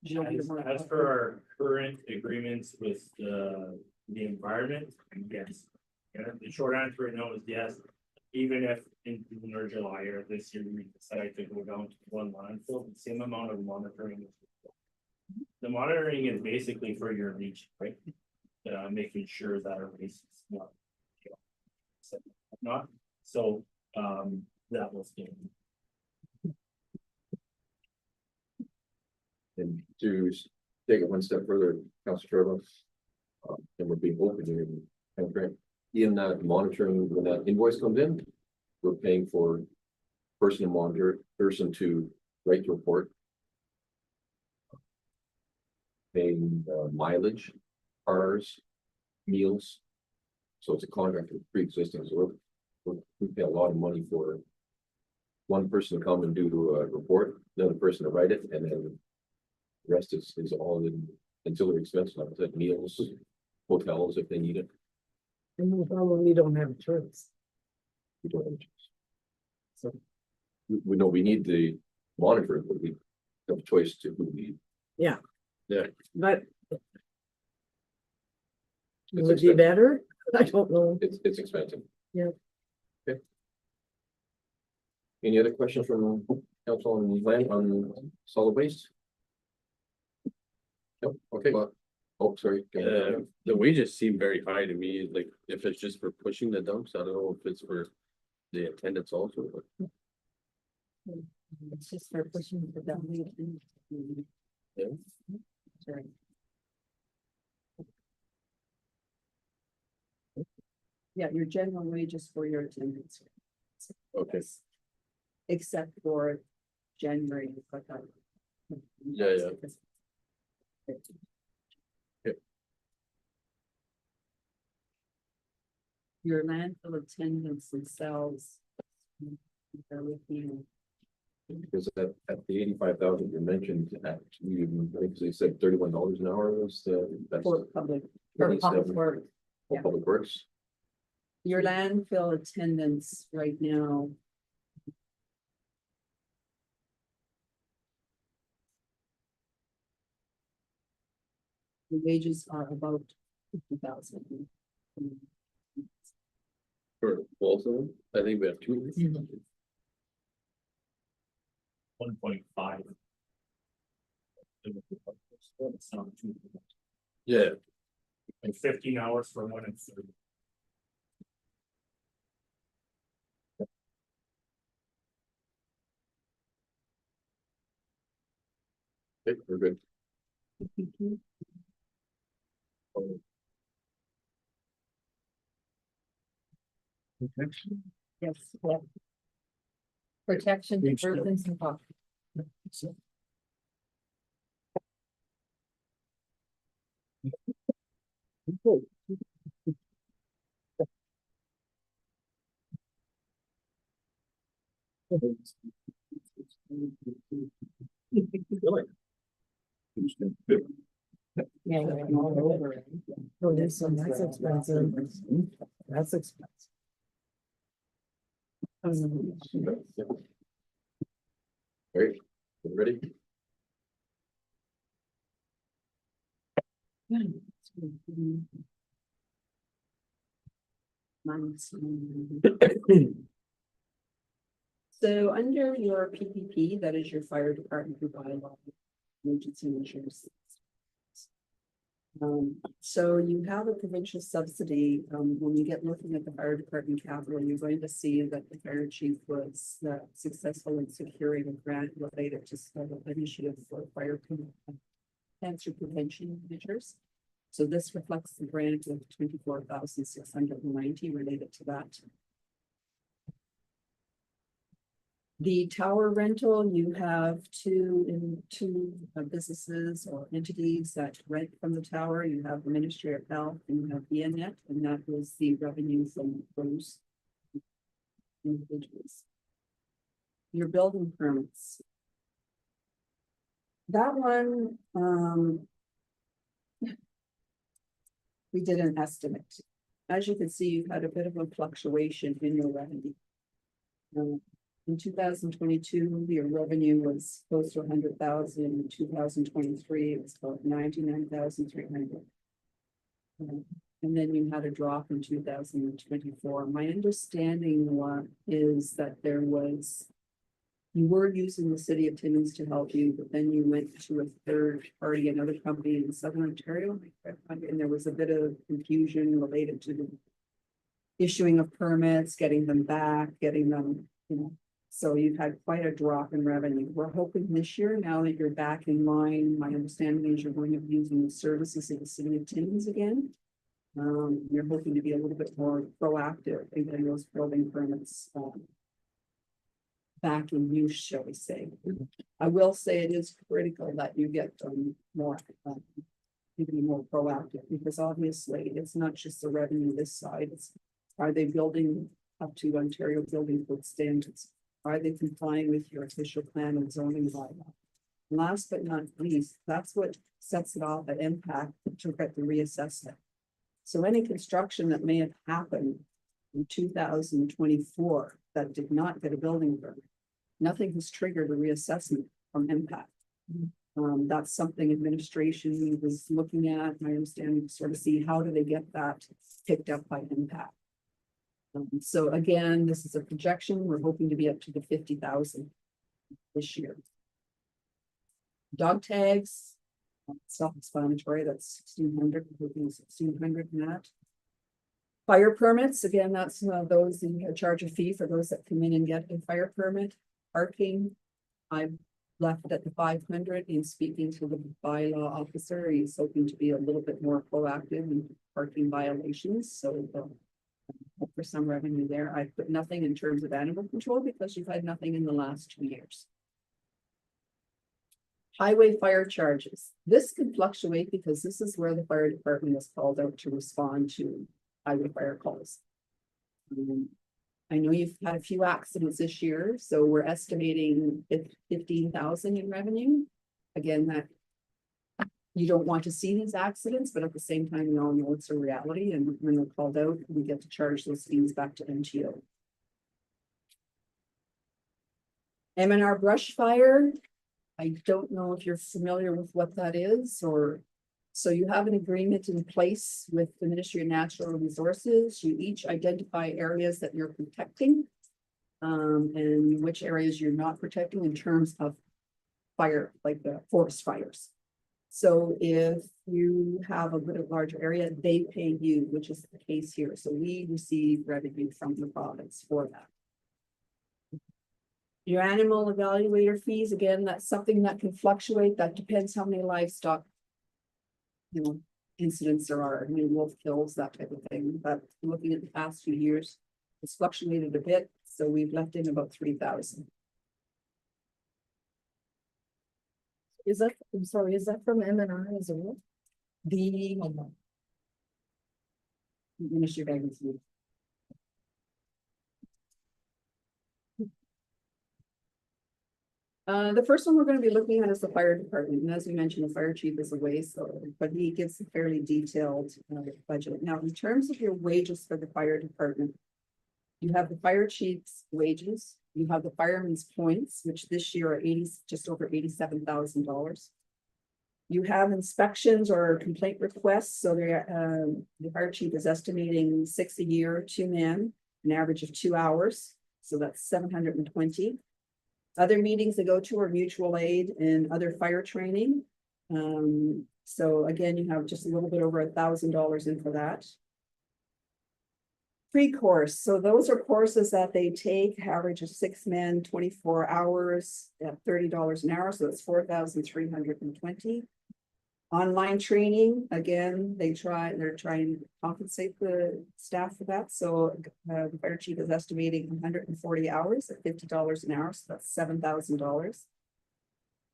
Jill, you want- As for our current agreements with the environment, yes. And the short answer right now is yes. Even if in June or July or this year, we decide to go down to one landfill, the same amount of monitoring. The monitoring is basically for your leach, right? Making sure that our waste is not. Not, so, that was. And to take it one step further, Councilor Trevor. And we're being open here and grant, in that monitoring, when that invoice comes in, we're paying for person to monitor, person to write the report. Paying mileage, cars, meals. So it's a contract with pre-existing, so we pay a lot of money for one person to come and do a report, another person to write it, and then the rest is all in ancillary expenses, like I said, meals, hotels if they need it. And we probably don't have a choice. We don't have a choice. So we know we need the monitor, but we have a choice to who we. Yeah. Yeah. But It's would it be expensive. better? I don't know. It's expensive. Yeah. Okay. Any other questions from council on land on solid waste? Nope, okay, oh, sorry. The wages seem very high to me, like if it's just for pushing the dumps, I don't know if it's for the attendance also, but. It's just for pushing the down. Yeah. Sorry. Yeah, your general wages for your attendance. Okay. Except for January. But that- Yeah, yeah. Okay. Your landfill attendants themselves. Bear with me. Because at the 85,000 you mentioned, you, I think they said $31 an hour was that's For public, For public 27 work. for yeah. public works. your landfill attendance right now. The wages are about 50,000. For both of them, I think we have two. 1.5. It's not too- Yeah, And 15 hours for 1 and 3. okay, we're good. Yes. Protection to Page two. persons and property. Yeah. Oh, this one, that's expensive. That's expensive. Great, you ready? So under your PPP, that is your fire department who bylaw, emergency measures. So you have a provincial subsidy, when you get looking at the fire department capital, you're going to see that the fire chief was successful in securing a grant related to an initiative for fire cancer prevention measures. So this reflects the grant of 24,690 related to that. The tower rental, you have two businesses or entities that rent from the tower. You have the Ministry of Health and you have VNet, and that was the revenue from those individuals. Your building permits. That one, we did an estimate. As you can see, you've had a bit of a fluctuation in your revenue. In 2022, your revenue was close to 100,000. In 2023, it was about 99,300. And then you had a drop in 2024. My understanding is that you were using the city of Timmins to help you, but then you went to a third party, another company in Southern Ontario. And there was a bit of confusion related to the issuing of permits, getting them back, getting them, so you've had quite a drop in revenue. We're hoping this year, now that you're back in line, my understanding is you're going to be using the services of the city of Timmins again. You're hoping to be a little bit more proactive in getting those building permits back in use, shall we say. I will say it is critical that you get more, you be more proactive, because obviously it's not just the revenue this side, it's are they building up to Ontario building code standards? Are they complying with your official plan and zoning bylaw? Last but not least, that's what sets it off at impact to get the reassessment. So any construction that may have happened in 2024 that did not get a building permit, nothing has triggered a reassessment from impact. That's something administration was looking at, my understanding, to sort of see how do they get that picked up by impact. So again, this is a projection. We're hoping to be up to the 50,000 this year. Dog tags, self-explanatory, that's 1,600, we're hoping 1,600 in that. Fire permits, again, that's those that charge a fee for those that come in and get a fire permit. Parking, I've left at the 500 in speaking to the bylaw officer. He's hoping to be a little bit more proactive in parking violations, so hope for some revenue there. I put nothing in terms of animal control because you've had nothing in the last 2 years. Highway fire charges. This can fluctuate because this is where the fire department is called out to respond to highway fire calls. I know you've had a few accidents this year, so we're estimating 15,000 in revenue. Again, that you don't want to see these accidents, but at the same time, we all know it's a reality, and when they're called out, we get to charge those fees back to MTO. M&R brush fire. I don't know if you're familiar with what that is, or so you have an agreement in place with the Ministry of Natural Resources. You each identify areas that you're protecting. And which areas you're not protecting in terms of fire, like the forest fires. So if you have a bit of larger area, they pay you, which is the case here. So we receive revenue from the province for that. Your animal evaluator fees, again, that's something that can fluctuate. That depends how many livestock, you know, incidents there are. I mean, wolf kills, that type of thing. But looking at the past few years, it's fluctuated a bit. So we've left in about 3,000. Is that, I'm sorry, is that from M and I as well? The. Ministry of Agriculture. The first one we're gonna be looking at is the fire department, and as we mentioned, the fire chief is away, so, but he gives a fairly detailed budget. Now, in terms of your wages for the fire department. You have the fire chief's wages, you have the fireman's points, which this year are just over $87,000. You have inspections or complaint requests, so the fire chief is estimating 6 a year, 2 men, an average of 2 hours, so that's 720. Other meetings they go to are mutual aid and other fire training. So again, you have just a little bit over $1,000 in for that. Pre-course, so those are courses that they take, average of 6 men, 24 hours at $30 an hour, so that's 4,320. Online training, again, they're trying to compensate the staff for that, so the fire chief is estimating 140 hours at $50 an hour, so that's $7,000.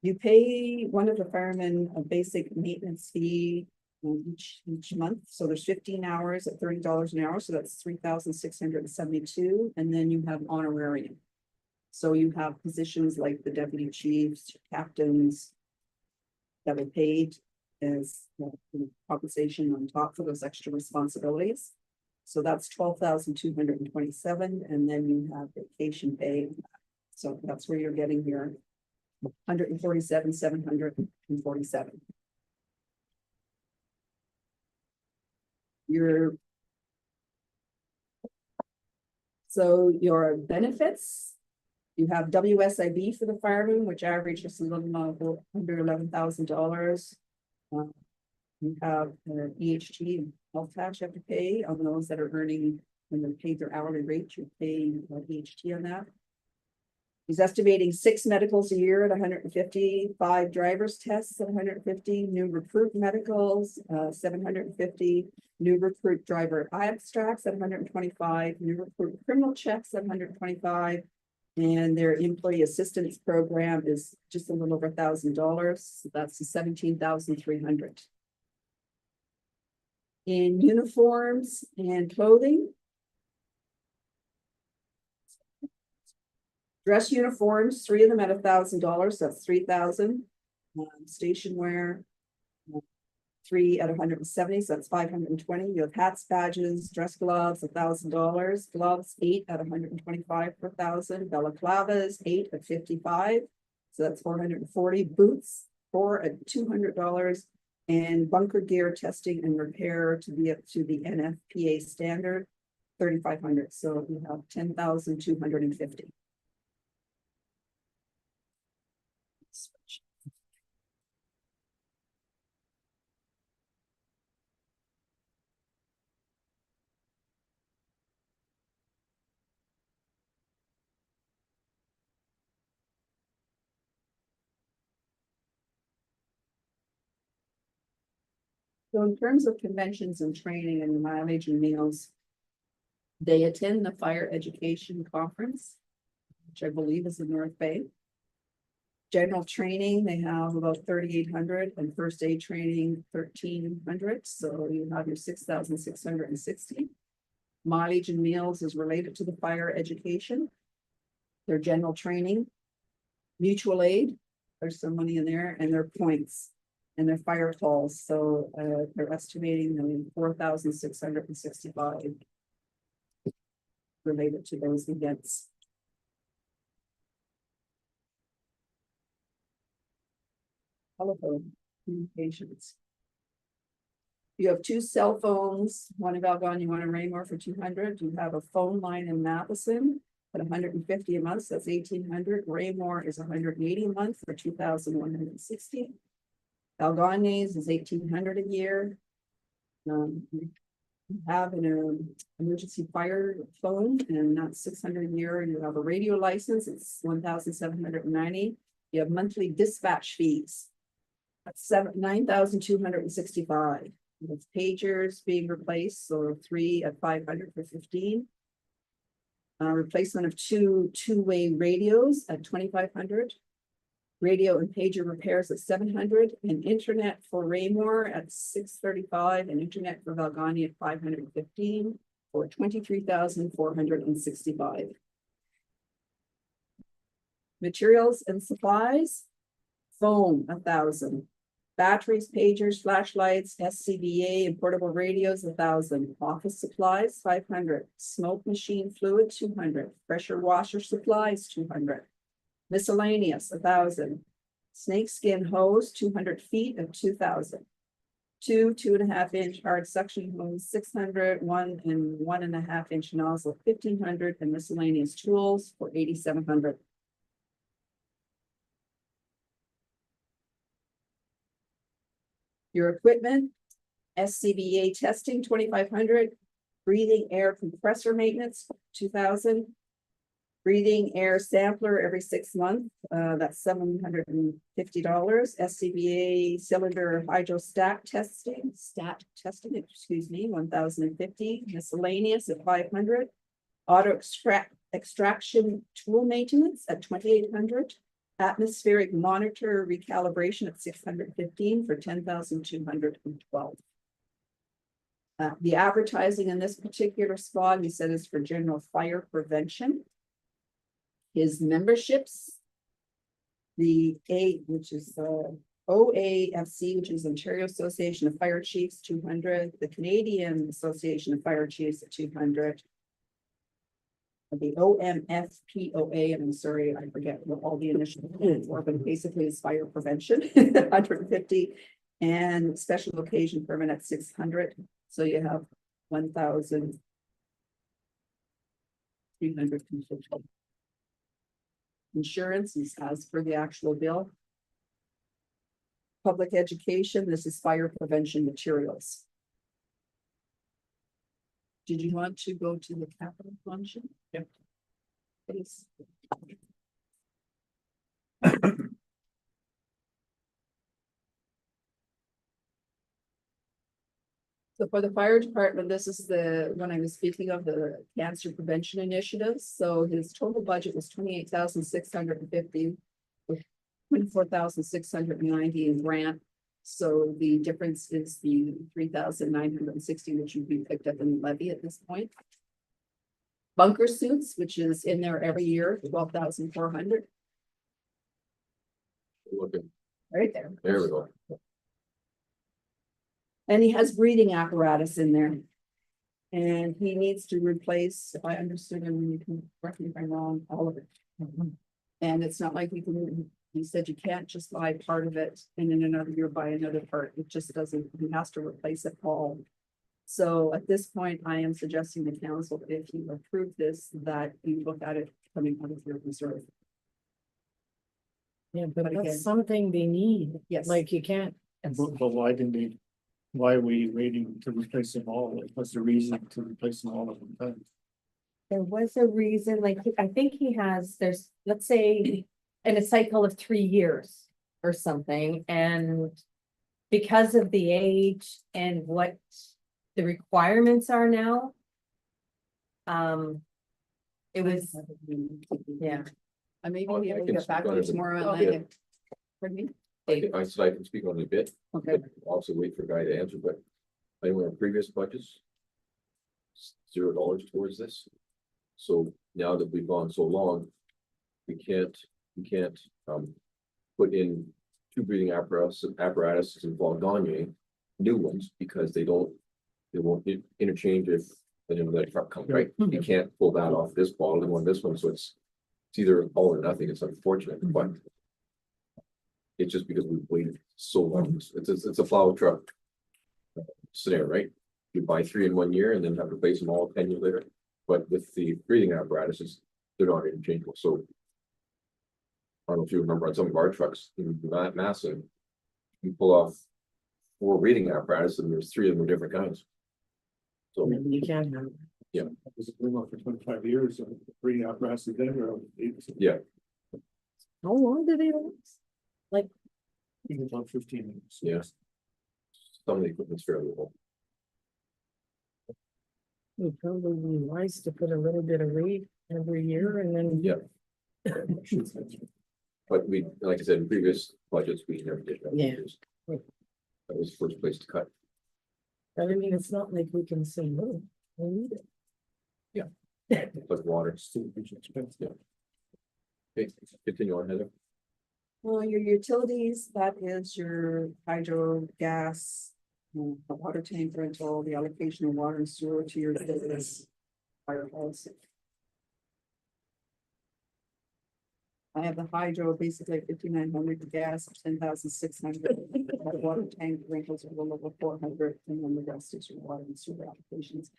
You pay one of the firemen a basic maintenance fee each month, so there's 15 hours at $30 an hour, so that's 3,672, and then you have honorarium. So you have positions like the deputy chiefs, captains that are paid as compensation on top for those extra responsibilities. So that's 12,227, and then you have vacation pay. So that's where you're getting your 147,747. So your benefits, you have WSIB for the firemen, which averages a little under $11,000. You have EHT and health tax you have to pay on those that are earning, when they're paid their hourly rate, you're paying EHT on that. He's estimating 6 medicals a year at 150, 5 driver's tests at 150, new recruit medicals, 750, new recruit driver abstracts at 125, new recruit criminal checks at 125, and their employee assistance program is just a little over $1,000. So that's 17,300. In uniforms and clothing. Dress uniforms, 3 of them at $1,000, that's 3,000. Station wear, 3 at 170, so that's 520. You have hats, badges, dress gloves, $1,000. Gloves, 8 at 125 per thousand. Balaclavas, 8 at 55, so that's 440. Boots, 4 at $200. And bunker gear testing and repair to be up to the NFPA standard, 3,500. So you have 10,250. So in terms of conventions and training and mileage and meals, they attend the fire education conference, which I believe is in North Bay. General training, they have about 3,800, and first aid training, 1,300. So you have your 6,660. Mileage and meals is related to the fire education. Their general training, mutual aid, there's some money in there, and their points and their fire calls. So they're estimating 4,665 related to those events. Telephone communications. You have 2 cell phones, one in Algonquin, one in Raymore for 200. You have a phone line in Matheson at $150 a month, so that's $1,800. Raymore is $180 a month for $2,160. Algona's is $1,800 a year. We have an emergency fire phone, and that's $600 a year. You have a radio license, it's $1,790. You have monthly dispatch fees. That's $9,265. With pagers being replaced, so 3 at $500 for 15. Replacement of two-way radios at $2,500. Radio and pager repairs at $700, and internet for Raymore at $635, and internet for Valgani at $515 for $23,465. Materials and supplies, phone $1,000. Batteries, pagers, flashlights, SCBA and portable radios, $1,000. Office supplies, $500. Smoke machine fluid, $200. Pressure washer supplies, $200. Miscellaneous, $1,000. Snakeskin hose, 200 feet of $2,000. 2.5 inch hard suction hose, $600. 1 and 1.5 inch nozzle, $1,500, and miscellaneous tools for $8,700. Your equipment, SCBA testing, $2,500. Breathing air compressor maintenance, $2,000. Breathing air sampler every 6 months, that's $750. SCBA cylinder hydrostat testing, excuse me, $1,050. Miscellaneous at $500. Auto extraction tool maintenance at $2,800. Atmospheric monitor recalibration at $615 for $10,212. The advertising in this particular spot, he said, is for general fire prevention. His memberships, the which is OAFC, which is Ontario Association of Fire Chiefs, 200. The Canadian Association of Fire Chiefs at 200. The OMFPOA, and I'm sorry, I forget what all the initials were, but basically it's fire prevention, 150, and special occasion permit at 600. So you have 1,350. Insurance is as per the actual bill. Public education, this is fire prevention materials. Did you want to go to the capital function? Yep. Please. So for the fire department, this is the one I was speaking of, the cancer prevention initiatives. So his total budget was 28,650 with 24,690 in grant. So the difference is the 3,960, which would be picked up in levy at this point. Bunker suits, which is in there every year, 12,400. Looking, Right there. there we go. And he has breathing apparatus in there. And he needs to replace, if I understood him, you can correct me if I'm wrong, all of it. And it's not like we can, he said you can't just buy part of it and in another year buy another part. It just doesn't, he has to replace it all. So at this point, I am suggesting the council, if you approve this, that you look at it coming out of your reserve. Yeah, but But again- that's something they need. Yes. Like you can't. But why didn't they, why are we waiting to replace them all? Like, what's the reason to replace them all at one time? There was a reason, like, I think he has, there's, let's say, in a cycle of 3 years or something, and because of the age and what the requirements are now. It was, yeah. I may Oh, be I able to can get back speak on to you it a tomorrow. bit. And pardon me? I said I can speak on it a bit. Okay. but Also wait for Guy to answer, but I know in previous budgets. $0 towards this. So now that we've gone so long. We can't put in 2 breathing apparatuses in Gagne, new ones, because they won't interchange if the truck comes, right? You can't pull that off this bottle and this one, so it's either all or nothing. It's unfortunate, but it's just because we've waited so long. It's a plow truck scenario, right? You buy 3 in 1 year and then have to replace them all 10 years later. But with the breathing apparatuses, they're not interchangeable, so. I don't know if you remember on some of our trucks, that massive. You pull off 4 reading apparatus and there's 3 of them are different kinds. So, You can't have. Was it going on for 25 years, and bringing out grass again, or yeah, How long do they last? even on 15 minutes? Yes. Some of the equipment's fairly old. It'd probably be wise to put a little bit of rate every year and then. Yeah. But we, like I said, in previous budgets, we never did that. Yeah. That was the first place to cut. But I mean, it's not like we can say no. We need it. Like water. Still a bit expensive. Okay, continue on, Heather. Well, your utilities, that is your hydro, gas, the water tank rental, the allocation of water and sewer to your business. Fire halls. I have the hydro, basically 5,900, the gas, 10,600, water tank rentals are a little over 400, and then the rest is your water and sewer applications.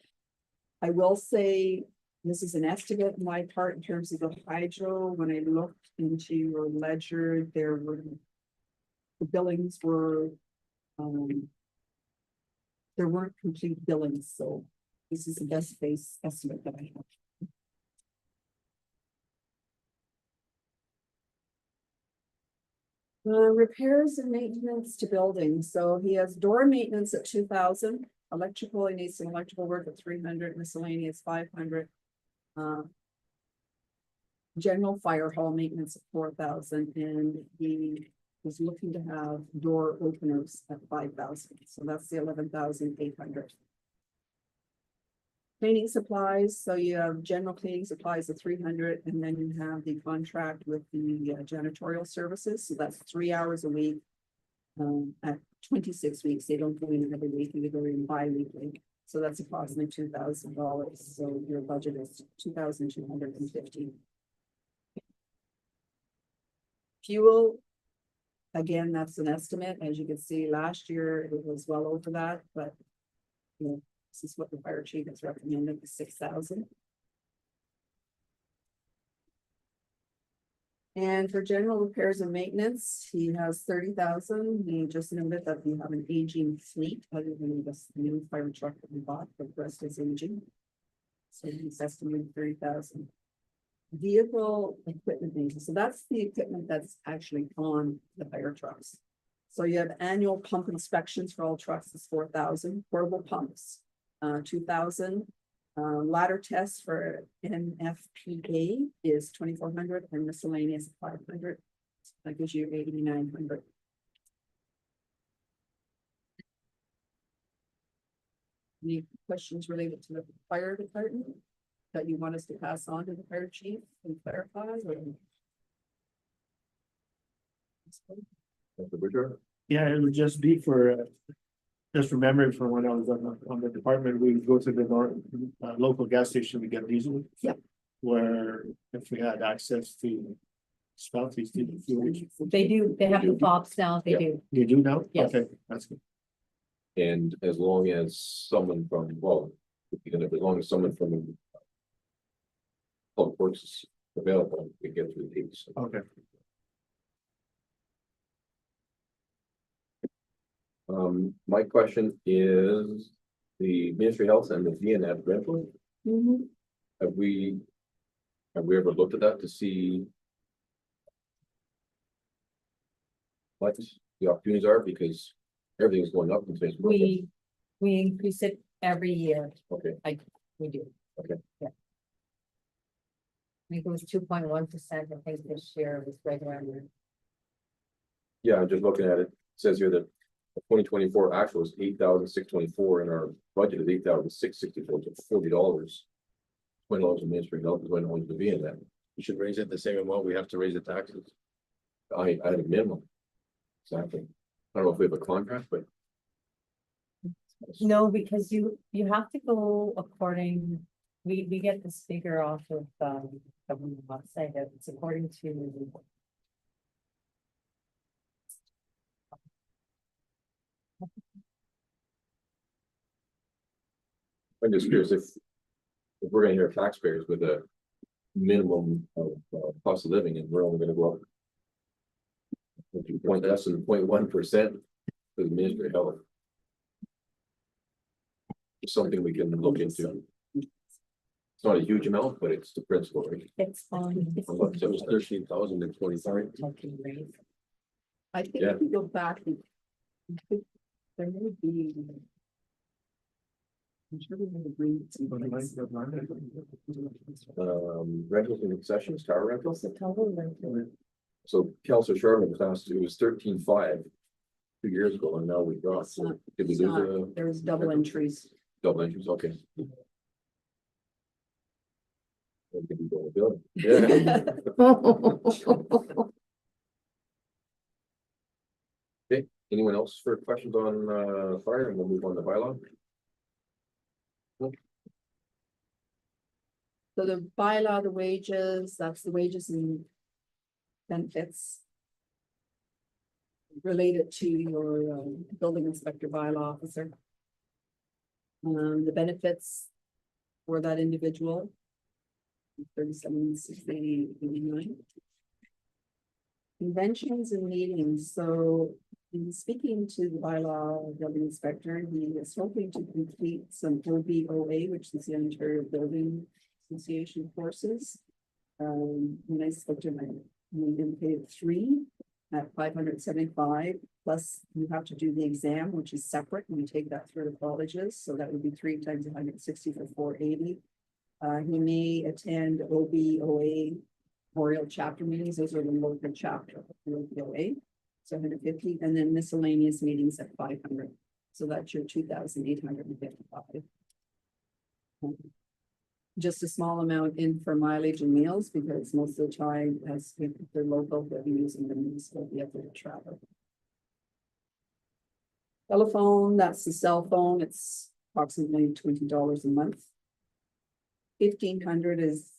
I will say, this is an estimate on my part in terms of the hydro. When I looked into your ledger, there were. The billings were. There weren't complete billings, so this is the best base estimate that I have. Repairs and maintenance to buildings. So he has door maintenance at 2,000. Electrical, he needs some electrical work at 300, miscellaneous 500. General fire hall maintenance at 4,000, and he was looking to have door openers at 5,000, so that's the 11,800. Cleaning supplies, so you have general cleaning supplies of 300, and then you have the contract with the janitorial services, so that's 3 hours a week. At 26 weeks, they don't go in every week, they go in bi-weekly. So that's approximately $2,000. So your budget is 2,250. Fuel. Again, that's an estimate. As you can see, last year it was well over that, but you know, this is what the fire chief has recommended, 6,000. And for general repairs and maintenance, he has 30,000. He just noted that we have an aging fleet, other than this new fire truck that we bought, but the rest is aging. So he's estimating 30,000. Vehicle equipment maintenance, so that's the equipment that's actually on the fire trucks. So you have annual pump inspections for all trucks is 4,000, portable pumps, 2,000. Ladder tests for NFPA is 2,400 and miscellaneous 500. That gives you 8,900. Any questions related to the fire department that you want us to pass on to the fire chief and clarify? Dr. Bridger? Yeah, it would just be for, just remembering from when I was on the department, we would go to the local gas station to get diesel. Yep. Where if we had access to Spouties, They do, they have the fobs now, they Yeah. do. you do now? Yes. Okay, that's good. And as long as someone from, well, as long as someone from Public Works is available, we get through these. Okay. My question is the Ministry of Health and the VNF rental, have we ever looked at that to see what the opportunities are, because everything's going up in terms of. We increase it every year. Okay, We do. Okay. Yeah. I think it was 2.1%. I think this year was right around there. yeah, I'm just looking at it. It says here that the 2024 actual is 8,624 and our budget is 8,664, so $40. $20 in Ministry of Health is going to be in that. You should raise it the same amount. We have to raise the taxes. I had a minimum. Exactly. I don't know if we have a contract, but. No, because you have to go according, we get this figure off of government website, it's according to. I'm just curious if we're gonna hear taxpayers with a minimum of cost of living, and we're only gonna go up point less than 0.1% for the Ministry of Health. It's something we can look into. It's not a huge amount, but it's the principle, right? It's on. It was 13,020. Sorry. I think Yeah. if you go back, there may be. I'm sure we would agree. Rentals and concessions, car rentals. The total rental. So Counselor Sharman was asked, it was 13.5 2 years ago, and now we dropped. It's not- Did we It's lose not, a there was double entries. double entries? Okay. What did we go with Bill? Okay, anyone else for questions on fire, and we'll move on to bylaw? So the bylaw, the wages, that's the wages and benefits related to your building inspector bylaw officer. The benefits for that individual. 37,680.89. Conventions and meetings, so in speaking to the bylaw building inspector, he is hoping to complete some OBOA, which is the Ontario Building Association courses. When I spoke to him, we indicated 3 at 575, plus you have to do the exam, which is separate, and you take that through the colleges, so that would be 3 times 160 for 480. He may attend OBOA Memorial chapter meetings, those are the local chapter of OBOA, so 150, and then miscellaneous meetings at 500. So that's your 2,855. Just a small amount in for mileage and meals, because most of the time, as if they're local, they'll be using the municipal vehicle to travel. Telephone, that's the cell phone, it's approximately $20 a month. 1,500 is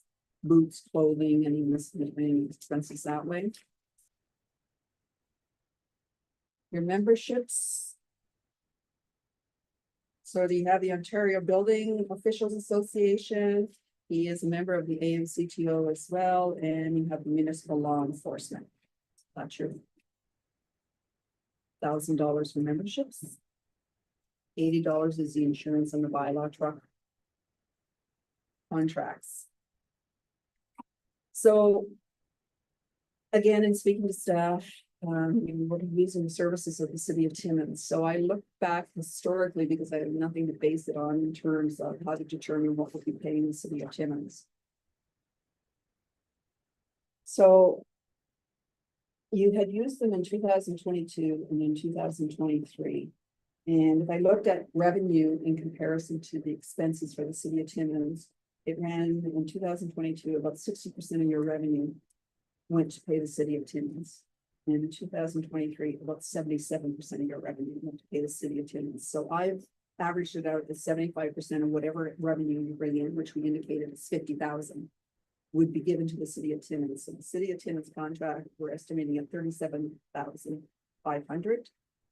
boots, clothing, any miscellaneous expenses that way. Your memberships. So you have the Ontario Building Officials Association. He is a member of the AMCTO as well, and you have the municipal law enforcement. That's your $1,000 for memberships. $80 is the insurance on the bylaw truck. Contracts. So. Again, in speaking to staff, we're using the services of the city of Timmins. So I look back historically because I have nothing to base it on in terms of how to determine what we'll be paying the city of Timmins. So. You had used them in 2022 and in 2023. And if I looked at revenue in comparison to the expenses for the city of Timmins, it ran in 2022, about 60% of your revenue went to pay the city of Timmins. And in 2023, about 77% of your revenue went to pay the city of Timmins. So I've averaged it out at 75% of whatever revenue you bring in, which we indicated is 50,000, would be given to the city of Timmins. So the city of Timmins contract, we're estimating at 37,500.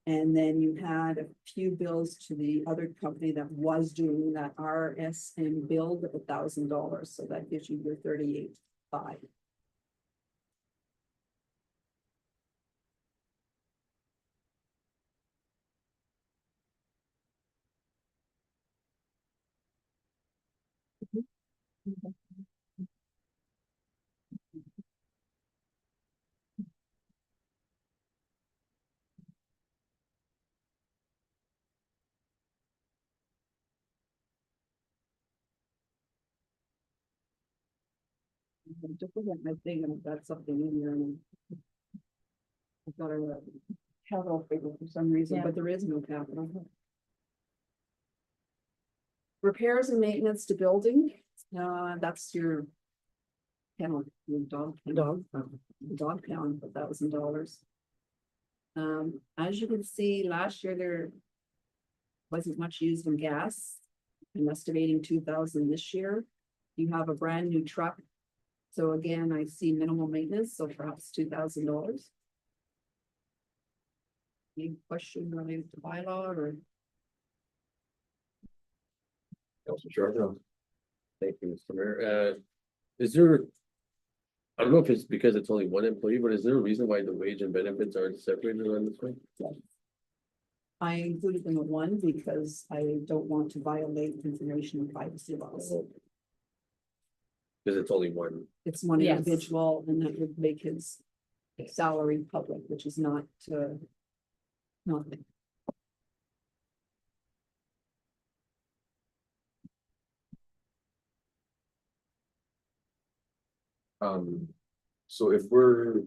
And then you had a few bills to the other company that was doing that RSM build of $1,000. So that gives you your 38,500. Just look at my thing, and I've got something in here, and I've got a capital figure for some reason, Yeah. but there is no capital. Repairs and maintenance to building, that's your kennel, your dog pound, for $1,000. As you can see, last year there wasn't much used in gas. I'm estimating 2,000 this year. You have a brand new truck. So again, I see minimal maintenance, so perhaps $2,000. Any question related to bylaw or? Councilor Charbonneau. Thank you, Mr. Mayor. Is there? I don't know if it's because it's only one employee, but is there a reason why the wage and benefits aren't separated on this one? I included them in one because I don't want to violate information and privacy laws. Cause it's only one. It's one Yes. individual and that would make his salary public, which is not, not. So if we're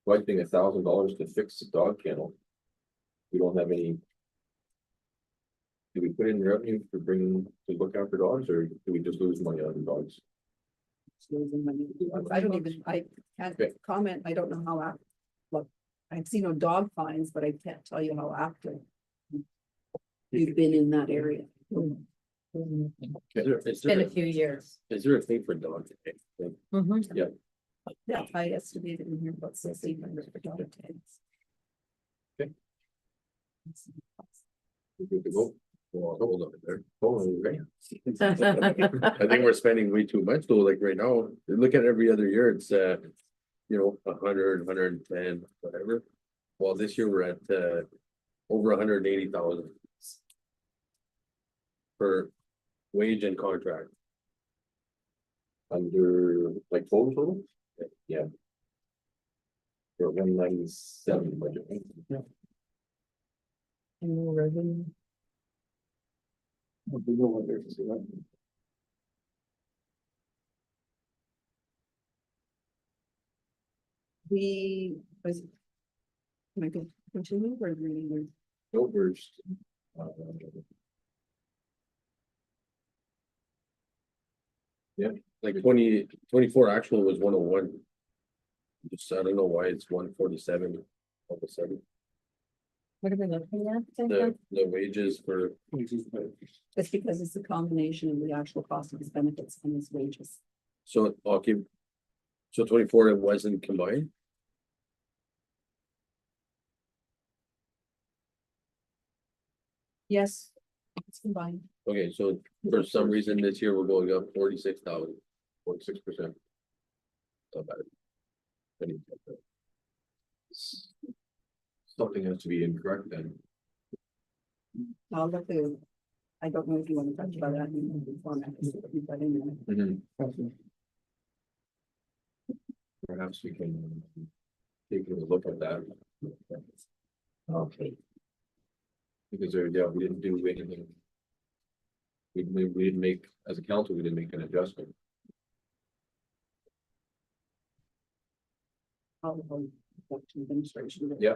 collecting $1,000 to fix the dog kennel. We don't have any. Do we put in revenue for bringing to look after dogs or do we just lose money on the dogs? Losing money. I don't even, I can't Okay. comment, I don't know how look, I've seen no dog fines, but I can't tell you how active. You've been in that area. It's been a few years. Is there a thing for dogs? Mhm. Yeah, I estimated in here about 1,600 for dog tags. We're good to go. Well, hold on there. Oh, okay. I think we're spending way too much though, like right now, look at every other year, it's you know, 100, 110, whatever. Well, this year we're at over 180,000. For wage and contract. Under like total? Yeah. For 197 budget. Annual revenue. We was. Can I continue or reading? No, first. Like 2024 actual was 101. Just, I don't know why it's 147 all of a sudden. What are we looking at? The wages for, It's because it's a combination of the actual cost of his benefits and his wages. so, okay. So 24, it wasn't combined? Yes, it's combined. Okay, so for some reason this year we're going up 46,000. 46%. Not bad. Something has to be incorrect then. I'll look at, I don't know if you want to touch about that in the format. But anyway. Perhaps we can take a look at that. Okay. Because there, yeah, we didn't do anything. We didn't make, as a council, we didn't make an adjustment. I'll go to administration. Yeah.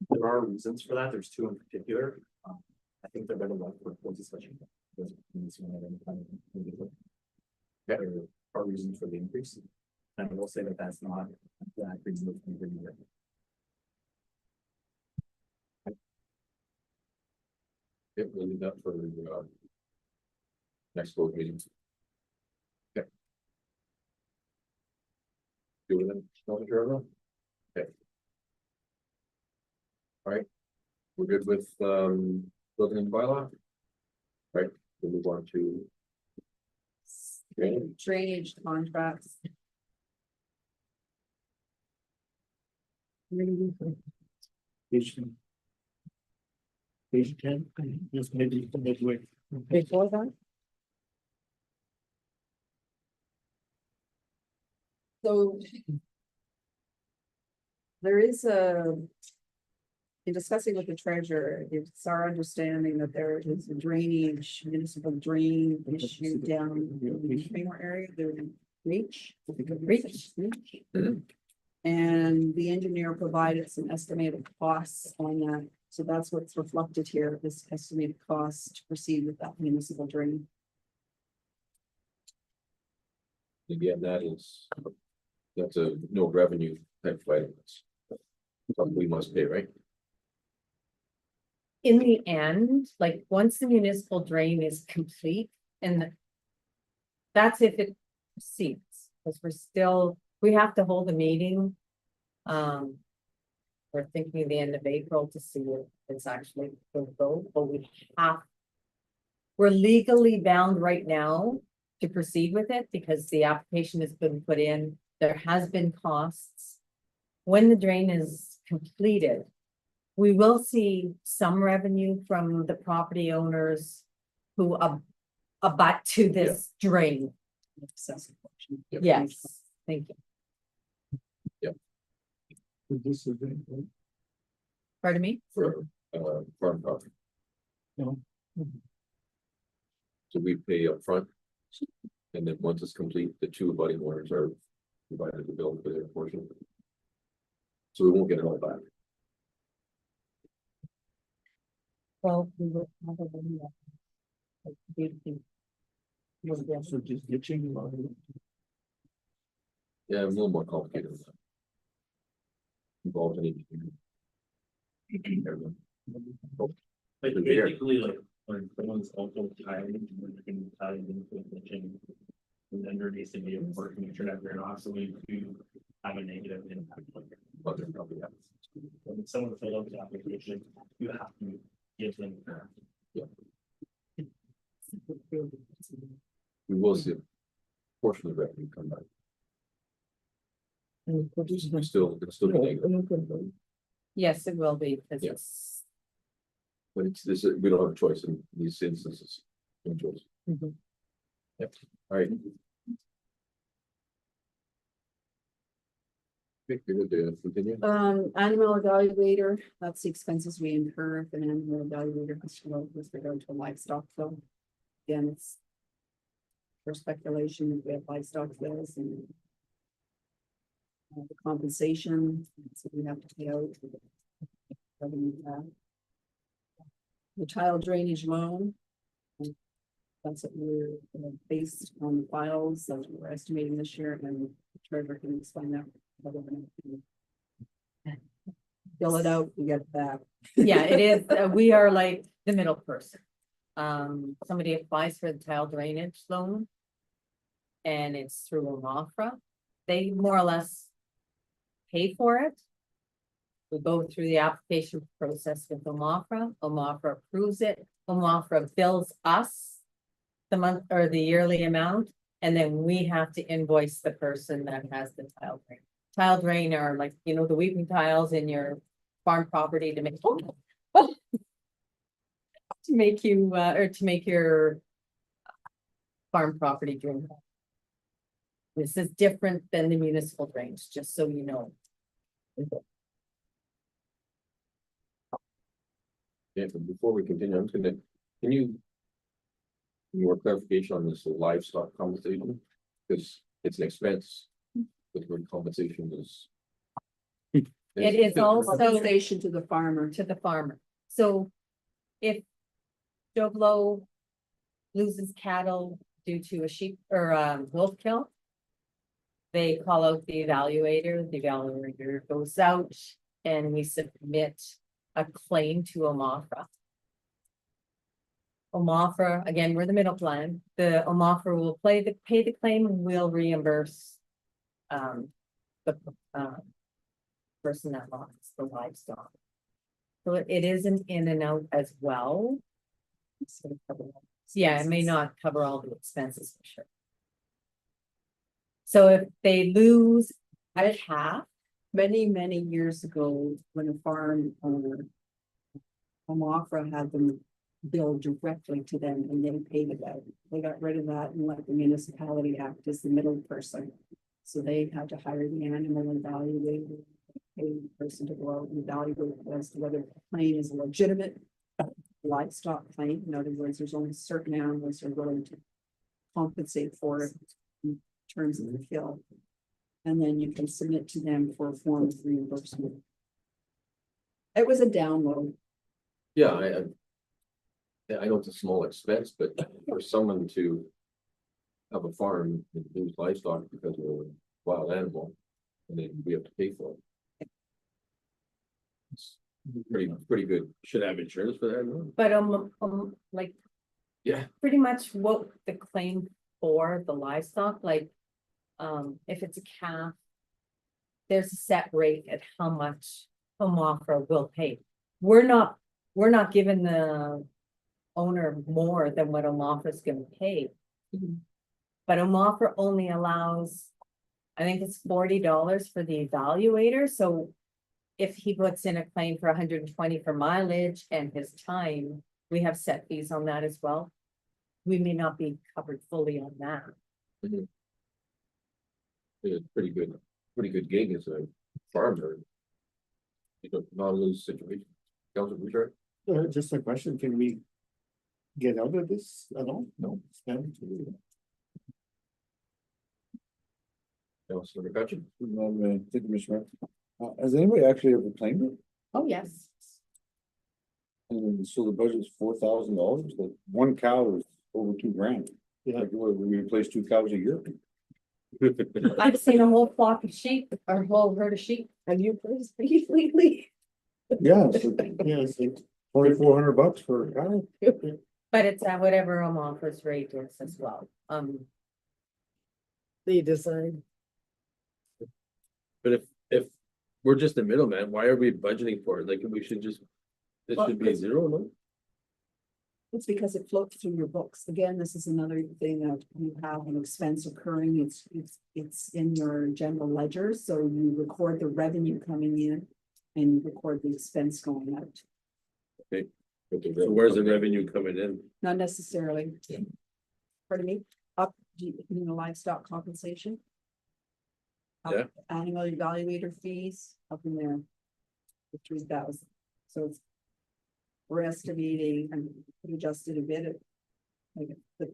There are reasons for that. There's two in particular. I think they're better left for full discussion. There are reasons for the increase. And I will say that that's not that reason for the year. It will leave that for next board meeting. Okay. Do it then, okay. All right, we're good with building and bylaw. Right, we'll move on to Drainage contracts. Page 10, just maybe midway. Before that, So. There is in discussing with the treasurer, it's our understanding that there is a drainage, municipal drain issue down in the Kramer area, the reach. And the engineer provided some estimated costs on that, so that's what's reflected here, this estimated cost to proceed with that municipal drain. again, that's a no revenue type of item. Something we must pay, right? In the end, like, once the municipal drain is complete and that's if it proceeds, because we have to hold a meeting. We're thinking the end of April to see if it's actually going to go, but we're legally bound right now to proceed with it because the application has been put in, there has been costs. When the drain is completed, we will see some revenue from the property owners who abut to this drain. Excessive portion. Yep. Yes, thank you. This is. Pardon me? For, farm property. No. So we pay upfront. And then once it's complete, the two abutting owners are provided the bill for their portion. So we won't get it all back. Well, we will probably. So just ditching. Yeah, a little more complicated than that. Involved in But basically, like, when someone's also tiling, when they're gonna tie it into the chain. And then there needs to be a work, make sure that they're not so we do have a negative impact. but they're probably have. When someone fills out the application, you have to give them. We will see a portion of the revenue come back. It's still negative, Yes, it will be, because Yeah. it's. but it's this, we don't have a choice in these instances. No choice. Mhm. Yep, all right. Okay, you're good to continue. Animal evaluator, that's the expenses we incur if an animal evaluator has to go with regard to livestock, so. Again, it's. For speculation, if we have livestock bills and. The compensation, so we have to pay out. Revenue back. The tile drainage loan. That's what we're based on the files that we're estimating this year, and Trevor can explain that. Fill it out, we get it back. Yeah, it is, we are like the middle person. Somebody applies for the tile drainage loan. And it's through Omafra. They more or less. Pay for it. We go through the application process with Omafra. Omafra approves it. Omafra bills us. The month or the yearly amount, and then we have to invoice the person that has the tile drain. Tile drain are like, you know, the weeping tiles in your farm property to make. To make you, or to make your. Farm property drain. This is different than the municipal drains, just so you know. Yeah, but before we continue, I'm just gonna, can you? More clarification on this livestock compensation, because it's an expense. With word compensation is. It is also Compensation to the farmer. to the farmer. So if Joe Blow loses cattle due to a sheep or wolf kill, they call out the evaluator goes out and we submit a claim to Omafra. Omafra, again, we're the middle plan. The Omafra will pay the claim and we'll reimburse the person that lost the livestock. So it is an in and out as well. Yeah, it may not cover all the expenses for sure. So if they lose a calf, Many years ago, when a farm owner. Omafra had them billed directly to them and they paid it out. They got rid of that and let the municipality act as the middle person. So they had to hire the animal evaluator, pay the person to go out and evaluate as to whether the claim is a legitimate livestock claim. In other words, there's only certain animals are willing to compensate for it in terms of the kill. And then you can submit to them for a form of reimbursement. It was a download. Yeah, I know it's a small expense, but for someone to. Have a farm and lose livestock because of a wild animal, and then we have to pay for it. It's pretty good. Should have insurance for that, no? but like Yeah, pretty much what the claim for the livestock, like, if it's a calf. There's a set rate at how much Omafra will pay. We're not giving the owner more than what Omafra's gonna pay. But Omoffer only allows, I think it's $40 for the evaluator, so. If he puts in a claim for 120 for mileage and his time, we have set fees on that as well. We may not be covered fully on that. It's pretty good gig as a farmer. You know, not lose situation. Councilor Bouchard? Just a question, can we get out of this at all? No. Stand to- Councilor McCutcheon? Thank you, Mr. Mayor. Has anybody actually ever claimed it? Oh, yes. And so the budget's $4,000, like one cow is over $2,000. Yeah. Like, what, we replace 2 cows a year? I've seen a whole flock of sheep or a whole herd of sheep. Have you purchased beef lately? Yeah, it's like Yeah, it's like, $2,400 for a cow. But it's at whatever Omoffer's rate is as well. They decide. But if we're just a middleman, why are we budgeting for it? Like, we should just, this Well, should be zero, no? It's because it floats through your books. Again, this is another thing that you have an expense occurring. It's in your general ledger, so you record the revenue coming in and you record the expense going out. So where's the revenue coming in? Not necessarily. Pardon me, livestock compensation. Up, Yeah. Animal evaluator fees up in there. The 3,000, so it's. We're estimating and we adjusted a bit. Like, but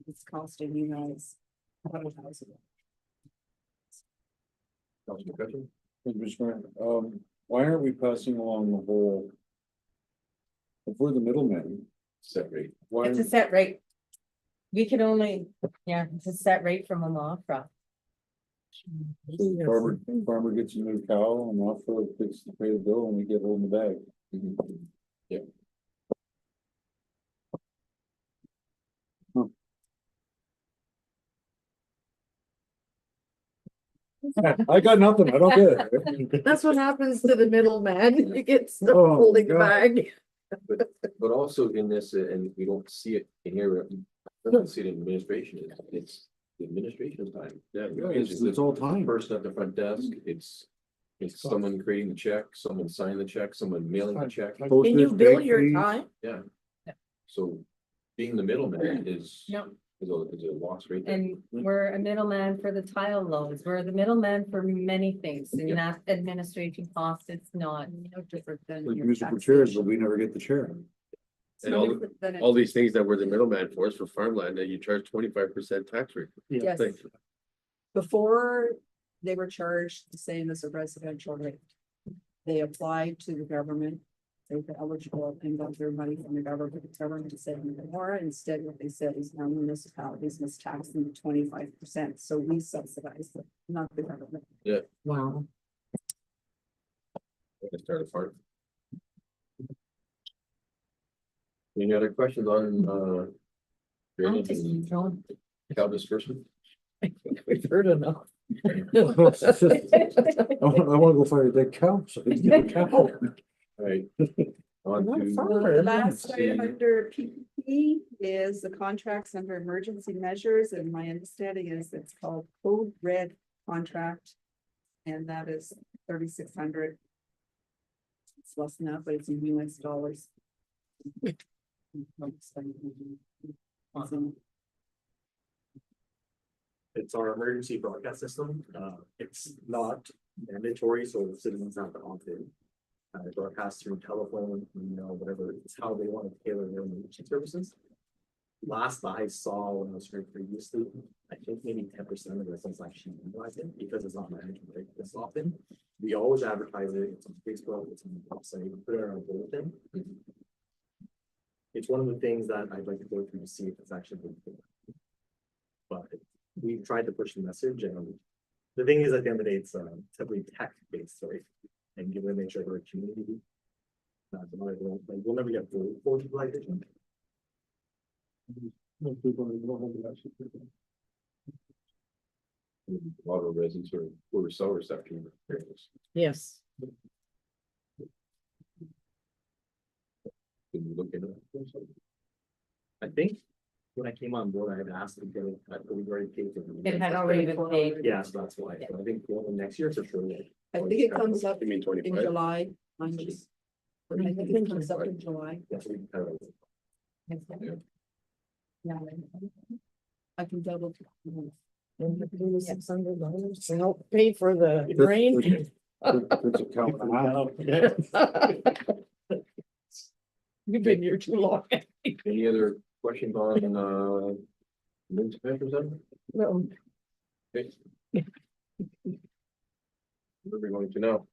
it's costing you guys $100,000. Councilor McCutcheon? Thank you, Mr. Mayor. Why aren't we passing along the whole? If we're the middleman, Set rate. why? It's a set rate. We can only, yeah, it's a set rate from Omoffer. Farmer gets a new cow and offer fix to pay the bill and we get hold of the bag. Yep. I got nothing, I don't get it. That's what happens to the middleman. You get stuck Oh, holding the God. bag. But also in this, and we don't see it in here, we don't see it in administration, it's the administration time. Yeah, It's all time. Person at the front desk, it's someone creating the check, someone signing the check, someone mailing the check, Can you Postage, bill bank your fees. time? yeah. So being the middleman is. Yep. Is a loss rate. And we're a middleman for the tile loads. We're the middleman for many things. And Yeah. that administration cost, it's not no different than Like your musical chairs, taxation. but we never get the chair. It's And no all the- different than it- All these things that we're the middleman for is for farmland that you charge 25% tax rate. Yes. Thanks. Before, they were charged the same as a residential rate. They applied to the government, they were eligible and got their money from the government said no more. Instead, what they said is now municipalities must tax them 25%, so we subsidize them, not the government. Wow. Let's start a part. Any other questions on, I'm drainage just and throwing- cow disbursement? We've heard enough. I wanna go find a dead cow, so I can get a cow. Right. On Not to. far. The last item see. under PPP is the contracts under emergency measures, and my understanding is it's called Code Red contract. And that is 3,600. It's less than that, but it's in US dollars. Awesome. It's our emergency broadcast system. It's not mandatory, so citizens have to opt in. Broadcast through telephone, whatever, it's how they want to tailor their emergency services. Last I saw when I was here previously, I think maybe 10% of residents actually utilize it because it's not managed this often. We always advertise it, it's on Facebook, it's on the website, we put it on our bulletin. It's one of the things that I'd like to go through to see if it's actually good. But we've tried to push the message, and the thing is, at the end of the day, it's typically tech based, right? And you want to make sure we're a community. We'll never get full utilization. A lot of residents were so receptive. Yes. Can you look into it? I think when I came on board, I had asked to get it, but we've already paid for it. It had already been paid. Yeah, so that's why, so I think going next year for sure. I think it comes up You mean in 25? July. I'm just. I think it comes up in July. That's what we kind of. Yeah. I can double. $600 to help pay for the rain. It's a count and a half. You've been here too long. Any other questions on, news papers then? No. Okay. What are we going to now?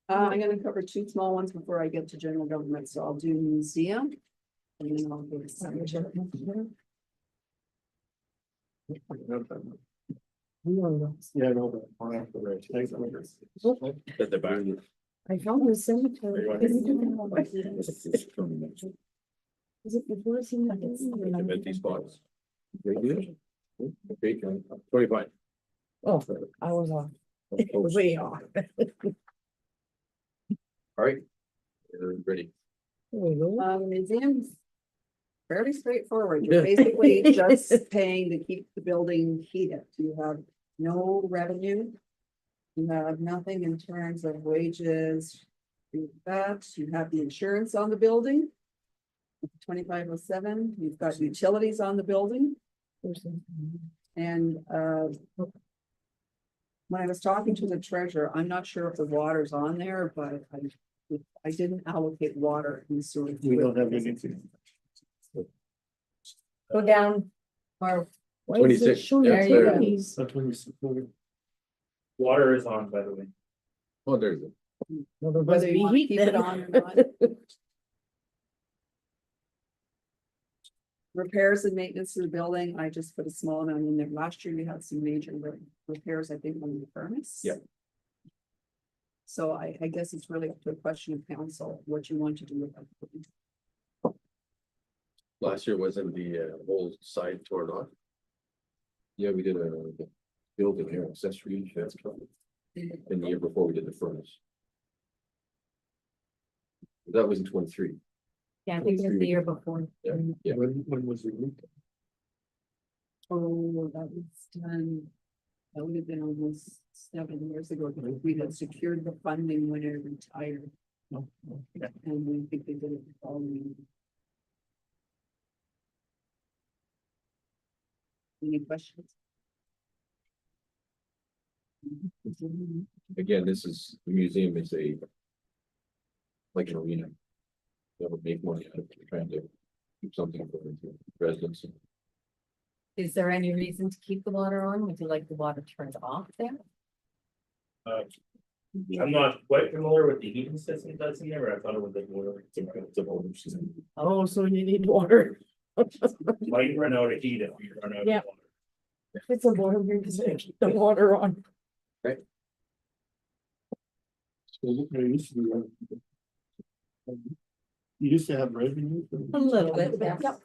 I'm gonna cover two small ones before I get to general government, so I'll do museum. And then I'll go to cemetery. Yeah, no, but after that, thanks. At the back. I found the cemetery. Is it before cemetery? Empty spots. Okay, 25. Oh, I was off. Way off. All right. Ready. There we go. Museums. Fairly straightforward. You're basically just paying to keep the building heated. You have no revenue. You have nothing in terms of wages. You have the insurance on the building. 2507, you've got utilities on the building. And when I was talking to the treasurer, I'm not sure if the water's on there, but I didn't allocate water in sewer. We don't have anything. Go down, or Why is it 26, showing yeah, there you go. utilities? That's when we support. Water is on, by the way. Oh, there's it. Well, there must Whether you be want to heat keep it then. on or not. Repairs and maintenance of the building, I just put a small amount in there. Last year we had some major repairs, I think, on the furnace. Yep. So I guess it's really up to a question of council, what you want to do with that. Last year wasn't the whole side torn off. Yeah, we did a building here, accessory, that's covered. And the year before we did the furnace. That was in 23. yeah, I think it was the year before. Yeah, yeah. When was it? Oh, that was done. That would have been almost 7 years ago, because we had secured the funding when I retired. And we think they did it the following. Any questions? Again, this is, the museum is a. Like an arena. That would make money out of it, trying to keep something for the residents. Is there any reason to keep the water on? Would you like the water turned off there? I'm not quite familiar with the heating system that's in there, but I thought it was like water. It's a older system. Oh, so you need water. Might run out of heat if you run out of Yeah. water. If it's a water, we can keep the water on. You used to have revenue. A little bit, yeah. Yep.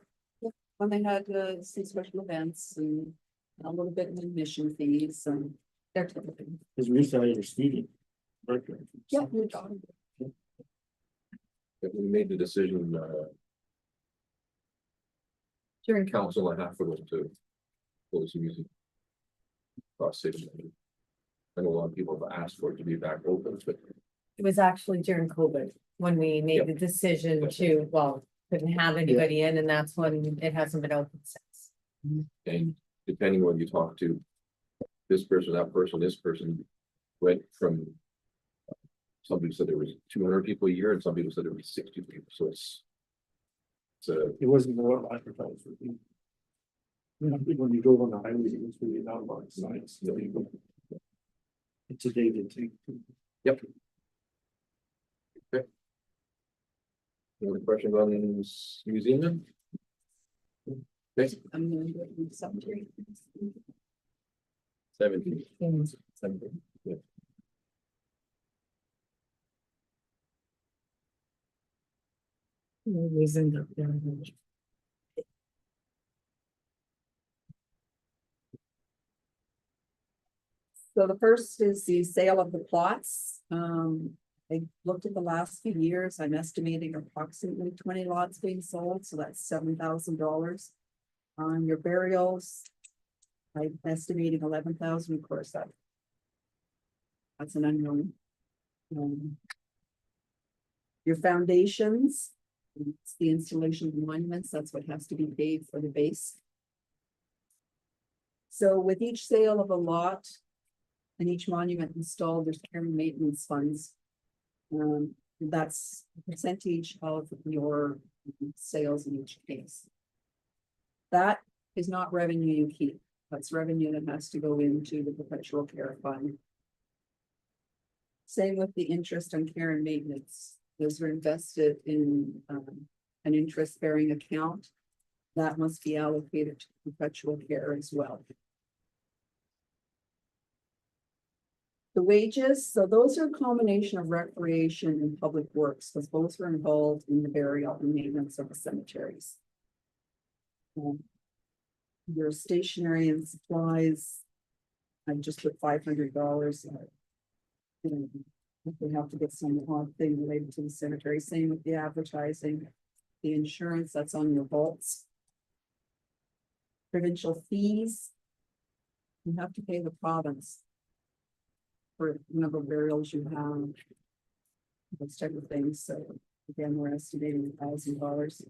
When they had some special events and a little bit of admission fees and that type of thing. Because we used to have your student. Yeah, we got it. But we made the decision, During council and half of them to close the museum. Across city. I know a lot of people have asked for it to be back open, but It was actually during COVID when we made the decision to, well, couldn't have anybody in, and that's when it hasn't been open since. and depending on when you talk to. This person, that person, this person went from. Some people said there was 200 people a year and some people said there was 60 people, so it's. It's a, It wasn't more advertised. You know, when you go on the highway, it's really not a lot of signs. It's a day to take. yep. Okay. Any other questions on this museum then? Okay, I'm gonna do it in cemetery. 17. 17, yeah. Always end up there. So the first is the sale of the plots. I looked at the last few years, I'm estimating approximately 20 lots being sold, so that's $7,000. On your burials, I'm estimating 11,000, of course, that's an unknown. Your foundations, it's the installation of monuments, that's what has to be paid for the base. So with each sale of a lot and each monument installed, there's care and maintenance funds. That's a percentage of your sales in each case. That is not revenue you keep. That's revenue that has to go into the perpetual care fund. Same with the interest on care and maintenance. Those are invested in an interest-bearing account. That must be allocated to perpetual care as well. The wages, so those are a combination of recreation and public works, because both are involved in the burial and maintenance of the cemeteries. Your stationery and supplies, I just put $500. If we have to get some odd thing related to the cemetery, same with the advertising, the insurance that's on your vaults. Provincial fees. You have to pay the province for the number of burials you have. Those type of things, so again, we're estimating $1,000.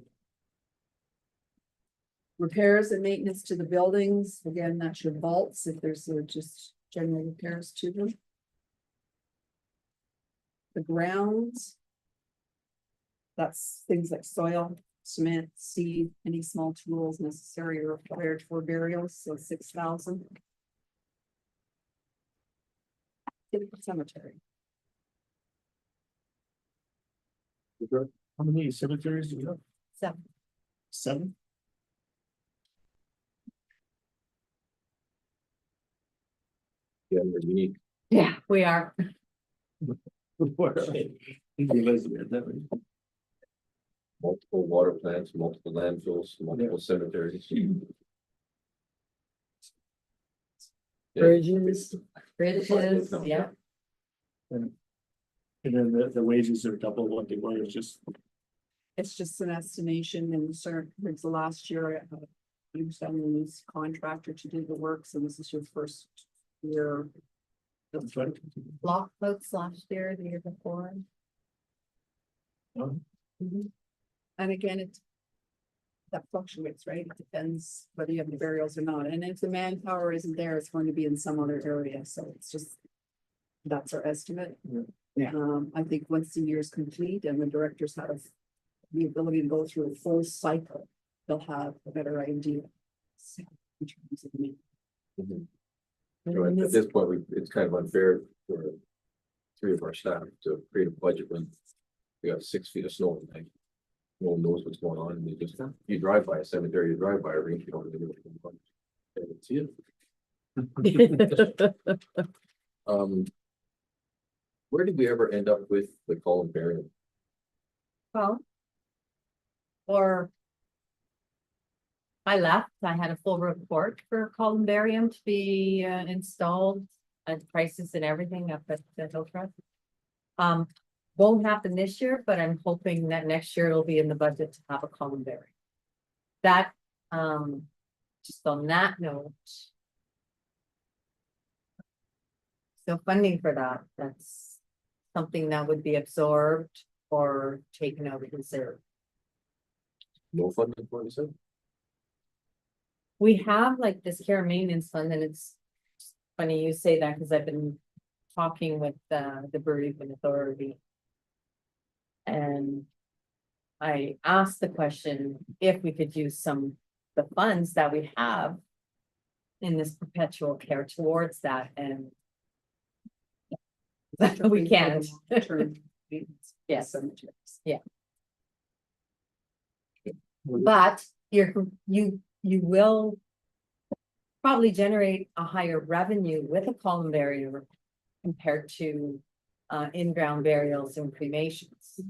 Repairs and maintenance to the buildings, again, that's your vaults, if there's just general repairs to them. The grounds. That's things like soil, cement, seed, any small tools necessary or required for burials, so 6,000. Cemetery. How many cemeteries do you have? 7. 7? Yeah, they're unique. Yeah, we are. Multiple water plants, multiple landfills, multiple cemeteries. Yeah. Bridges, yeah. And then the wages are double what they were, it's just. It's just an estimation and certain, it's the last year, I was selling this contractor to do the works, and this is your first year. That's right. Block floats last year, the year before. Um, And again, that fluctuates, right? It depends whether you have the burials or not, and if the manpower isn't there, it's going to be in some other area, so it's just. That's our estimate. Yeah. I think once the year is complete and the directors have the ability to go through a full cycle, they'll have a better idea. In terms of me. Mhm. So at this point, it's kind of unfair for 3 of our staff to create a budget when we got 6 feet of snow and like, no one knows what's going on, and they just, you drive by a cemetery, you drive by a rink, you don't really know what's going on. And see it. Where did we ever end up with the columbarium? Well. Or. I left, I had a full report for columbarium to be installed and prices and everything up at the Hillcrest. Won't happen this year, but I'm hoping that next year it'll be in the budget to have a columbarium. That, just on that note. So funding for that's something that would be absorbed or taken out of reserve. No funding for it, you said? We have like this care and maintenance fund, and it's funny you say that because I've been talking with the bereavement authority. And I asked the question if we could use the funds that we have in this perpetual care towards that, and we can't. Yes. Cemeteries. Yeah. But you will probably generate a higher revenue with a columbarium compared to in-ground burials and cremations.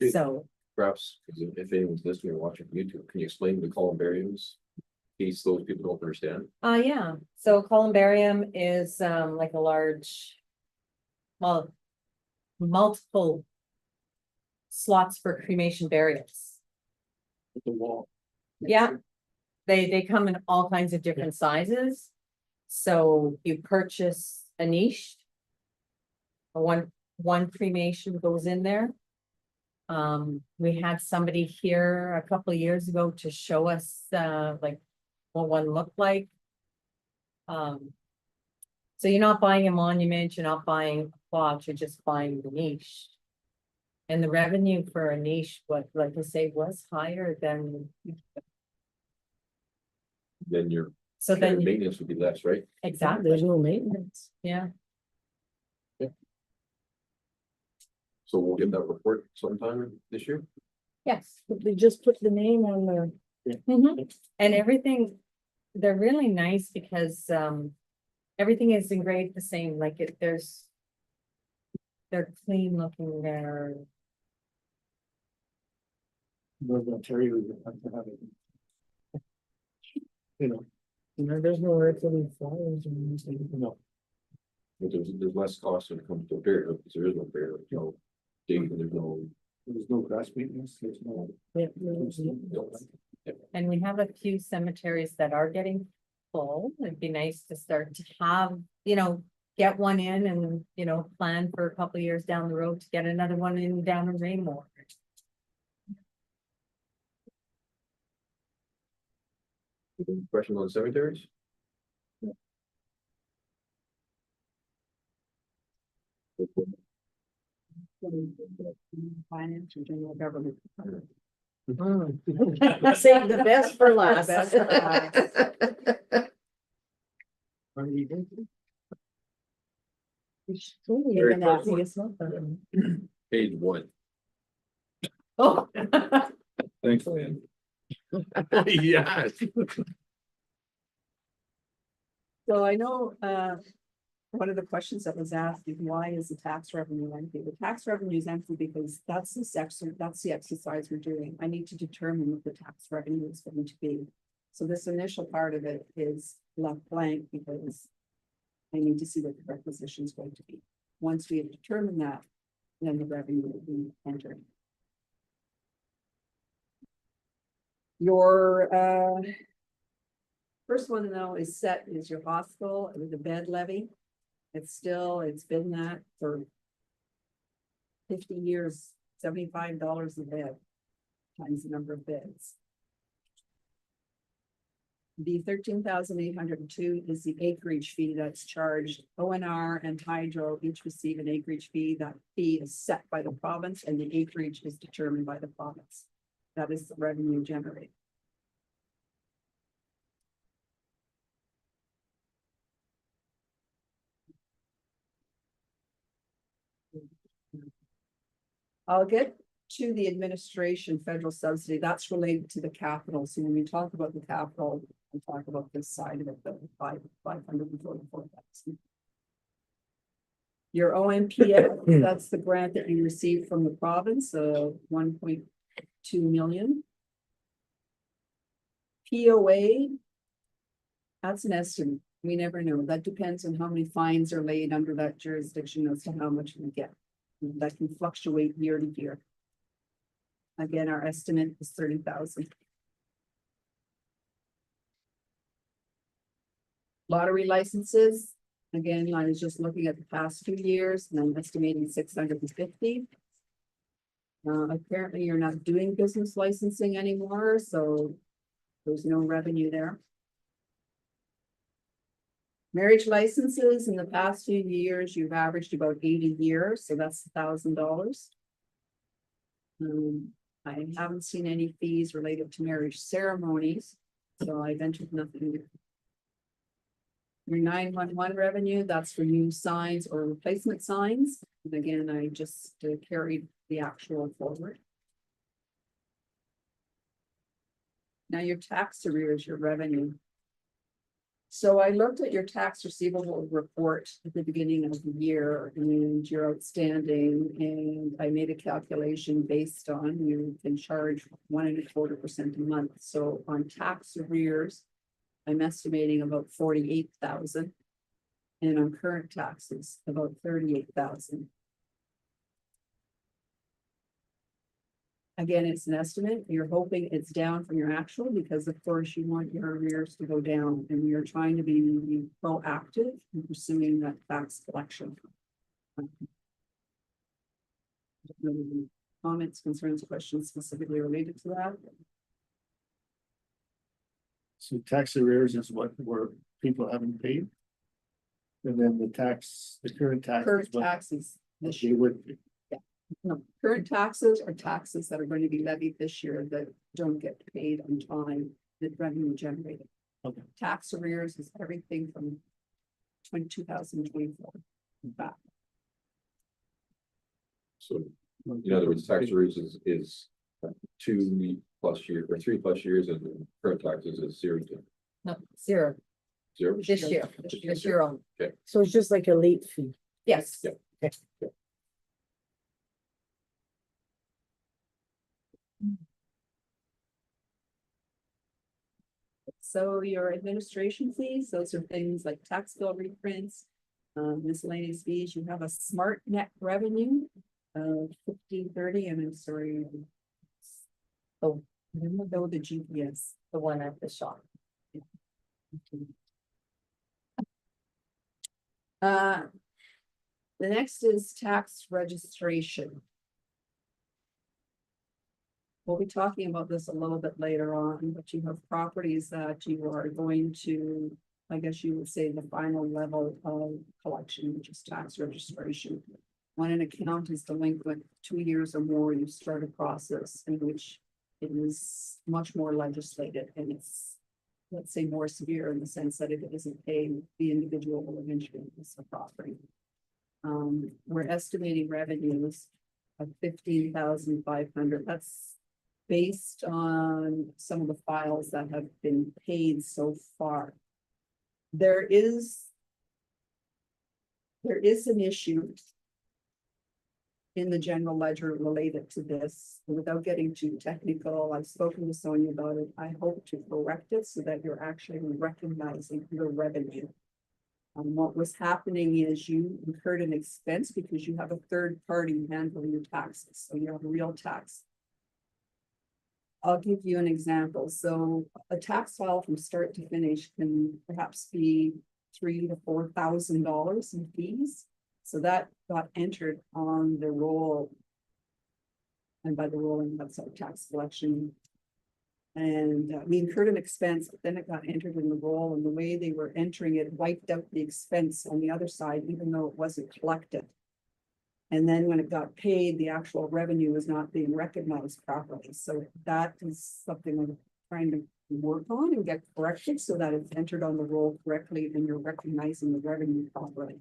Yeah. So, Perhaps, if anyone's listening or watching YouTube, can you explain the columbariums? In case those people don't understand. yeah, so columbarium is like a large, well, multiple slots for cremation burials. The wall. Yeah. They come in all kinds of different sizes. So you purchase a niche. One cremation goes in there. We had somebody here a couple of years ago to show us, like, what one looked like. So you're not buying a monument, you're not buying a plot, you're just buying the niche. And the revenue for a niche, what, like I say, was higher than, Then your so then, maintenance would be less, right? exactly, There's no maintenance. yeah. So we'll get that report sometime this year. Yes. They just put the name on the, Mhm. And everything, they're really nice because, everything is engraved the same, like they're clean looking, they're, Northern Ontario, you have to have it. You know, there's nowhere to leave flowers or anything. no, But there's less cost when it comes to a burial, because there is no burial, you know. Digging, there's no. there's no grass maintenance, there's no. Yeah. and we have a few cemeteries that are getting full. It'd be nice to start to have, get one in and, plan for a couple of years down the road to get another one in down in Raymore. Question on cemeteries? Finance and general government. Save the best for last. Best for last. What are you thinking? Even that, Page 1. Oh. Thanks, Lynn. Yes. So I know, one of the questions that was asked is why is the tax revenue empty? The tax revenue is empty because that's the exercise we're doing. I need to determine what the tax revenue is going to be. So this initial part of it is left blank because I need to see what the requisition is going to be. Once we have determined that, then the revenue will be entered. Your, first one though is set is your hospital with the bed levy. It's been that for 50 years, $75 a bed times the number of beds. The 13,802 is the acreage fee that's charged. ONR and Hydro each receive an acreage fee. That fee is set by the province and the acreage is determined by the province. That is the revenue generated. I'll get to the administration federal subsidy. That's related to the capital. So when we talk about the capital, we talk about this side of it, the 544,000. Your OMPF, that's the grant that you received from the province of 1.2 million. POA, that's an estimate. We never know. That depends on how many fines are laid under that jurisdiction as to how much we get. That can fluctuate year to year. Again, our estimate is 30,000. Lottery licenses, again, I was just looking at the past 2 years and I'm estimating 650. Apparently you're not doing business licensing anymore, so there's no revenue there. Marriage licenses in the past few years, you've averaged about 80 years, so that's $1,000. I haven't seen any fees related to marriage ceremonies, so I've entered nothing. Your 911 revenue, that's for new signs or replacement signs. And again, I just carried the actual forward. Now your tax arrears, your revenue. So I looked at your tax receivable report at the beginning of the year and your outstanding, and I made a calculation based on you can charge 1.25% a month. So on tax arrears, I'm estimating about 48,000. And on current taxes, about 38,000. Again, it's an estimate. You're hoping it's down from your actual because of course you want your arrears to go down and we are trying to be proactive in pursuing that tax collection. Comments, concerns, questions specifically related to that? So tax arrears is what where people haven't paid. And then the current tax. Current taxes this They year. would, No, current taxes are taxes that are going to be levied this year that don't get paid on time, that revenue generated. Okay. Tax arrears is everything from 2024 back. So in other words, tax arrears is 2+ years or 3+ years and the current taxes is 0 to No, zero, 0. this year on, So it's just like a late fee. yes. Yeah. So your administration fees, those are things like tax bill reprints, miscellaneous fees. You have a smart net revenue of 1530, and I'm sorry. Oh, though the GPS. The one at the shop. The next is tax registration. We'll be talking about this a little bit later on, but you have properties that you are going to, I guess you would say, the final level of collection, which is tax registration. When an account is delinquent 2 years or more, you start a process in which it is much more legislated and it's, let's say, more severe in the sense that if it isn't paid, the individual will eventually lose the property. We're estimating revenues of 15,500. That's based on some of the files that have been paid so far. There is an issue in the general ledger related to this. Without getting too technical, I've spoken to Sonia about it. I hope to correct it so that you're actually recognizing the revenue. What was happening is you incurred an expense because you have a third party handling your taxes, so you have a real tax. I'll give you an example. So a tax file from start to finish can perhaps be $3,000 to $4,000 in fees. So that got entered on the roll. And by the rolling, that's our tax collection. And we incurred an expense, but then it got entered in the roll, and the way they were entering it wiped out the expense on the other side, even though it wasn't collected. And then when it got paid, the actual revenue was not being recognized properly. So that is something I'm trying to work on and get corrected so that it's entered on the roll correctly and you're recognizing the revenue properly.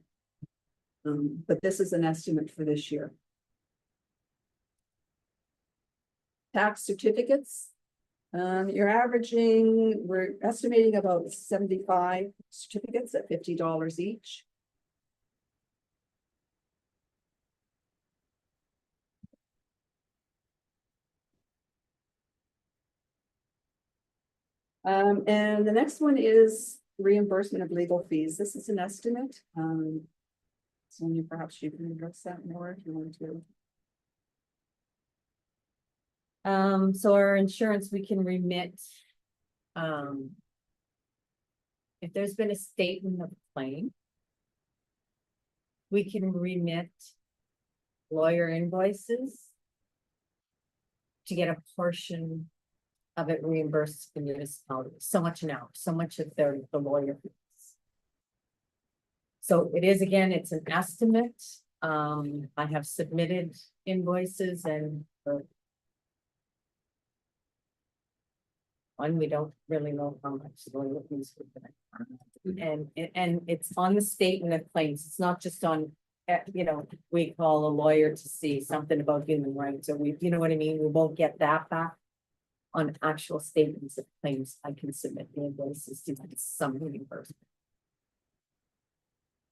But this is an estimate for this year. Tax certificates. We're estimating about 75 certificates at $50 each. And the next one is reimbursement of legal fees. This is an estimate. Sonia, perhaps you can address that more if you want to. So our insurance, we can remit. If there's been a statement of claim. We can remit lawyer invoices. To get a portion of it reimbursed to the municipality, so much an hour, so much of the lawyer fees. So it is, again, it's an estimate. I have submitted invoices and one, we don't really know how much the lawyer fees would be. And it's on the statement of claims. It's not just on, we call a lawyer to see something about human rights, or you know what I mean? We won't get that back. On actual statements of claims, I can submit the invoices to get some reimbursement.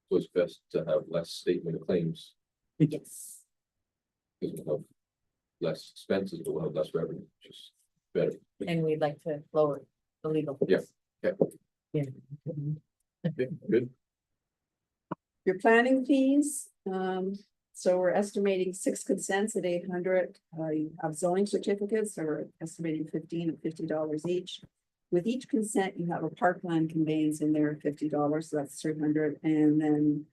So it's best to have less statement of claims Yes. because we'll have less expenses, but we'll have less revenue, which is better. And we'd like to lower the legal fees. Yeah. Yeah. Okay, good. Your planning fees, So we're estimating 6 consents at 800, you have zoning certificates, so we're estimating 15 at $50 each. With each consent, you have a parkland conveyance in there at $50, so that's 300, and then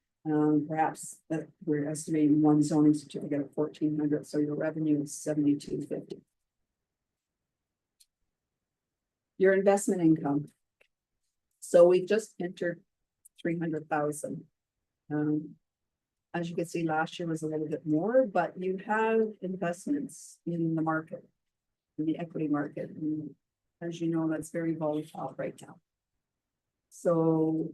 perhaps that we're estimating one zoning certificate of 1,400, so your revenue is 7,250. Your investment income. So we just entered 300,000. As you can see, last year was a little bit more, but you have investments in the market, in the equity market. And as you know, that's very volatile right now. So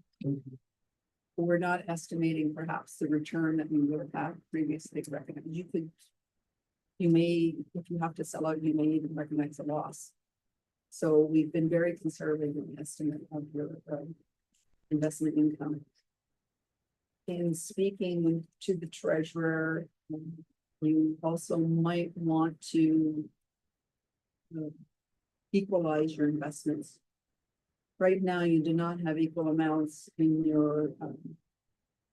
we're not estimating perhaps the return that we would have had previously recognized. You may, if you have to sell out, you may even recognize a loss. So we've been very conservative in the estimate of your investment income. In speaking to the treasurer, you also might want to equalize your investments. Right now, you do not have equal amounts in your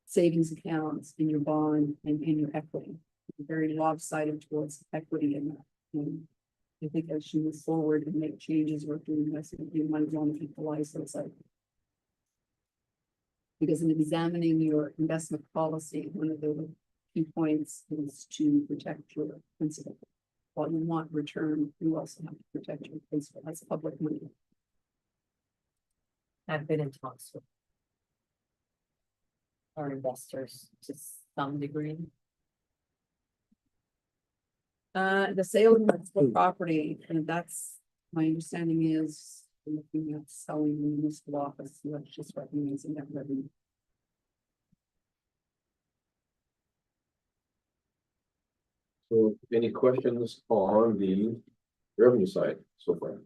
savings accounts, in your bond, and in your equity. You're very lopsided towards equity in that. And I think as you move forward and make changes or do investment, you might want to equalize those out. Because in examining your investment policy, one of the key points is to protect your principal. While you want return, you also have to protect your principal. That's public money. I've been in talks with our investors to some degree. The sale of municipal property, and that's, my understanding is looking at selling the municipal office, let's just recognizing that revenue. So any questions on the revenue side so far?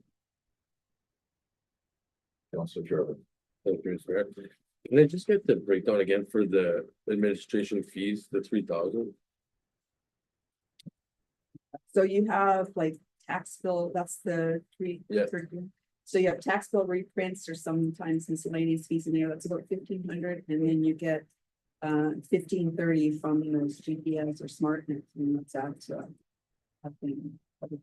Councilor Sherwood. Thank you, Mr. Mayor. Can I just get the breakdown again for the administration fees, the 3,000? So you have like tax bill, that's the three. Yeah. So you have tax bill reprints or sometimes miscellaneous fees in there, that's about 1,500, and then you get 1,530 from those GPS or SmartNet, and that's at I think 100%.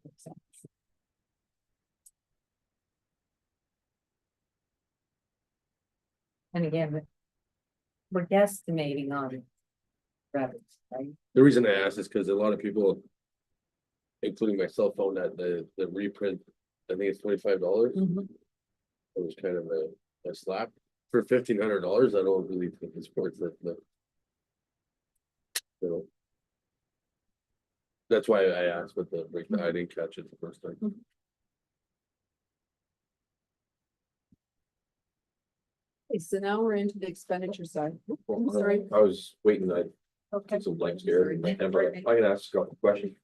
And again, we're guesstimating on revenues, right? The reason I ask is because a lot of people, including myself, found that the reprint, I think it's $25. It was kind of a slap. For $1,500, I don't really think it's worth it, but. You know. That's why I asked what the breakdown, I didn't catch it the first time. Okay, so now we're into the expenditure side. Well, Sorry. I was waiting, I Okay. took some blanks here, and I can ask a couple questions.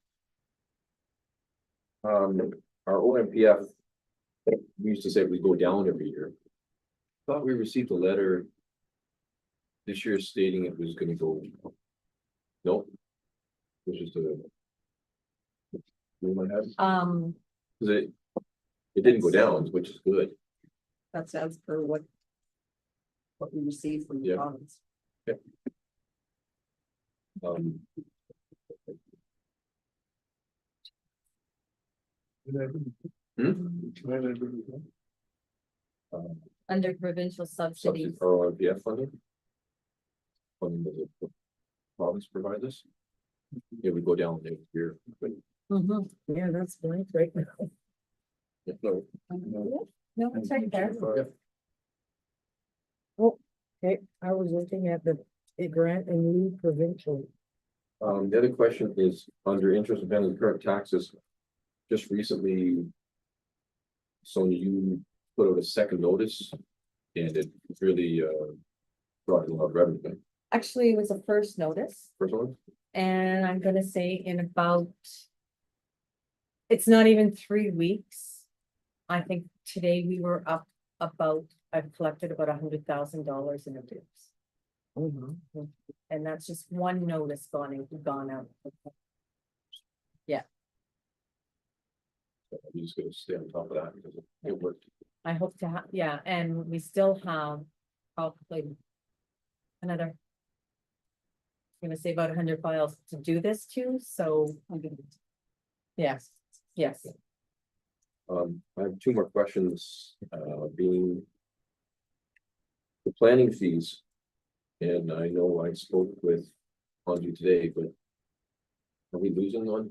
Our OMPF, we used to say we go down every year. Thought we received a letter this year stating it was gonna go. Nope. Which is the. Cause it didn't go down, which is good. That's as per what we received from the Yeah. province. Um. Under provincial subsidies. Or OMPF funding. Funding that the province provides us. Yeah, we go down next year, but Yeah, that's blank right now. yeah, no. No, it's right there. Okay, I was looking at the grant and new provincial. The other question is, under interest and penalty current taxes, just recently. Sonia, you put out a second notice, and it really, brought in a lot of revenue. Actually, it was a first notice, First one, and I'm gonna say in about. It's not even 3 weeks. I think today we were up about, I've collected about $100,000 in abuse. And that's just one notice gone out. I'm just gonna stay on top of that because it worked. I hope to have, yeah, and we still have probably another gonna say about 100 files to do this too, so. Yes, yes. I have two more questions, being. The planning fees. And I know I spoke with Anju today, but. Are we losing on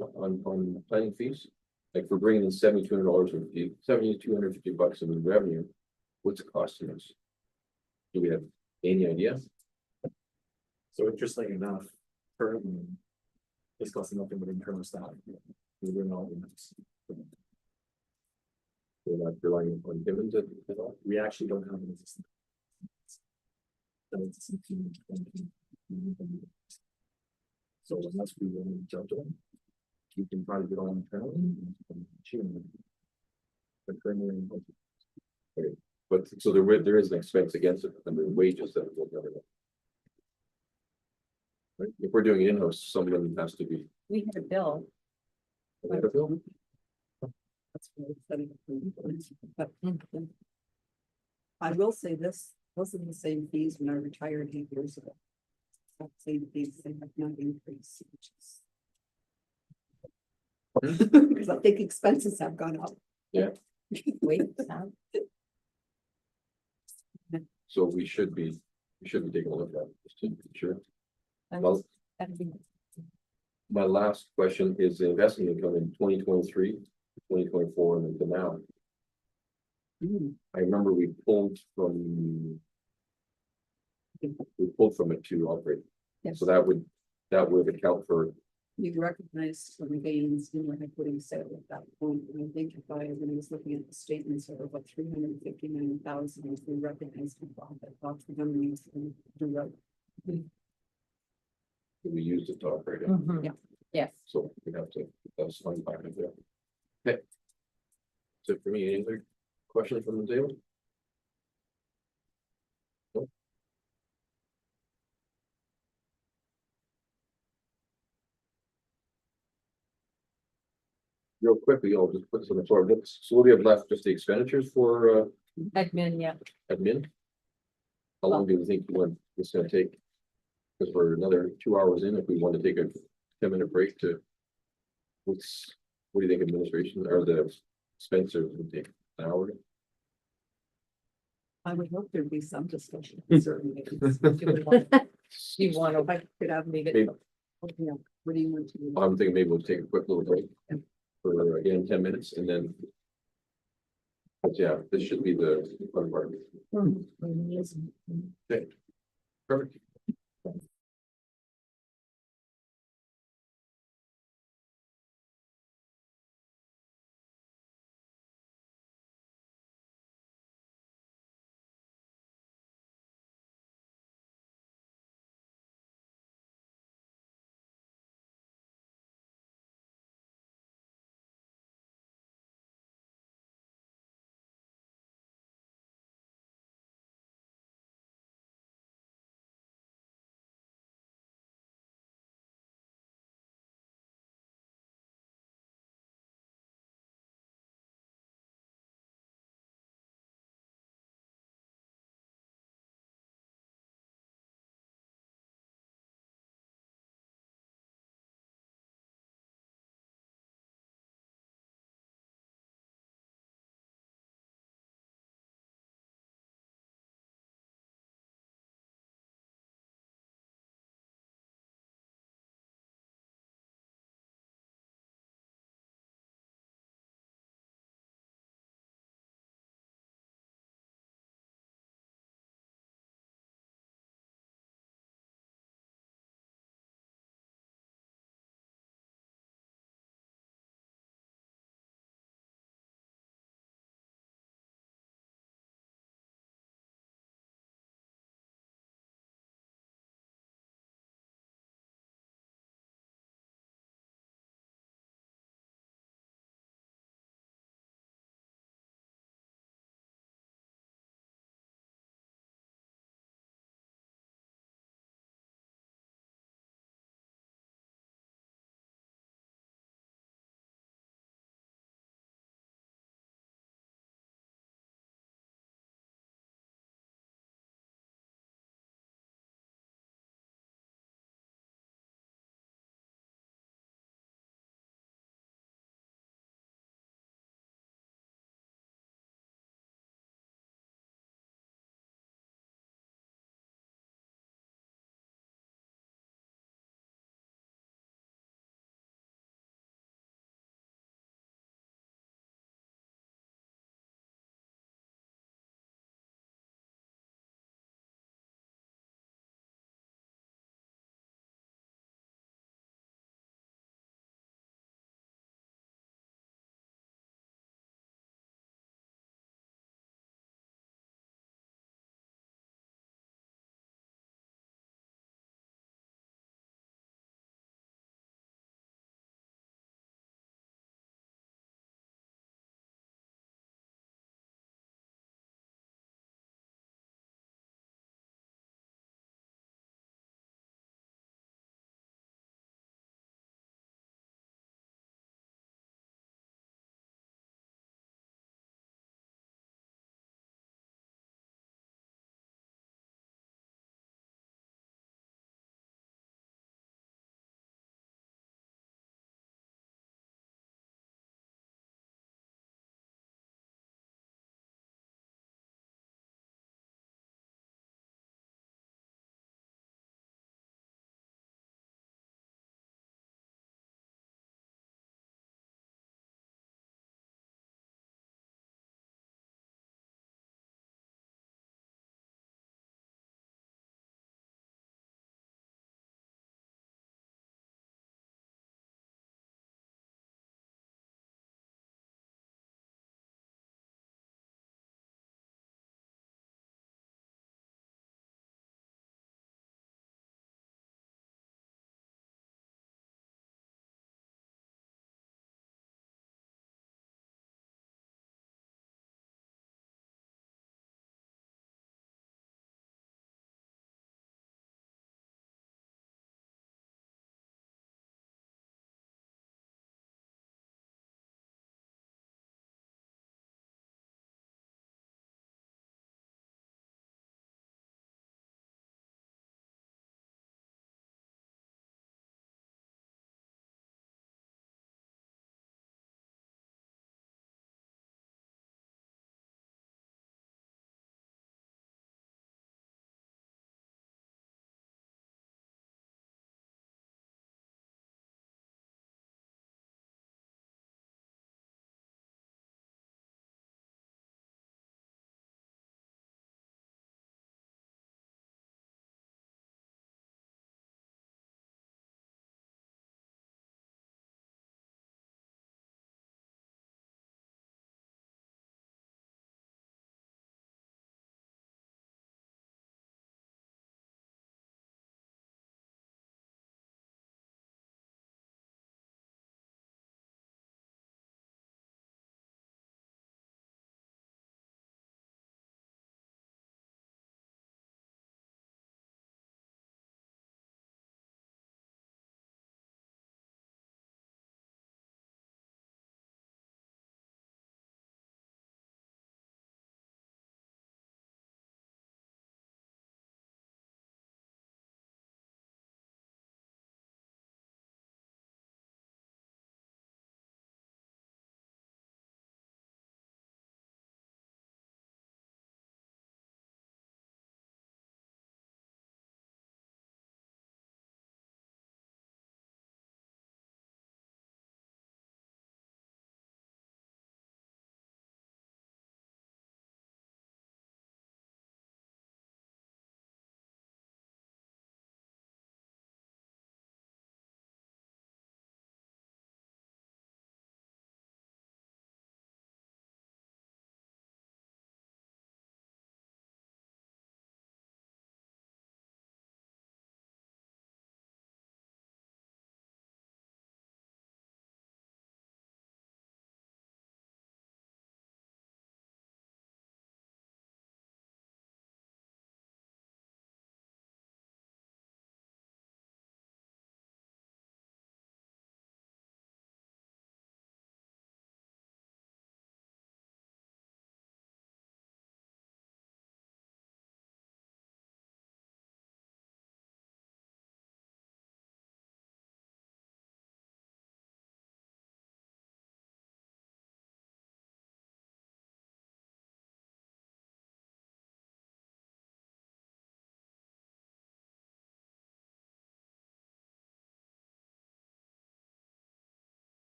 planning fees? Like if we're bringing in $7,200 of fee, $7,250 in revenue, what's it costing us? Do we have any idea? So interestingly enough, currently. It's costing nothing but internal staff. We're doing all the next. We're not relying on Gibbons at all? We actually don't have an existing. So unless we want to jump to them. You can probably get on internally. But currently. But so there is an expense against it, and the wages that will cover that. Right, if we're doing it in-house, someone has to be. We had a bill. That's what it's setting up. But I will say this, wasn't the same fees when I retired 8 years ago. That same fees, they have not increased. Because I think expenses have gone up. Wait, sound. So we should be taking a look at it, just to be sure. Well, That'd be- my last question is the investment income in 2023, 2024, and then now. I remember we pulled from it to operate, Yes, so that would account for. you recognize some gains in your equity sale at that point. And I think if when I was looking at the statements of about 359,000, if we recognized the profit, lots of them used to do that. We used it to operate it, Mhm. Yeah. Yes. so we have to, that's one part of it. Okay. So for me, any other questions from the table? Nope. Real quickly, I'll just put this on the floor. So what do we have left? Just the expenditures for Admin, yeah. admin? How long do you think it's gonna take? Because we're another 2 hours in, if we want to take a 10-minute break to. What do you think administration or the Spencer would take an hour? I would hope there'd be some discussion. Certainly. Do you want to, If I could have leave it? Maybe, Yeah, what do you want to do? I'm thinking maybe we'll take a quick little break. For again, 10 minutes and then. But yeah, this should be the fun part. Okay. Perfect.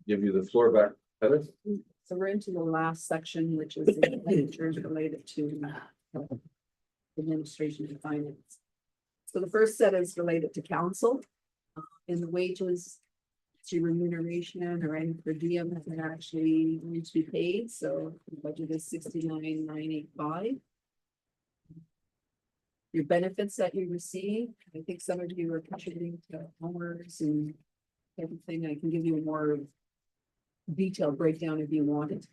give you the floor back, Heather. So we're into the last section, which is the expenditures related to administration and finance. So the first set is related to council. In the wages, to remuneration or any per diem that actually needs to be paid, so the budget is 69,985. Your benefits that you receive, I think some of you are contributing to homeowners and everything. I can give you a more detailed breakdown if you want it.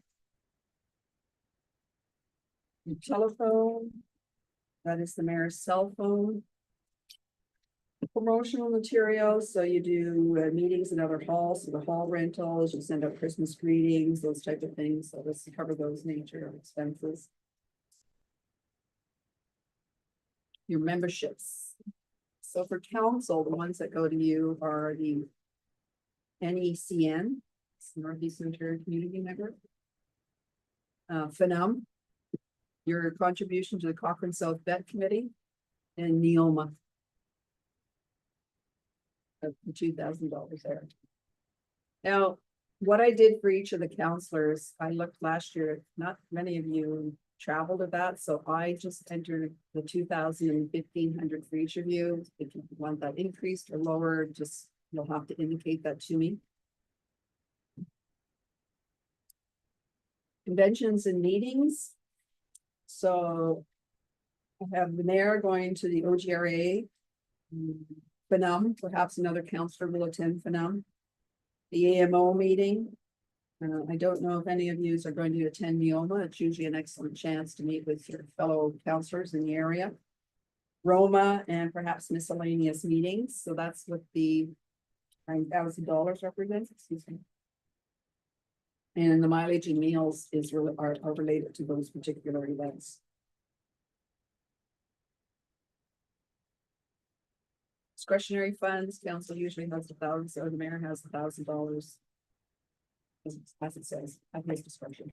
Your telephone, that is the mayor's cell phone. Promotional materials, so you do meetings in other halls, so the hall rentals, you send out Christmas greetings, those type of things, so let's cover those nature of expenses. Your memberships. So for council, the ones that go to you are the NECN, Northeast Ontario Community Member. FNUM, your contribution to the Cochrane South Vet Committee, and Neoma. Of the $2,000 there. Now, what I did for each of the counselors, I looked last year, not many of you traveled to that, so I just entered the 2,000 and 1,500 for each of you. If you want that increased or lower, just you'll have to indicate that to me. Conventions and meetings. So I have the mayor going to the OGRA. FNUM, perhaps another counselor will attend FNUM. The AMO meeting. I don't know if any of you are going to attend Neoma. It's usually an excellent chance to meet with your fellow counselors in the area. Roma and perhaps miscellaneous meetings. So that's what the $9,000 represents, excuse me. And the mileage and meals is really are related to those particular events. Discretionary funds, council usually has 1,000, so the mayor has $1,000. As it says, at his discretion.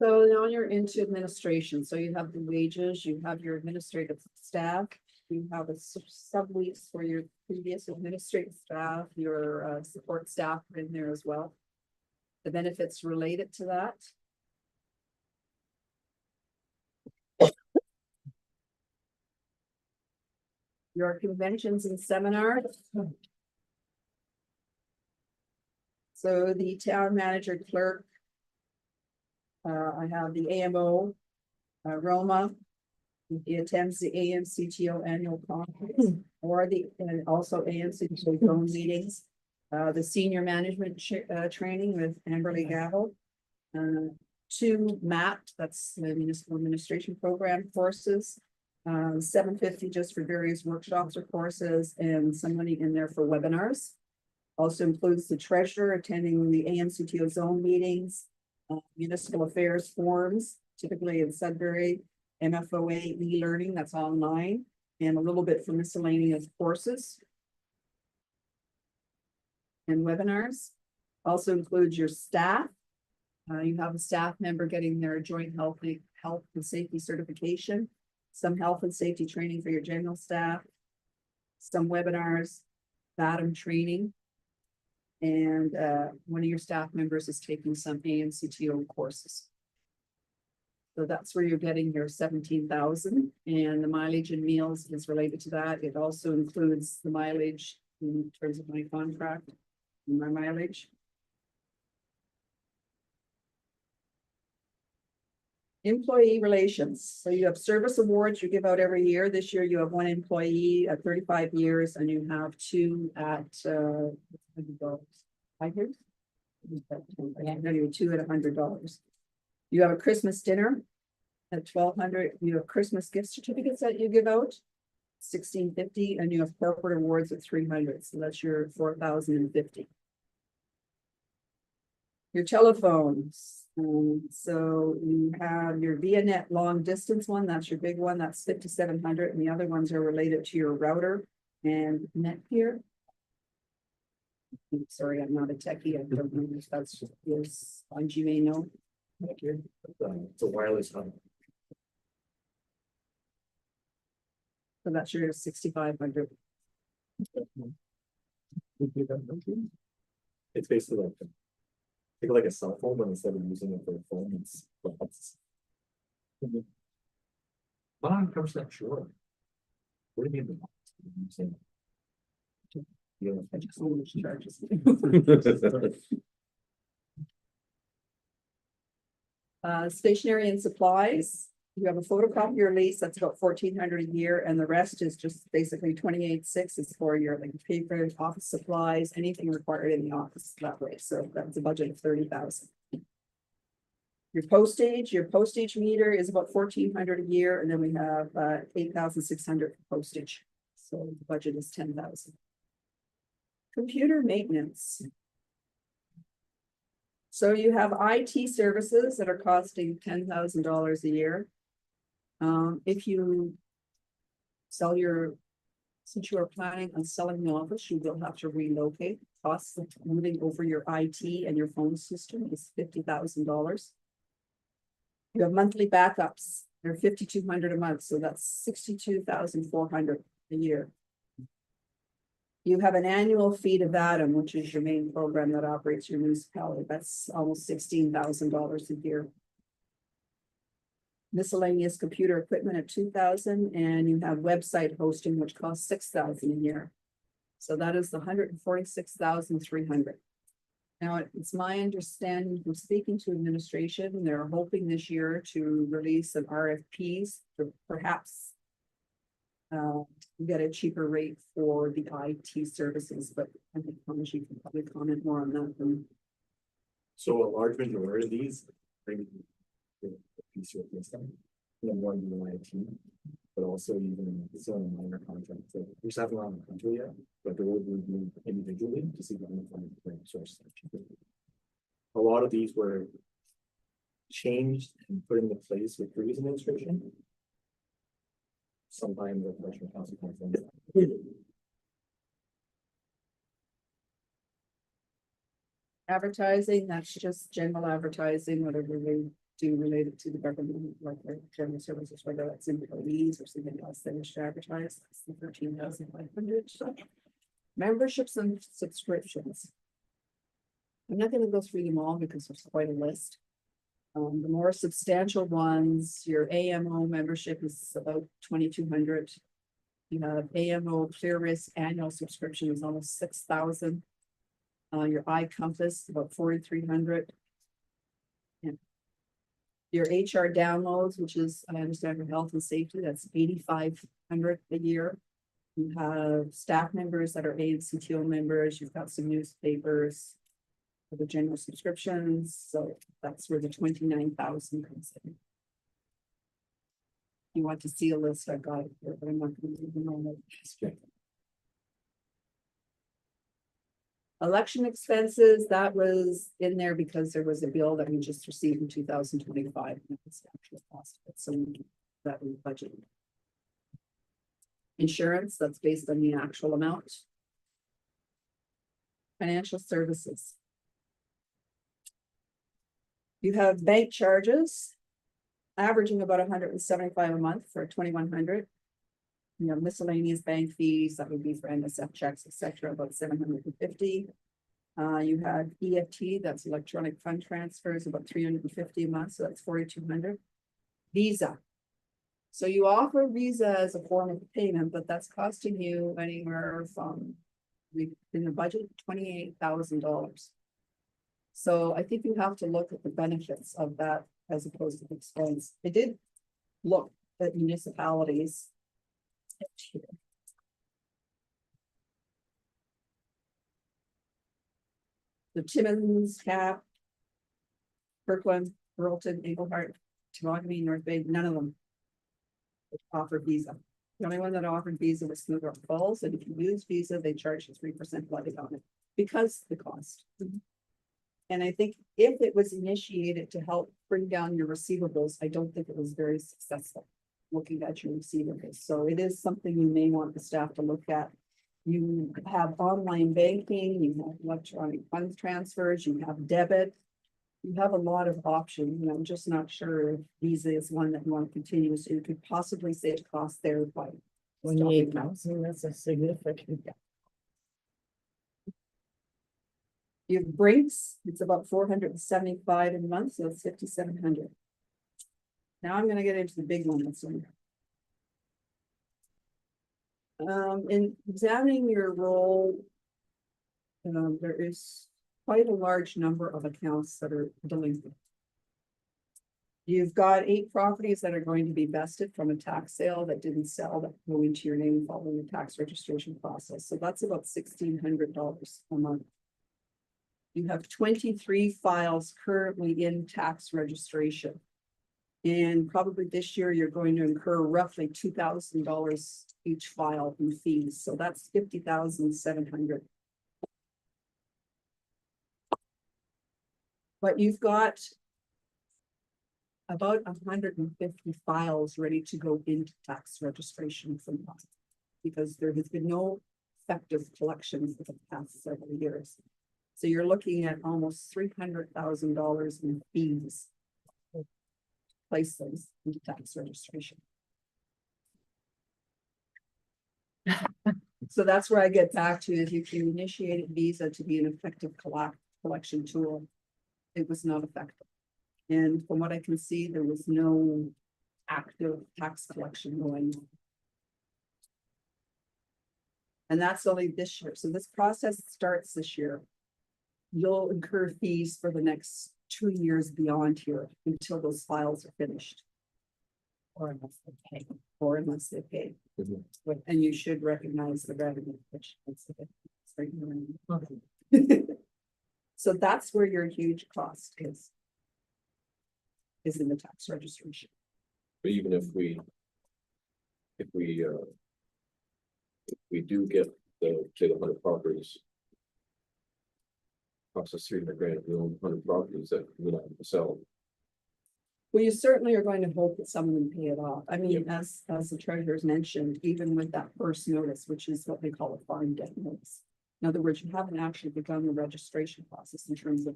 So now you're into administration. So you have the wages, you have your administrative staff, you have a sub-lease for your previous administrative staff, your support staff are in there as well. The benefits related to that. Your conventions and seminars. So the town manager clerk. I have the AMO, Roma. He attends the AMCTO annual conference or and also AMCTO zone meetings. The senior management training with Amberley Gavel. 2 MAP, that's the municipal administration program courses. $750 just for various workshops or courses and some money in there for webinars. Also includes the treasurer attending the AMCTO zone meetings, municipal affairs forums, typically in Sudbury, MFOA e-learning, that's online, and a little bit for miscellaneous courses. And webinars. Also includes your staff. You have a staff member getting their joint health and safety certification, some health and safety training for your general staff, some webinars, BATM training. And one of your staff members is taking some AMCTO courses. So that's where you're getting your 17,000, and the mileage and meals is related to that. It also includes the mileage in terms of my contract and my mileage. Employee relations. So you have service awards you give out every year. This year you have 1 employee at 35 years and you have 2 at 5 years. Anyway, 2 at $100. You have a Christmas dinner at $1,200. You have Christmas gift certificates that you give out, $1,650, and you have corporate awards at $300. So that's your $4,050. Your telephones. So you have your ViaNet long distance one. That's your big one. That's $5,700, and the other ones are related to your router and Netgear. I'm sorry, I'm not a techie. I don't know if that's yours, you may know. It's a wireless hub. So that's your 6,500. It's basically like, think of like a cell phone, but instead of using it for a phone, it's. I'm 100% sure. What do you mean? I'm saying- Yeah. I just know which charges. Stationery and supplies, you have a photocopier lease, that's about 1,400 a year, and the rest is just basically 28,600 is for your like paper, office supplies, anything required in the office that way, so that's a budget of 30,000. Your postage meter is about 1,400 a year, and then we have 8,600 for postage, so the budget is 10,000. Computer maintenance. So you have IT services that are costing $10,000 a year. If you sell since you are planning on selling the office, you will have to relocate. Costs of moving over your IT and your phone system is $50,000. You have monthly backups. They're 5,200 a month, so that's 62,400 a year. You have an annual fee to Vadim, which is your main program that operates your municipality. That's almost $16,000 a year. Miscellaneous computer equipment at 2,000, and you have website hosting, which costs 6,000 a year. So that is the 146,300. Now, it's my understanding from speaking to administration, they're hoping this year to release some RFPs to perhaps get a cheaper rate for the IT services, but I think Thomas, you can probably comment more on that than. So a large majority of these. Bring the piece of this time. One in IT, but also even some minor contracts. So we just haven't run the country yet, but there will be individually to see the source. A lot of these were changed and put into place with previous administration. Sometimes the commercial council comes in. Advertising, that's just general advertising, whatever they do related to the government, like their general services, whether that's employees or something else they wish to advertise, that's the 13,500. Memberships and subscriptions. I'm not gonna go through them all because there's quite a list. The more substantial ones, your AMO membership is about 2,200. You have AMO Clear Risk annual subscription is almost 6,000. Your iCompass about 4,300. And your HR downloads, which is, I understand for health and safety, that's 8,500 a year. You have staff members that are AMCTO members. You've got some newspapers. For the general subscriptions, so that's where the 29,000 comes in. You want to see a list, I got it here, but I'm not going to do them all. Election expenses, that was in there because there was a bill that we just received in 2025. And it's the actual cost of it, so that we budgeted. Insurance, that's based on the actual amount. Financial services. You have bank charges, averaging about 175 a month for 2,100. You have miscellaneous bank fees, that would be for NSF checks, etc., about 750. You have EFT, that's electronic fund transfers, about 350 a month, so that's 4,200. Visa. So you offer Visa as a form of payment, but that's costing you anywhere from, in the budget, $28,000. So I think you have to look at the benefits of that as opposed to the expense. I did look at municipalities. The Timmins, Cap, Kirkland, Burlington, Englehart, Temagami, North Bay, none of them offer Visa. The only one that offered Visa was Smooth Rock Falls, and if you use Visa, they charge you 3% levy on it because the cost. And I think if it was initiated to help bring down your receivables, I don't think it was very successful looking at your receivables. So it is something you may want the staff to look at You have online banking, you have electronic funds transfers, you have debit. You have a lot of options, and I'm just not sure if Visa is one that you want to continue, so you could possibly save costs there by. 28,000, that's a significant. You have Brinks, it's about 475 a month, so it's 5,700. Now I'm gonna get into the big one that's in. In examining your role. There is quite a large number of accounts that are delinquent. You've got 8 properties that are going to be vested from a tax sale that didn't sell, that go into your name following the tax registration process, so that's about $1,600 a month. You have 23 files currently in tax registration. And probably this year, you're going to incur roughly $2,000 each file in fees, so that's 50,700. But you've got about 150 files ready to go into tax registration from us, because there has been no effective collection for the past several years. So you're looking at almost $300,000 in fees. Place those into tax registration. So that's where I get back to, if you initiated Visa to be an effective collection tool, it was not effective. And from what I can see, there was no active tax collection going on. And that's only this year. So this process starts this year. You'll incur fees for the next 2 years beyond here until those files are finished. Or unless they pay. Or unless they pay. Mhm. And you should recognize the revenue, which is the So that's where your huge cost is in the tax registration. But even if we do get say the 100 properties. Costs us 300 grand if we own 100 properties that we don't have to sell. Well, you certainly are going to hope that some of them pay it off. I mean, as the treasurer's mentioned, even with that first notice, which is what they call a farm debt notice. In other words, you haven't actually begun the registration process in terms of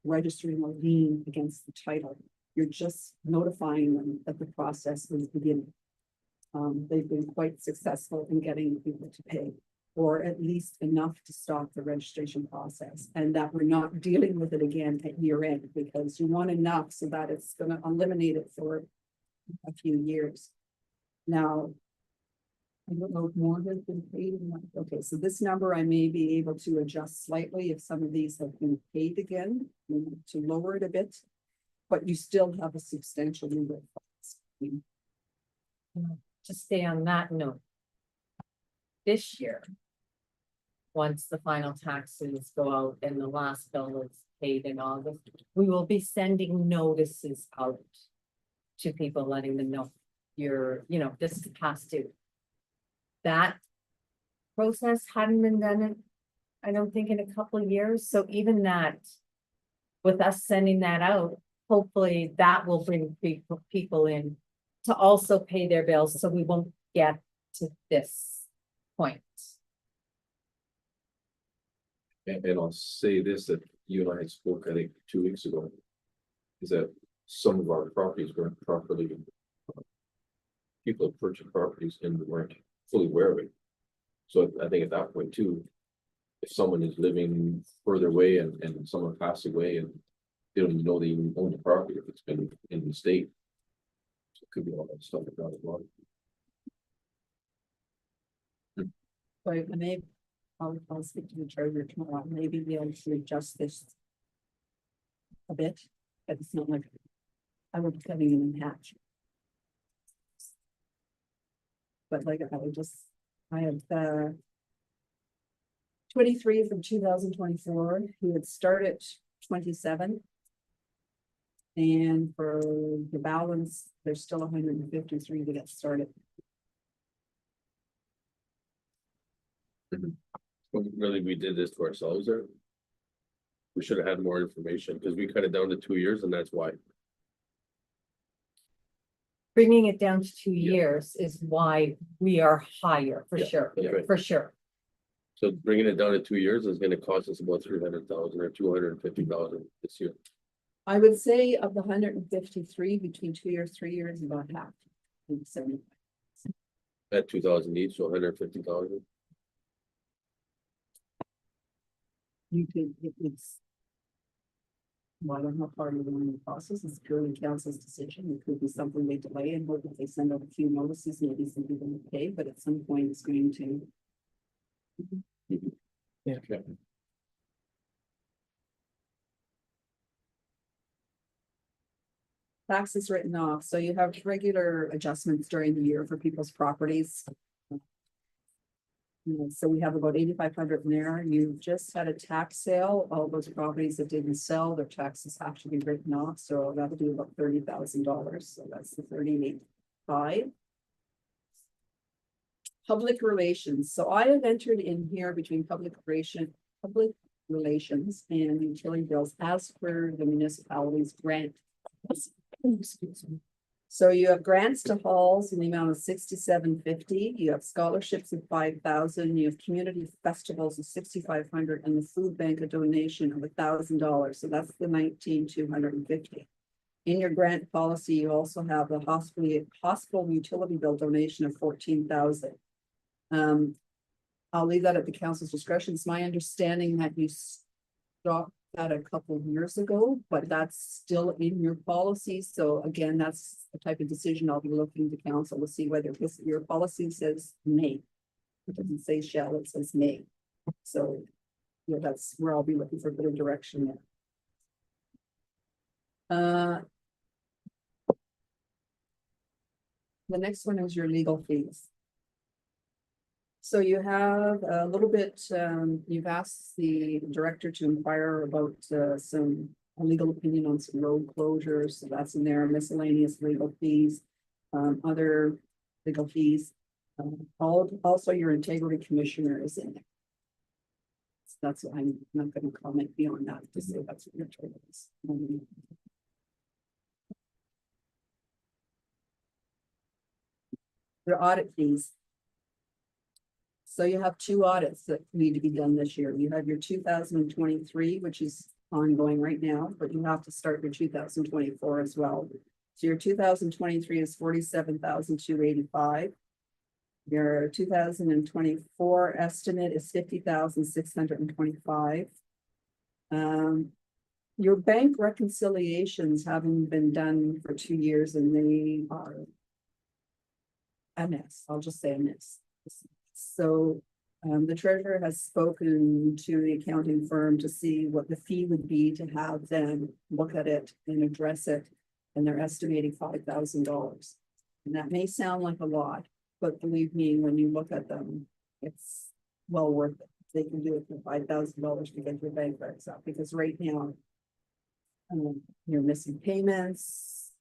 registering a lien against the title. You're just notifying them that the process is beginning. They've been quite successful in getting people to pay, or at least enough to stop the registration process, and that we're not dealing with it again at year end, because you want enough so that it's gonna eliminate it for a few years. Now, I don't know if more has been paid. Okay, so this number I may be able to adjust slightly if some of these have been paid again, to lower it a bit. But you still have a substantial number of files. To stay on that note. This year. Once the final taxes go out and the last bill is paid in August, we will be sending notices out. To people, letting them know this is past due. That process hadn't been done I don't think in a couple of years, so even that. With us sending that out, hopefully that will bring people in to also pay their bills, so we won't get to this point. And I'll say this, that you and I had spoke, I think, 2 weeks ago. Is that some of our properties weren't properly. People have purchased properties and weren't fully aware of it. So I think at that point too. If someone is living further away and someone passed away and they don't even know they even own the property if it's been in the state. So it could be all that stuff about as well. But maybe I'll speak to the treasurer tomorrow, maybe be able to adjust this a bit, but it's not like I would be cutting it in half. But like I have 23 from 2024, who had started 27. And for the balance, there's still 153 to get started. Really, we did this to ourselves there. We should have had more information because we cut it down to 2 years and that's why. Bringing it down to 2 years is why we are higher, for Yeah, sure, that's right. for sure. So bringing it down to 2 years is gonna cost us about 300,000 or 250,000 this year. I would say of the 153 between 2 years, 3 years, about half. maybe 70. At 2,000 each, so 150,000. You could, it's. Well, I don't know how far you're in the process, it's purely council's decision, it could be something they delay and hope if they send out a few notices, maybe some people will pay, but at some point it's going to. Taxes written off, so you have regular adjustments during the year for people's properties. So we have about 8,500 in there. You just had a tax sale. All those properties that didn't sell, their taxes have to be written off. So that'll be about $30,000. So that's the 38.5. Public relations. So I have entered in here between public relations and utility bills as per the municipality's grant. Excuse me. So you have grants to halls in the amount of $67.50. You have scholarships of $5,000. You have community festivals of $6,500 and the food bank a donation of $1,000. So that's the $19,250. In your grant policy, you also have the hospital utility bill donation of $14,000. I'll leave that at the council's discretion. It's my understanding that you stopped that a couple of years ago, but that's still in your policy. So again, that's the type of decision I'll be looking to council to see whether this, your policy says may. It doesn't say shall, it says may. So yeah, that's where I'll be looking for a bit of direction there. The next one is your legal fees. So you have a little bit, you've asked the director to inquire about some legal opinion on some road closures. So that's in there, miscellaneous legal fees, other legal fees. Also, your integrity commissioner is in there. So that's, I'm not going to comment beyond that to say that's what your total is. Your audit fees. So you have 2 audits that need to be done this year. You have your 2023, which is ongoing right now, but you have to start your 2024 as well. So your 2023 is $47,285. Your 2024 estimate is $50,625. Your bank reconciliations haven't been done for 2 years and they are a mess. I'll just say a mess. So the treasurer has spoken to the accounting firm to see what the fee would be to have them look at it and address it. And they're estimating $5,000. And that may sound like a lot, but believe me, when you look at them, it's well worth it. They can do it for $5,000 to get your bank recs up, because right now you're missing payments.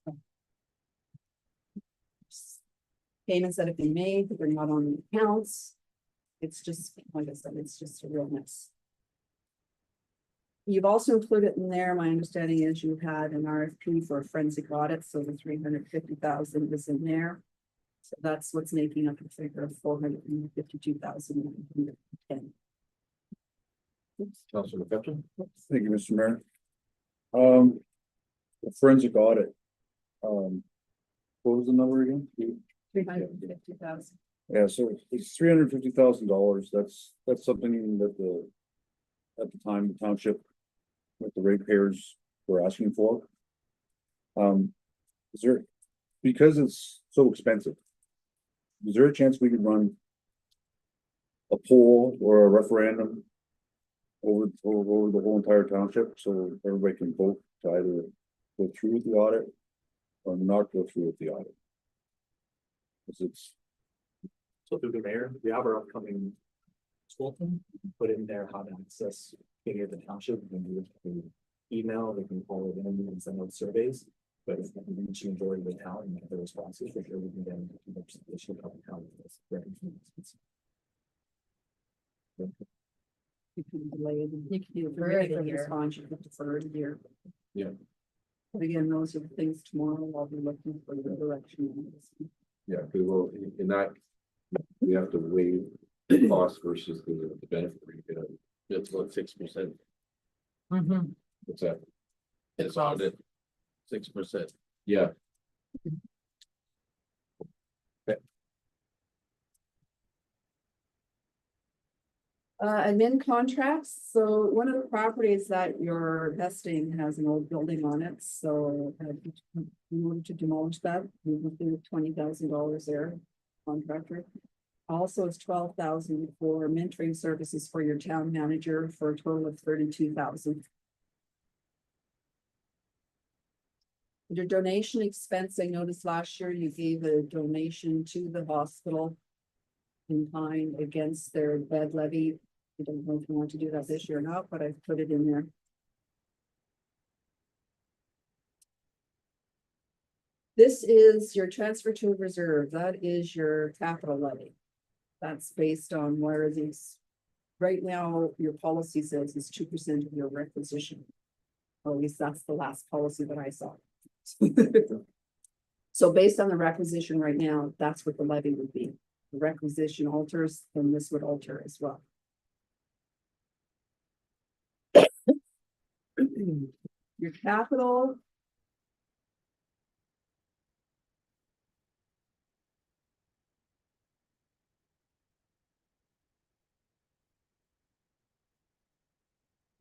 Payments that have been made, but they're not on the accounts. It's just, like I said, it's just a real mess. You've also included in there, my understanding is you had an RFP for a forensic audit, so the 350,000 is in there. So that's what's making up the figure of 452,110. Councilor McCutcheon? Thank you, Mr. Mayor. The forensic audit. What was the number again? 350,000. Yeah, so it's $350,000. That's something that at the time, the township with the ratepayers were asking for. Is there, because it's so expensive, is there a chance we could run a poll or a referendum over the whole entire township, so everybody can vote to either go through with the audit or not go through with the audit? Because it's, So through the mayor, we have our upcoming school thing, put in there how to access any of the township, we can do it through email, they can call it in and send out surveys. But if we reach the majority of the town and get the responses, for sure we can then issue of the town. You can delay it. You can You defer it a year. Response, you can defer it a year. Yeah. But again, those are the things tomorrow I'll be looking for your direction on this. Yeah, we will, in that, we have to waive cost versus the benefit. You get a- That's about 6%. Mhm. What's that? It's on it. 6%. Yeah, admin contracts, so one of the properties that you're vesting has an old building on it, so we wanted to demolish that, we would do $20,000 there, contractor. Also, it's 12,000 for mentoring services for your town manager for a total of 32,000. Your donation expense, I noticed last year you gave a donation to the hospital in kind against their bed levy. I don't know if you want to do that this year or not, but I've put it in there. This is your transfer to reserve. That is your capital levy. That's based on where these, right now, your policy says is 2% of your requisition. Or at least that's the last policy that I saw. So based on the requisition right now, that's what the levy would be. The requisition alters, then this would alter as well. Your capital.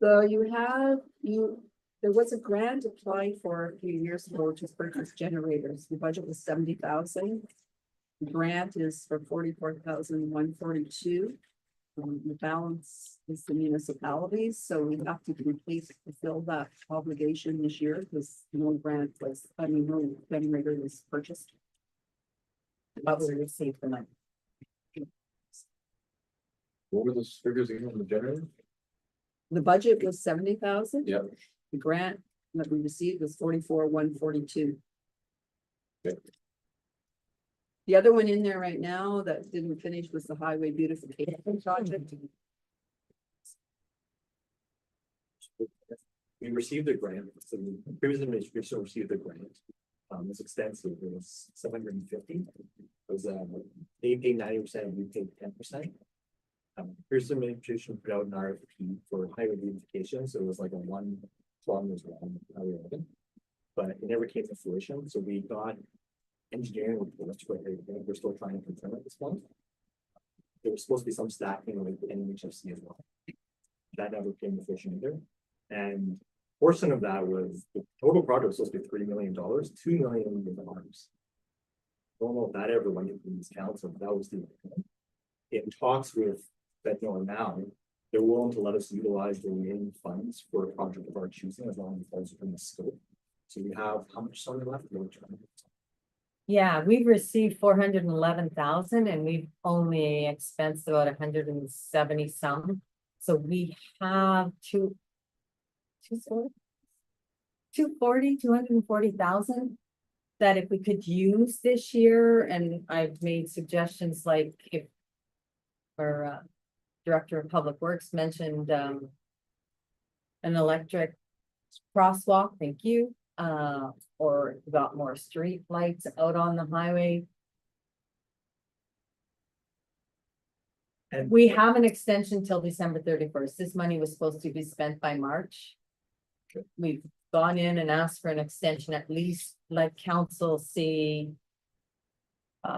So there was a grant applied for a few years ago to purchase generators. The budget was 70,000. The grant is for 44,142. The balance is the municipalities, so we have to fulfill that obligation this year because no generator was purchased. But we received the money. what were those figures again on the generator? The budget was 70,000. Yep. The grant that we received was 44,142. Okay. The other one in there right now that didn't finish was the highway beautification project. We received a grant, so the previous administration received a grant. It's extensive, it was 750. It was, they paid 90%, we paid 10%. Here's the administration put out an RFP for highway beautification, so it was like a 1 kilometers long highway open. But it never came to fruition, so we got engineering reports for everything. We're still trying to confirm at this point. There was supposed to be some stacking with NHFC as well. That never came to fruition either. And portion of that was the total project was supposed to be $3 million, $2 million. Don't know if that ever went into this council. That was the in talks with Fentanyl now. They're willing to let us utilize the remaining funds for a project of our choosing as long as it falls within the scope. So we have how much money left? Yeah, we've received 411,000 and we've only expensed about 170 some. So we have 240,000 that if we could use this year, and I've made suggestions like if our Director of Public Works mentioned an electric crosswalk, thank you. Or got more street lights out on the highway. And We have an extension till December 31st. This money was supposed to be spent by March. We've gone in and asked for an extension, at least let council see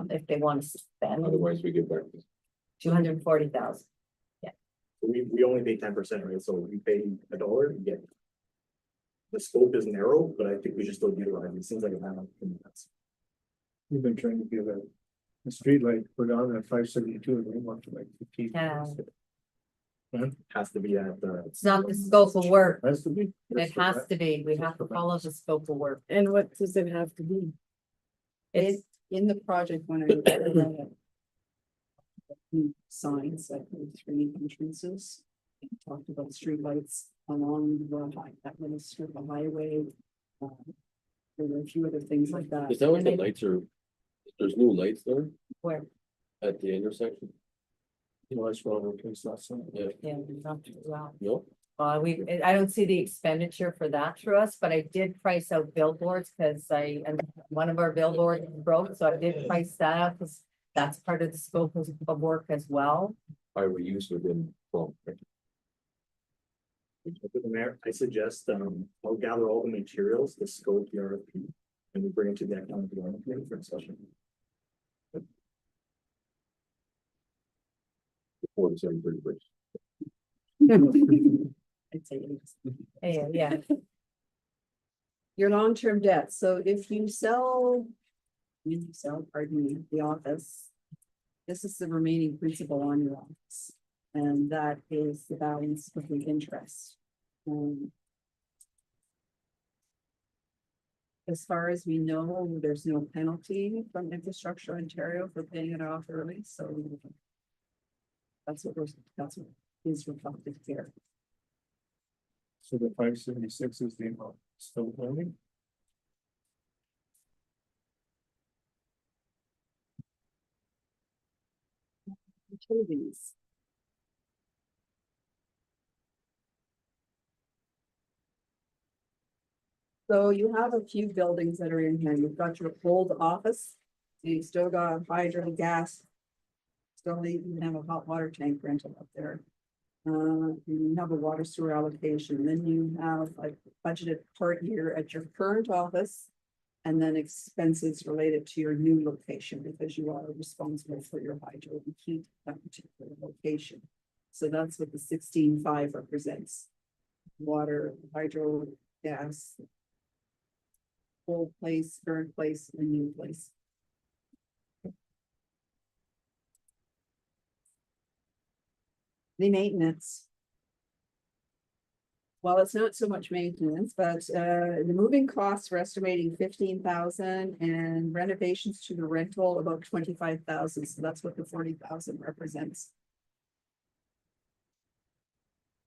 if they want to spend Otherwise, we get back to 240,000. We only pay 10%, right? So we pay $1, we get. The scope is narrow, but I think we should still utilize it. It seems like a balance. We've been trying to get a street light put on at 572 and they want to like 15. Yeah. Has to be at the. It's not the scope of work. Has to be. It has to be. We have to follow the scope of work. And what does it have to be? It's In the project when I signs like the 3 entrances. Talked about streetlights along that little strip of highway. There were a few other things like that. Is that what And the they- lights are? There's new lights there where, at the intersection? You know, that's wrong, okay, so that's. Yeah, yeah, not too well. no, I don't see the expenditure for that through us, but I did price out billboards because and one of our billboards broke, so I did price that out because that's part of the scope of work as well. highway use within, well, For the mayor, I suggest, I'll gather all the materials, the scope, the RFP, and we bring it to the economic development committee for discussion. before the 7:30 I'd say yes. Yeah, Your long-term debt, so if you sell. When you sell, pardon me, the office. This is the remaining principal on your office, and that is the balance of the interest. As far as we know, there's no penalty from Infrastructure Ontario for paying it off early, so. That's what is reflected here. So the 576 is the amount still going. Utilities. So you have a few buildings that are in here. You've got your old office. You still got hydro, gas. Still even have a hot water tank rental up there. You have a water sewer allocation, then you have a budgeted part year at your current office. And then expenses related to your new location, because you are responsible for your hydro and heat at that particular location. So that's what the 16.5 represents. Water, hydro, gas. Old place, current place, and new place. The maintenance. Well, it's not so much maintenance, but the moving costs we're estimating 15,000 and renovations to the rental about 25,000. So that's what the 40,000 represents.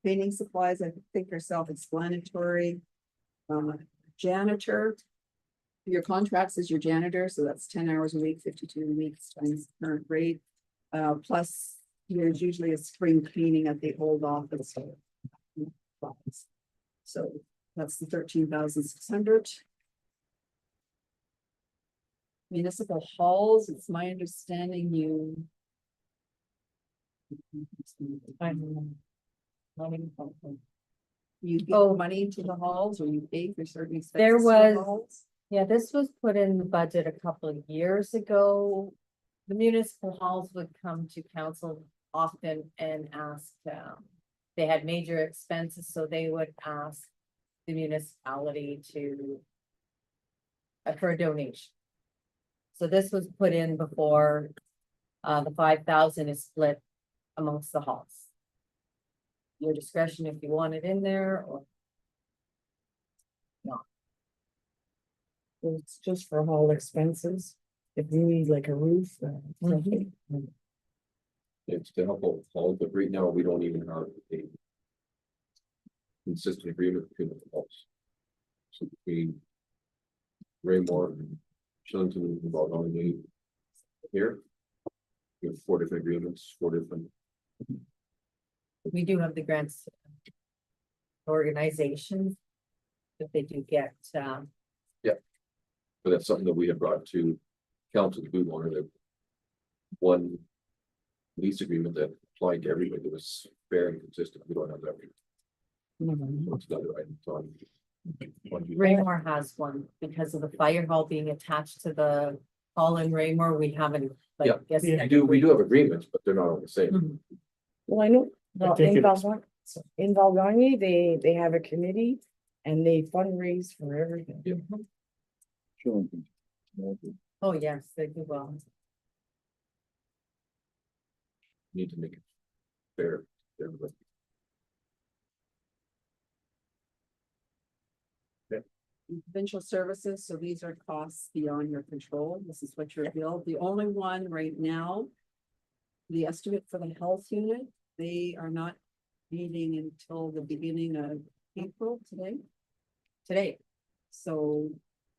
Painting supplies, I think are self-explanatory. Janitor. Your contracts is your janitor, so that's 10 hours a week, 52 weeks times the current rate. Plus, there's usually a spring cleaning at the old office. So that's the 13,600. Municipal halls, it's my understanding you. You give money to the halls, or you pay for certain expenses. There to the was- halls? yeah, this was put in the budget a couple of years ago. The municipal halls would come to council often and ask, they had major expenses, so they would ask the municipality to for a donation. So this was put in before the 5,000 is split amongst the halls. Your discretion if you want it in there or It's just for hall expenses. If you need like a roof. Something. It's to help out Paul, but right now we don't even have a consistent agreement between the halls. So between Raymore and Shillington and Balgony here. We have 4 different agreements, 4 different. we do have the grants. Organizations. That they do get, But that's something that we had brought to council, we wanted a one lease agreement that applied to everybody that was fair and consistent. We don't have that. So it's another item. So Raymore has one because of the fire hall being attached to the hall in Raymore, we haven't. Like, Yeah. guess we do have agreements, but they're not all the same. Mhm. Well, I know, I think in it's- Valgani, in Valgani, they have a committee and they fundraise for everything. Shillington. Oh, yes, they do well. Need to make it fair to everybody. Provincial services, so these are costs beyond your control. This is what you're billed. The only one right now. The estimate for the health unit, they are not meeting until the beginning of April today. So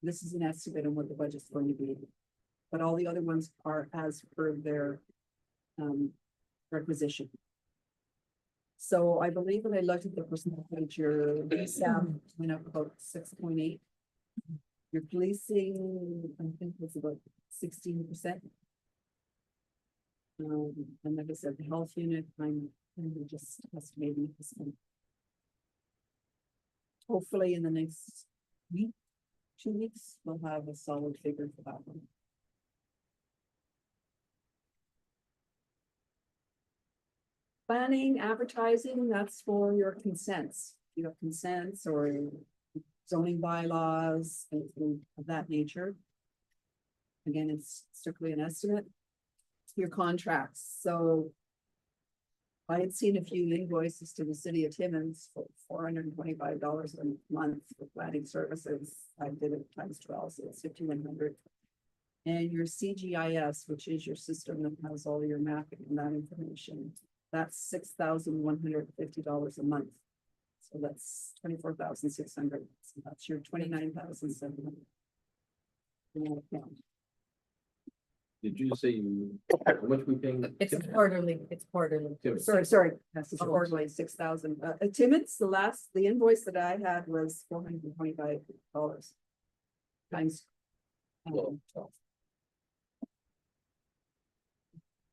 this is an estimate on what the budget's going to be. But all the other ones are as per their requisition. So I believe when I looked at the percentage, your leasing went up about 6.8. Your policing, I think, was about 16%. And like I said, the health unit, just estimating this one. Hopefully in the next week, 2 weeks, we'll have a solid figure for that one. Planning, advertising, that's for your consents. You have consents or zoning bylaws, anything of that nature. Again, it's strictly an estimate. Your contracts, so. I had seen a few invoices to the city of Timmins for $425 a month for planning services. I did it times 12, so it's 5,100. And your CGIS, which is your system that has all your mapping and that information, that's $6,150 a month. So that's 24,600. So that's your 29,700. Did you say how much we paying? It's quarterly, it's quarterly. Sorry, that's the quarterly 6,000. Timmins, the invoice that I had was $425 times. 12.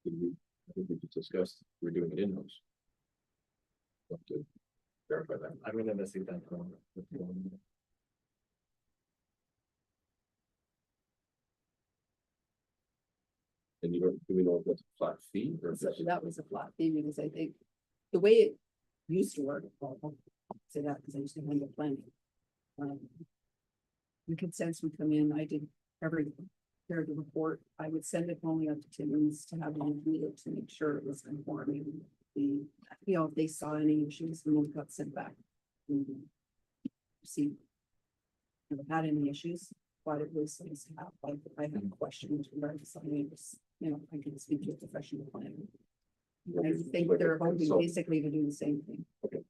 I think we just discussed, we're doing it in-house. Have to verify that. I'm gonna investigate that. And you don't, do we know if that's a flat fee or? So that was a flat fee because I think the way it used to work, I'll say that because I used to handle planning. The consents would come in, I did everything, prepared the report, I would send it only up to Timmins to have them read it to make sure it was conforming. If they saw any issues, then it got sent back. See. Never had any issues, but it was nice to have, like, if I had questions regarding something, I can speak to a professional planner. I think they're hoping basically to do the same thing. Okay.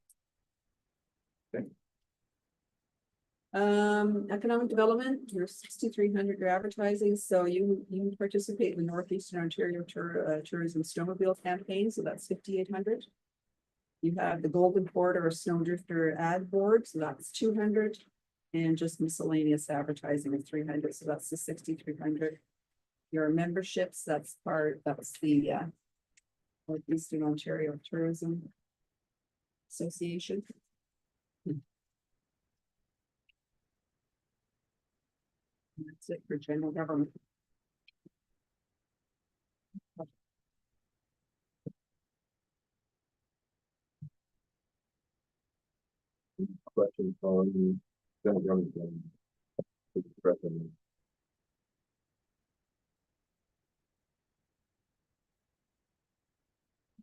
Economic development, you're 6,300, you're advertising, so you participate in the Northeastern Ontario Tourism Snowmobile campaign, so that's 5,800. You have the Golden Porter or Snowdrifter ad board, so that's 200. And just miscellaneous advertising of 300, so that's the 6,300. Your memberships, that's the Northeastern Ontario Tourism Association. And that's it for general government. Question on. General government,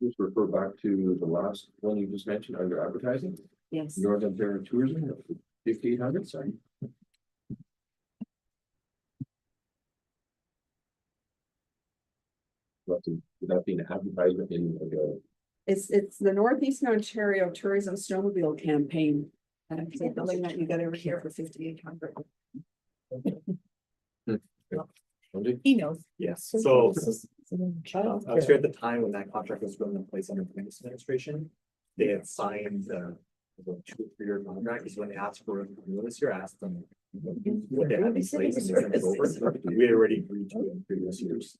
just refer back to the last one you just mentioned under advertising, Yes. Northern Ontario Tourism, 5,800, sorry. Would that be an advertisement in It's the Northeastern Ontario Tourism Snowmobile campaign. And it's a building that you got over here for 5,800. He knows. Yes, so I was here at the time when that contract was going in place under the Timmins administration. They had signed a 2 or 3 year contract, is when they asked for renewal this year, I asked them. What they had in place and they sent it over, we had already agreed to it in previous years.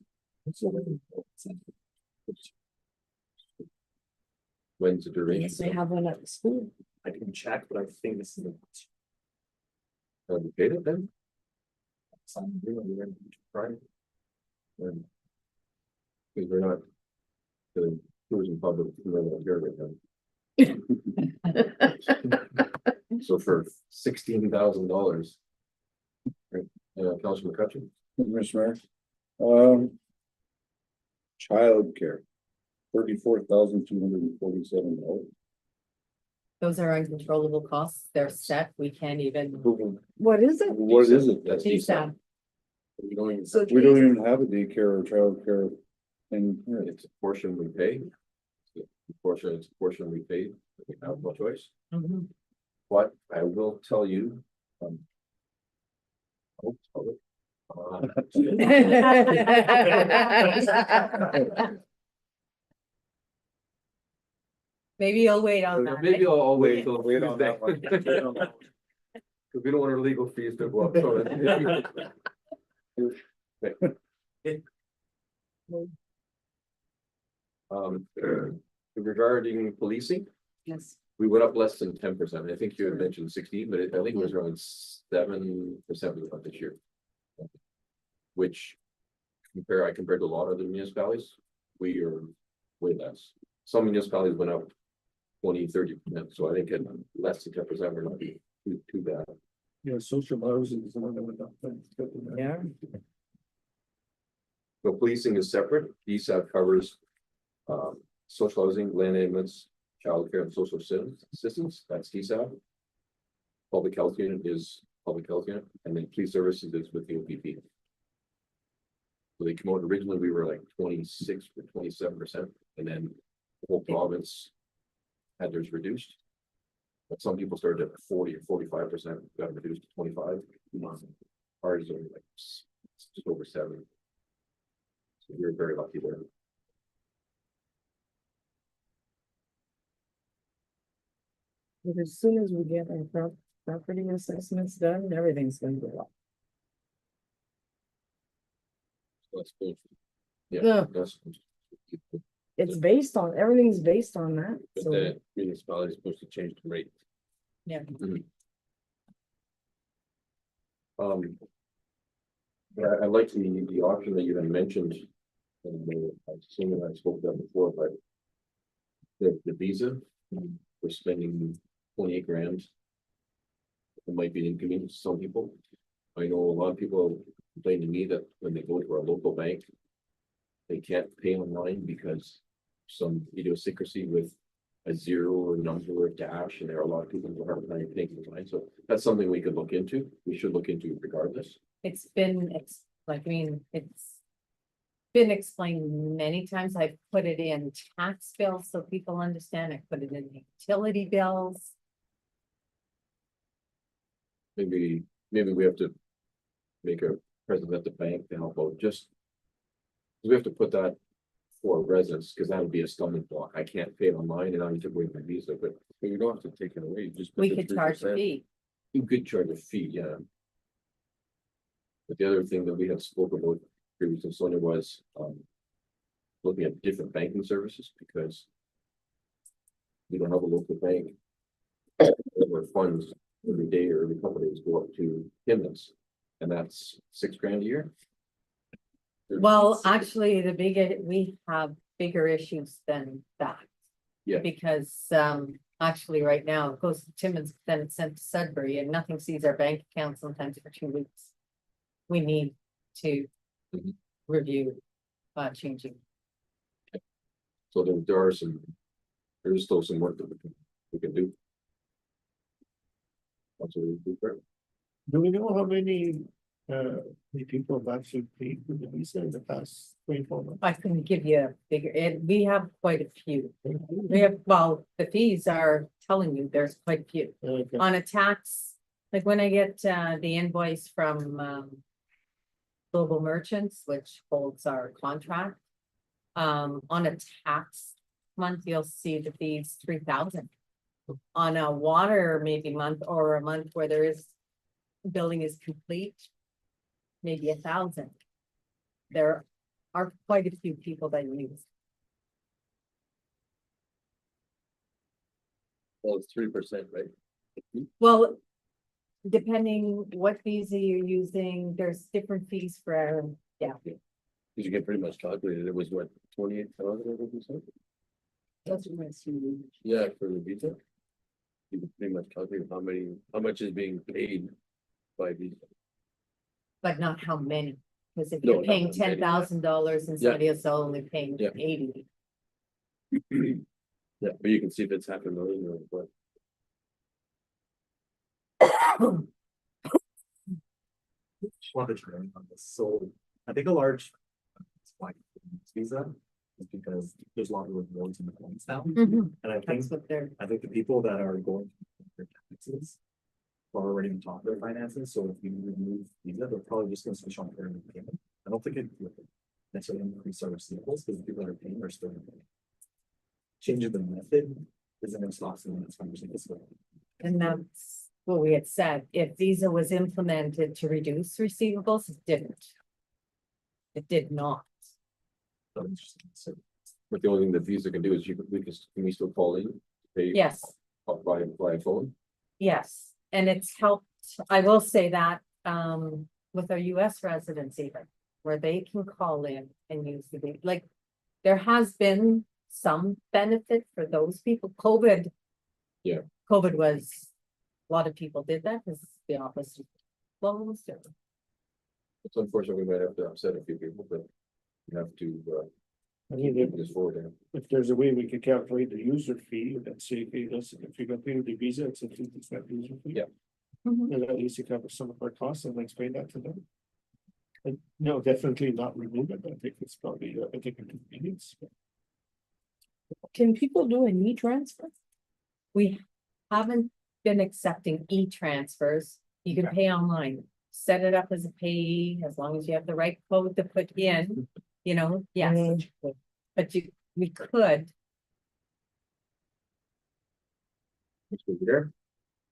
when's the duration? Yes, they have one at the school. I can check, but I think this is the. Have you paid it then? Sign agreement, we're in Friday. Because we're not. The tourism public, here right now. So for $16,000. Right, Councilor McCutcheon? Commissioner, childcare, $34,247. Those are uncontrollable costs. They're set. We can't even. What is it? What is it? That's These, decent. We don't even, So We don't even have a daycare or childcare thing here. it's a portion we pay. It's a portion we pay, we have no choice, Mhm. but I will tell you. I'll tell it. Maybe you'll wait on that. Maybe I'll wait till. Wait on that one. Tuesday. Cause we don't want our legal fees to go up. So Regarding policing, Yes, we went up less than 10%. I think you had mentioned 16, but I think it was around 7% this year. Which I compared to a lot of the municipalities, we are way less. Some municipalities went up 20-30%, so I think at less than 10%, we're not too bad. Yeah, social housing is the one that went up. Yeah. So policing is separate. DSAP covers social housing, land ambulance, childcare, and social assistance. That's DSAP. Public health unit is public health unit, and then police services is with the OPP. So they come out, originally we were like 26 or 27%, and then the whole province had theirs reduced. But some people started at 40 or 45%, got reduced to 25. Ours is only like just over 7. So we were very lucky there. But as soon as we get our property assessments done, everything's gonna go up. So that's good. Yeah. Yeah, that's. It's based on, everything's based on that, But so. the municipality is supposed to change the rate. Yeah. Yeah, I like the option that you had mentioned. And I've seen it, I spoke about before, but. The visa, we're spending 28 grand. It might be an inconvenience to some people. I know a lot of people complain to me that when they go to our local bank. They can't pay online because some idiosyncrasy with a zero or number or dash, and there are a lot of people who aren't paying online, so that's something we could look into. We should look into regardless. It's been, it's been explained many times. I've put it in tax bills so people understand. I put it in utility bills. Maybe we have to make a presence at the bank to help out, just. We have to put that for residents, because that would be a stumbling block. I can't pay it online and I took away my visa, but You don't have to take it away, you just. put We the could charge a 3%. fee. you could charge a fee, yeah. But the other thing that we had spoke about previously, Sonia, was looking at different banking services, because we don't have a local bank. Where funds every day or every couple of days go up to Timmins, and that's $6 grand a year. Well, actually, we have bigger issues than that. Yeah. Because, actually, right now, it goes to Timmins, then it's sent to Sudbury, and nothing sees our bank account sometimes for 2 weeks. We need to Mhm. review, changing. So there's still some work that we can do. That's what we do for it. Do we know how many people have actually paid for the visa in the past 24 months? I can give you a bigger, we have quite a few. We have, well, the fees are telling you there's quite a few. Okay. On a tax, like when I get the invoice from Global Merchants, which holds our contract. On a tax month, you'll see the fees 3,000. On a water maybe month, or a month where there is building is complete, maybe 1,000. There are quite a few people that use. Well, it's 3%, right? Well, depending what visa you're using, there's different fees for, yeah. Cause you get pretty much calculated, it was what, 28,000, I think you said? that's what I assume. Yeah, for the visa. You can pretty much calculate how much is being paid by visa. But not how many, because if No, you're not paying how many, yeah. $10,000 and Yeah. somebody else only paying Yeah. 80. Yeah, but you can see if it's 500,000 or what. Just wanted to chime in on this. So I think a large why visa is because there's a lot of rewards in the points now. And I think That's what they're, the people that are going to pay their taxes are already on top of their finances, so if you remove visa, they're probably just gonna switch on their payment. I don't think it would necessarily increase our receivables, because the people that are paying are still paying. Changing the method isn't gonna stop someone that's conversation. and that's what we had said. If visa was implemented to reduce receivables, it didn't. It did not. So But the only thing that Visa can do is can we still call in? Pay Yes, by phone? yes, and it's helped, I will say that, with our US residents even, where they can call in and use like, there has been some benefit for those people, COVID. Yeah. COVID was, a lot of people did that because the office was closed or. It's unfortunate, we might have to upset a few people, but we have to, I mean, keep this forward there. if there's a way we could calculate the user fee, let's say, okay, listen, if you're gonna pay with the Visa, it's a 2% user fee. Yeah. And at least you cover some of our costs and explain that to them. And no, definitely not remove it, I think it's probably, I think a convenience. Can people do an e-transfer? We haven't been accepting e-transfers. You can pay online, set it up as a payee, as long as you have the right code to put in, you know, yes. But we could, Let's go there.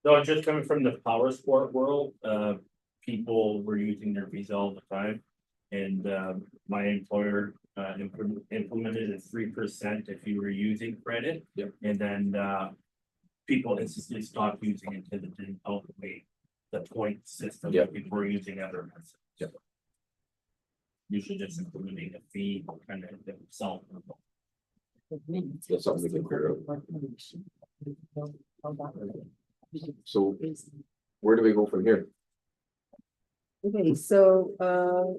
No, just coming from the power sport world, people were using their Visa all the time. And, my employer, implemented a 3% if you were using credit. Yep. And then, people instantly stopped using it because it didn't outweigh the point system Yep. that people were using other methods. Yep. Usually just implementing a fee kind of themselves. That's something we can figure So where do we go from here? Okay, so,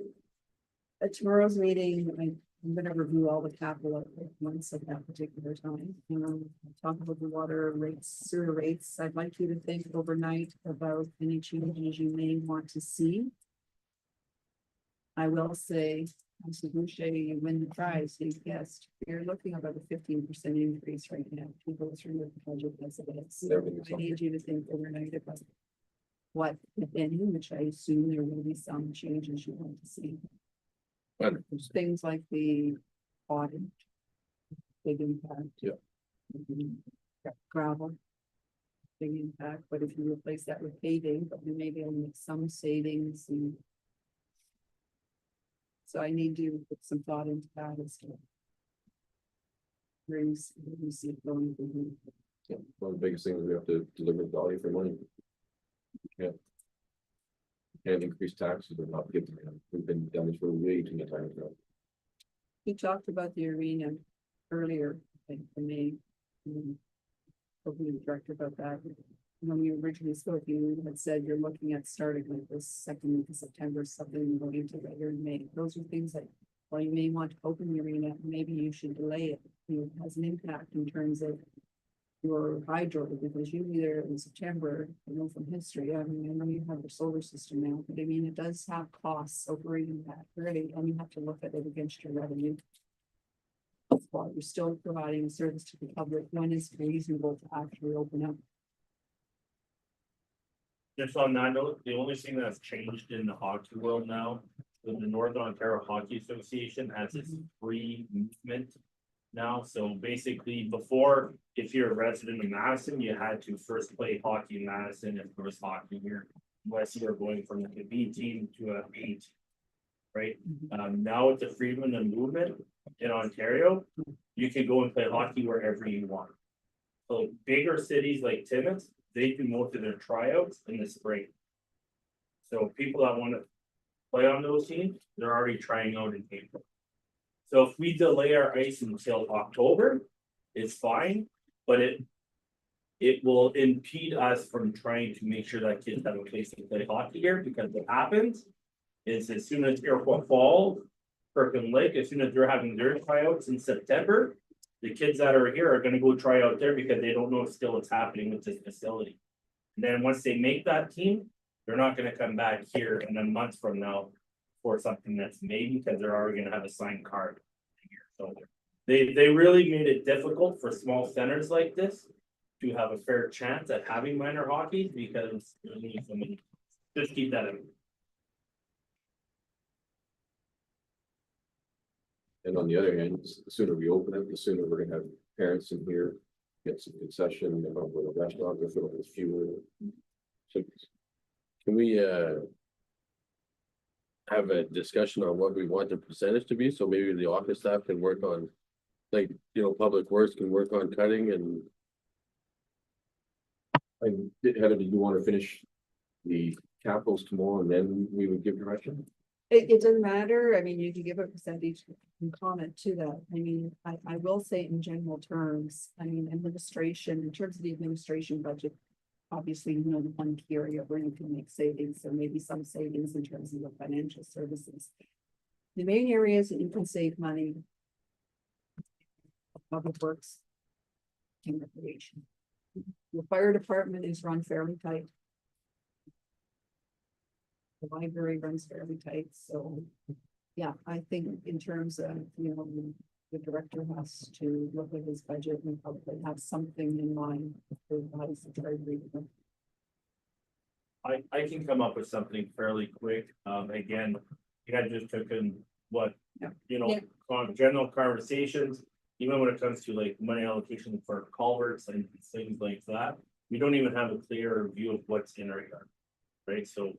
at tomorrow's meeting, I'm gonna review all the capital once at that particular time. Talk about the water rates, sewer rates. I'd like you to think overnight about any changes you may want to see. I will say, Mr. Boucher, you win the prize, you guessed, you're looking about a 15% increase right now to go through the budget as it is. So Everything's I need you to think overnight about what, if any, which I assume there will be some changes you want to see. Wonderful. There's things like the audit. Big impact. Yeah. Gravel. Big impact, but if you replace that with paving, but you may be able to make some savings and. So I need you to put some thought into that as to. Where you see it going. Yeah, one of the biggest things is we have to deliver value for money. Yeah. And increase taxes but not give them, we've been down this road way too many times now. We talked about the arena earlier, I think, for me. Hopefully the director about that. When we originally spoke, you had said you're looking at starting like this second week of September, something going into later in May. Those are things that, while you may want to open the arena, maybe you should delay it. You know, it has an impact in terms of your hydro, because usually there in September, I know from history, I mean, I know you have your solar system now, but I mean, it does have costs operating that really, and you have to look at it against your revenue. While you're still providing a service to the public, when is reasonable to actually open up? Just on that note, the only thing that's changed in the hockey world now, is the Northern Ontario Hockey Association has this free movement. Now, so basically before, if you're a resident of Madison, you had to first play hockey in Madison if there was hockey here. Unless you were going from like a B team to a A team. Right, now with the freedom of movement in Ontario, you can go and play hockey wherever you want. So bigger cities like Timmins, they do most of their tryouts in the spring. So people that want to play on those teams, they're already trying out in April. So if we delay our ice until October, it's fine, but it will impede us from trying to make sure that kids have a place to play hockey here, because what happens is as soon as Iroquois Falls, Kirkland Lake, as soon as they're having their tryouts in September, the kids that are here are gonna go try out there because they don't know still what's happening with this facility. And then once they make that team, they're not gonna come back here in a month from now for something that's made, because they're already gonna have a signed card. So they really made it difficult for small centers like this to have a fair chance at having minor hockey, because there's only so many. Just keep that in. And on the other hand, the sooner we open it, the sooner we're gonna have parents in here. Get some concession, they're gonna go to a restaurant, they're filling with fuel. So can we have a discussion on what we want the percentage to be, so maybe the office staff can work on like, Public Works can work on cutting and Heather, do you want to finish the capitals tomorrow and then we would give direction? It doesn't matter. I mean, you can give a percentage and comment to that. I mean, I will say in general terms, I mean, administration, in terms of the administration budget. Obviously, the one key area where you can make savings, so maybe some savings in terms of the financial services. The main areas that you can save money. Public Works. And recreation. The fire department is run fairly tight. The library runs fairly tight, so, yeah, I think in terms of, the director has to look at his budget and probably have something in mind for how to try to read them. I can come up with something fairly quick. Again, you had just taken what, Yeah. General conversations. Even when it comes to like money allocation for culverts and things like that, we don't even have a clear view of what's in our yard. Right, so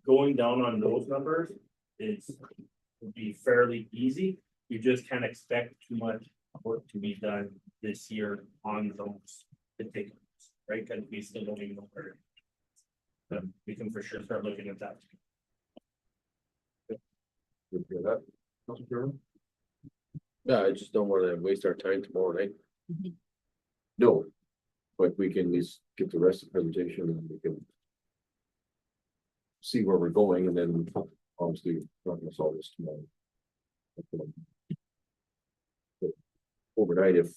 going down on those numbers would be fairly easy. You just can't expect too much work to be done this year on those particulars, right? Because we still don't even know where. But we can for sure start looking at that. Good to hear that. Councilor Curran? yeah, I just don't wanna waste our time tomorrow night. No, but we can at least get the rest of the presentation and we can see where we're going and then obviously we're not gonna solve this tomorrow. But overnight, if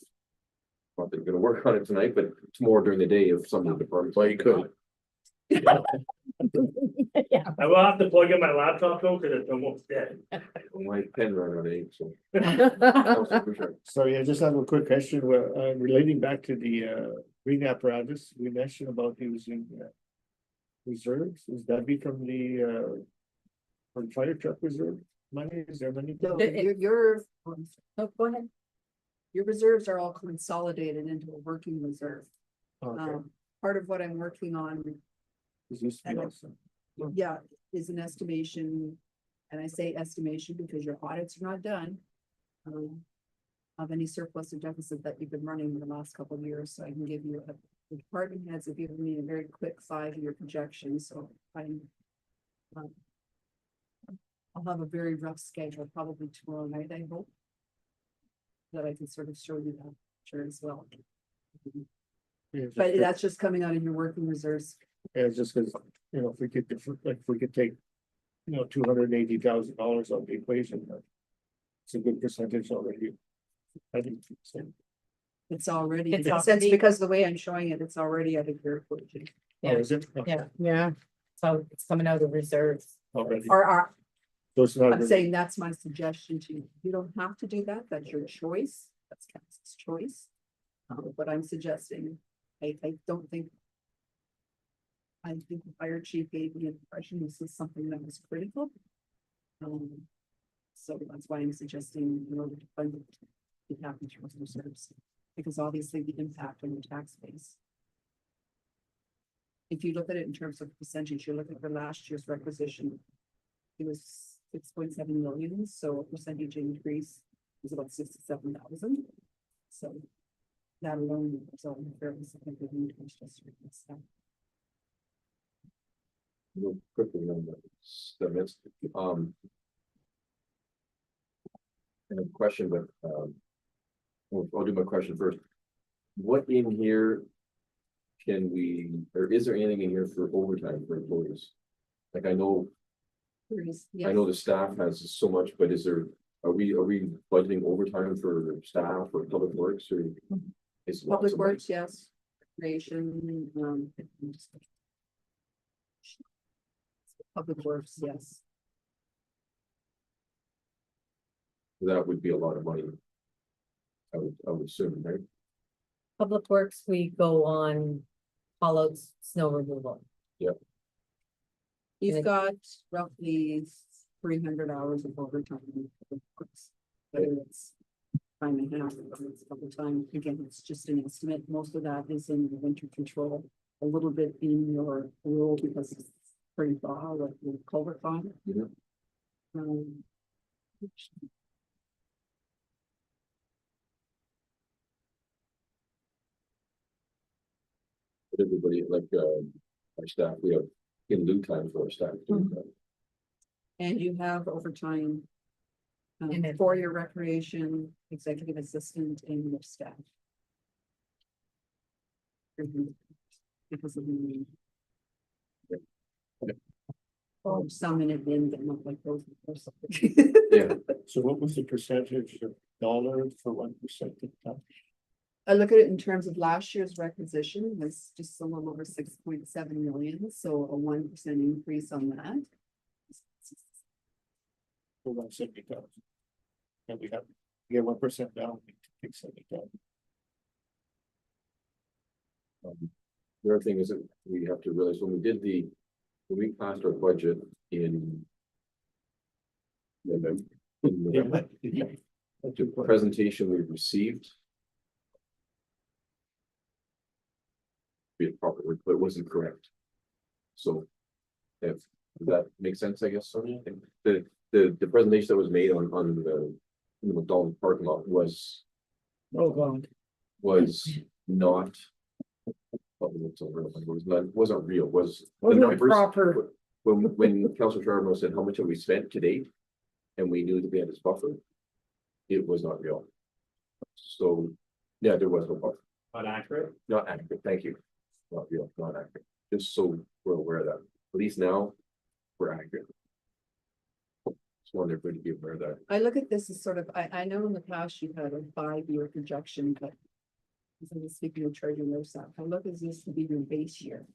not that we're gonna work on it tonight, but tomorrow during the day, if some of the departments. Well, you could. Yeah. I will have to plug in my laptop though, because it's almost dead. My pen ran out of ink, so. Councilor Bouchard. Sorry, I just have a quick question, relating back to the ring apparatus, we mentioned about using reserves, is that be from the from fire truck reserve money, is there money? No, Oh, go ahead. your reserves are all consolidated into a working reserve. Okay, Part of what I'm working on, this used to be awesome. yeah, is an estimation. And I say estimation because your audits are not done. Of any surplus or deficit that you've been running in the last couple of years, so I can give you the department heads have given me a very quick 5-year projection, so I'm. I'll have a very rough schedule probably tomorrow night, I hope. That I can sort of show you that picture as well. Yeah, But that's just coming out of your working reserves. just because, if we could, if we could take, $280,000 off the equation, it's a good percentage already. I think. It's already, It's it's already- because the way I'm showing it, it's already out of your equation. Oh, is it? Yeah. Yeah, So it's coming out of reserves. Already. Or So it's not. I'm saying that's my suggestion to you. You don't have to do that. That's your choice. That's council's choice. But I'm suggesting, I don't think. I think the fire chief gave me an impression this is something that was critical. So that's why I'm suggesting in order to fund it, it happens from reserves, because obviously the impact on your tax base. If you look at it in terms of percentage, you're looking for last year's requisition. It was 6.7 million, so a percentage increase was about 67,000. So that alone is all fairly significant increase just for this stuff. Real quickly on the minutes, I have a question, but, I'll do my question first. What in here can we, or is there anything in here for overtime for employees? Like I know the staff has so much, but are we budgeting overtime for staff or public works or? It's lots Public of money. works, yes. Recreation, public works, yes. That would be a lot of money. I would assume, right? Public Works, we go on followed snow removal. You've got roughly 300 hours of overtime. in public works. Whether it's time and a half, or it's double time, again, it's just an estimate. Most of that is in the winter control. A little bit in your rule because it's pretty thaw, like the culvert farm. Mhm. everybody, like, our staff, we have in lieu time for our staff. And you have overtime. In it. For your recreation, executive assistant and your staff. Because of the. Oh, some in it then that look like those. or something. Yeah, So what was the percentage of dollars for 1% of I look at it in terms of last year's requisition was just a little over 6.7 million, so a 1% increase on that. for 170,000? And we have, we get 1% down, we take 70,000. the other thing is that we have to realize when we passed our budget in November. The presentation we received. Be it proper, but it wasn't correct. So. If does that make sense, I guess, so the presentation that was made on the. In the McDonald parking lot was Oh, God. not. Wasn't real, was. the Wasn't numbers- proper. When Councilor Charbonneau said how much have we spent to date? And we knew that we had this buffer. It was not real. So, yeah, there was no buffer, Not accurate. not accurate, thank you. Not real, not accurate, just so we're aware of that, at least now, we're accurate. Just wanted everybody to be aware of that. I look at this as sort of, I know in the past you've had a 5-year projection, but. Instead of speaking of charging their staff, I look at this to be your base year.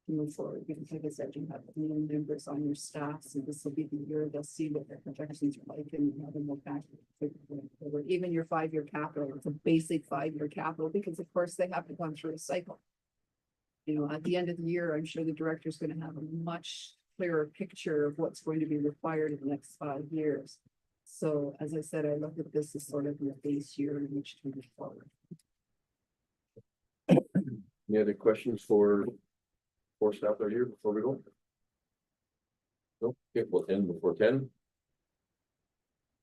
To move forward, because like I said, you have new members on your staff, so this will be the year they'll see what their projections are like and have them look back. Forward. Even your 5-year capital, it's a basic 5-year capital, because of course they have to go through a cycle. You know, at the end of the year, I'm sure the director's gonna have a much clearer picture of what's going to be required in the next 5 years. So as I said, I look at this as sort of your base year in which to move forward. Any other questions for staff that are here before we go? No, okay, we'll end before 10.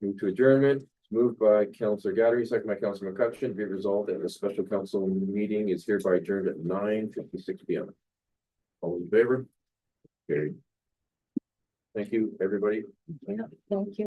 Move to adjournment, moved by Councilor Gadry, second by Councilor McCutcheon, be resolved that the special council meeting is hereby adjourned at 9:56 PM. All in favor? Carried. Thank you, everybody. Yeah, thank you.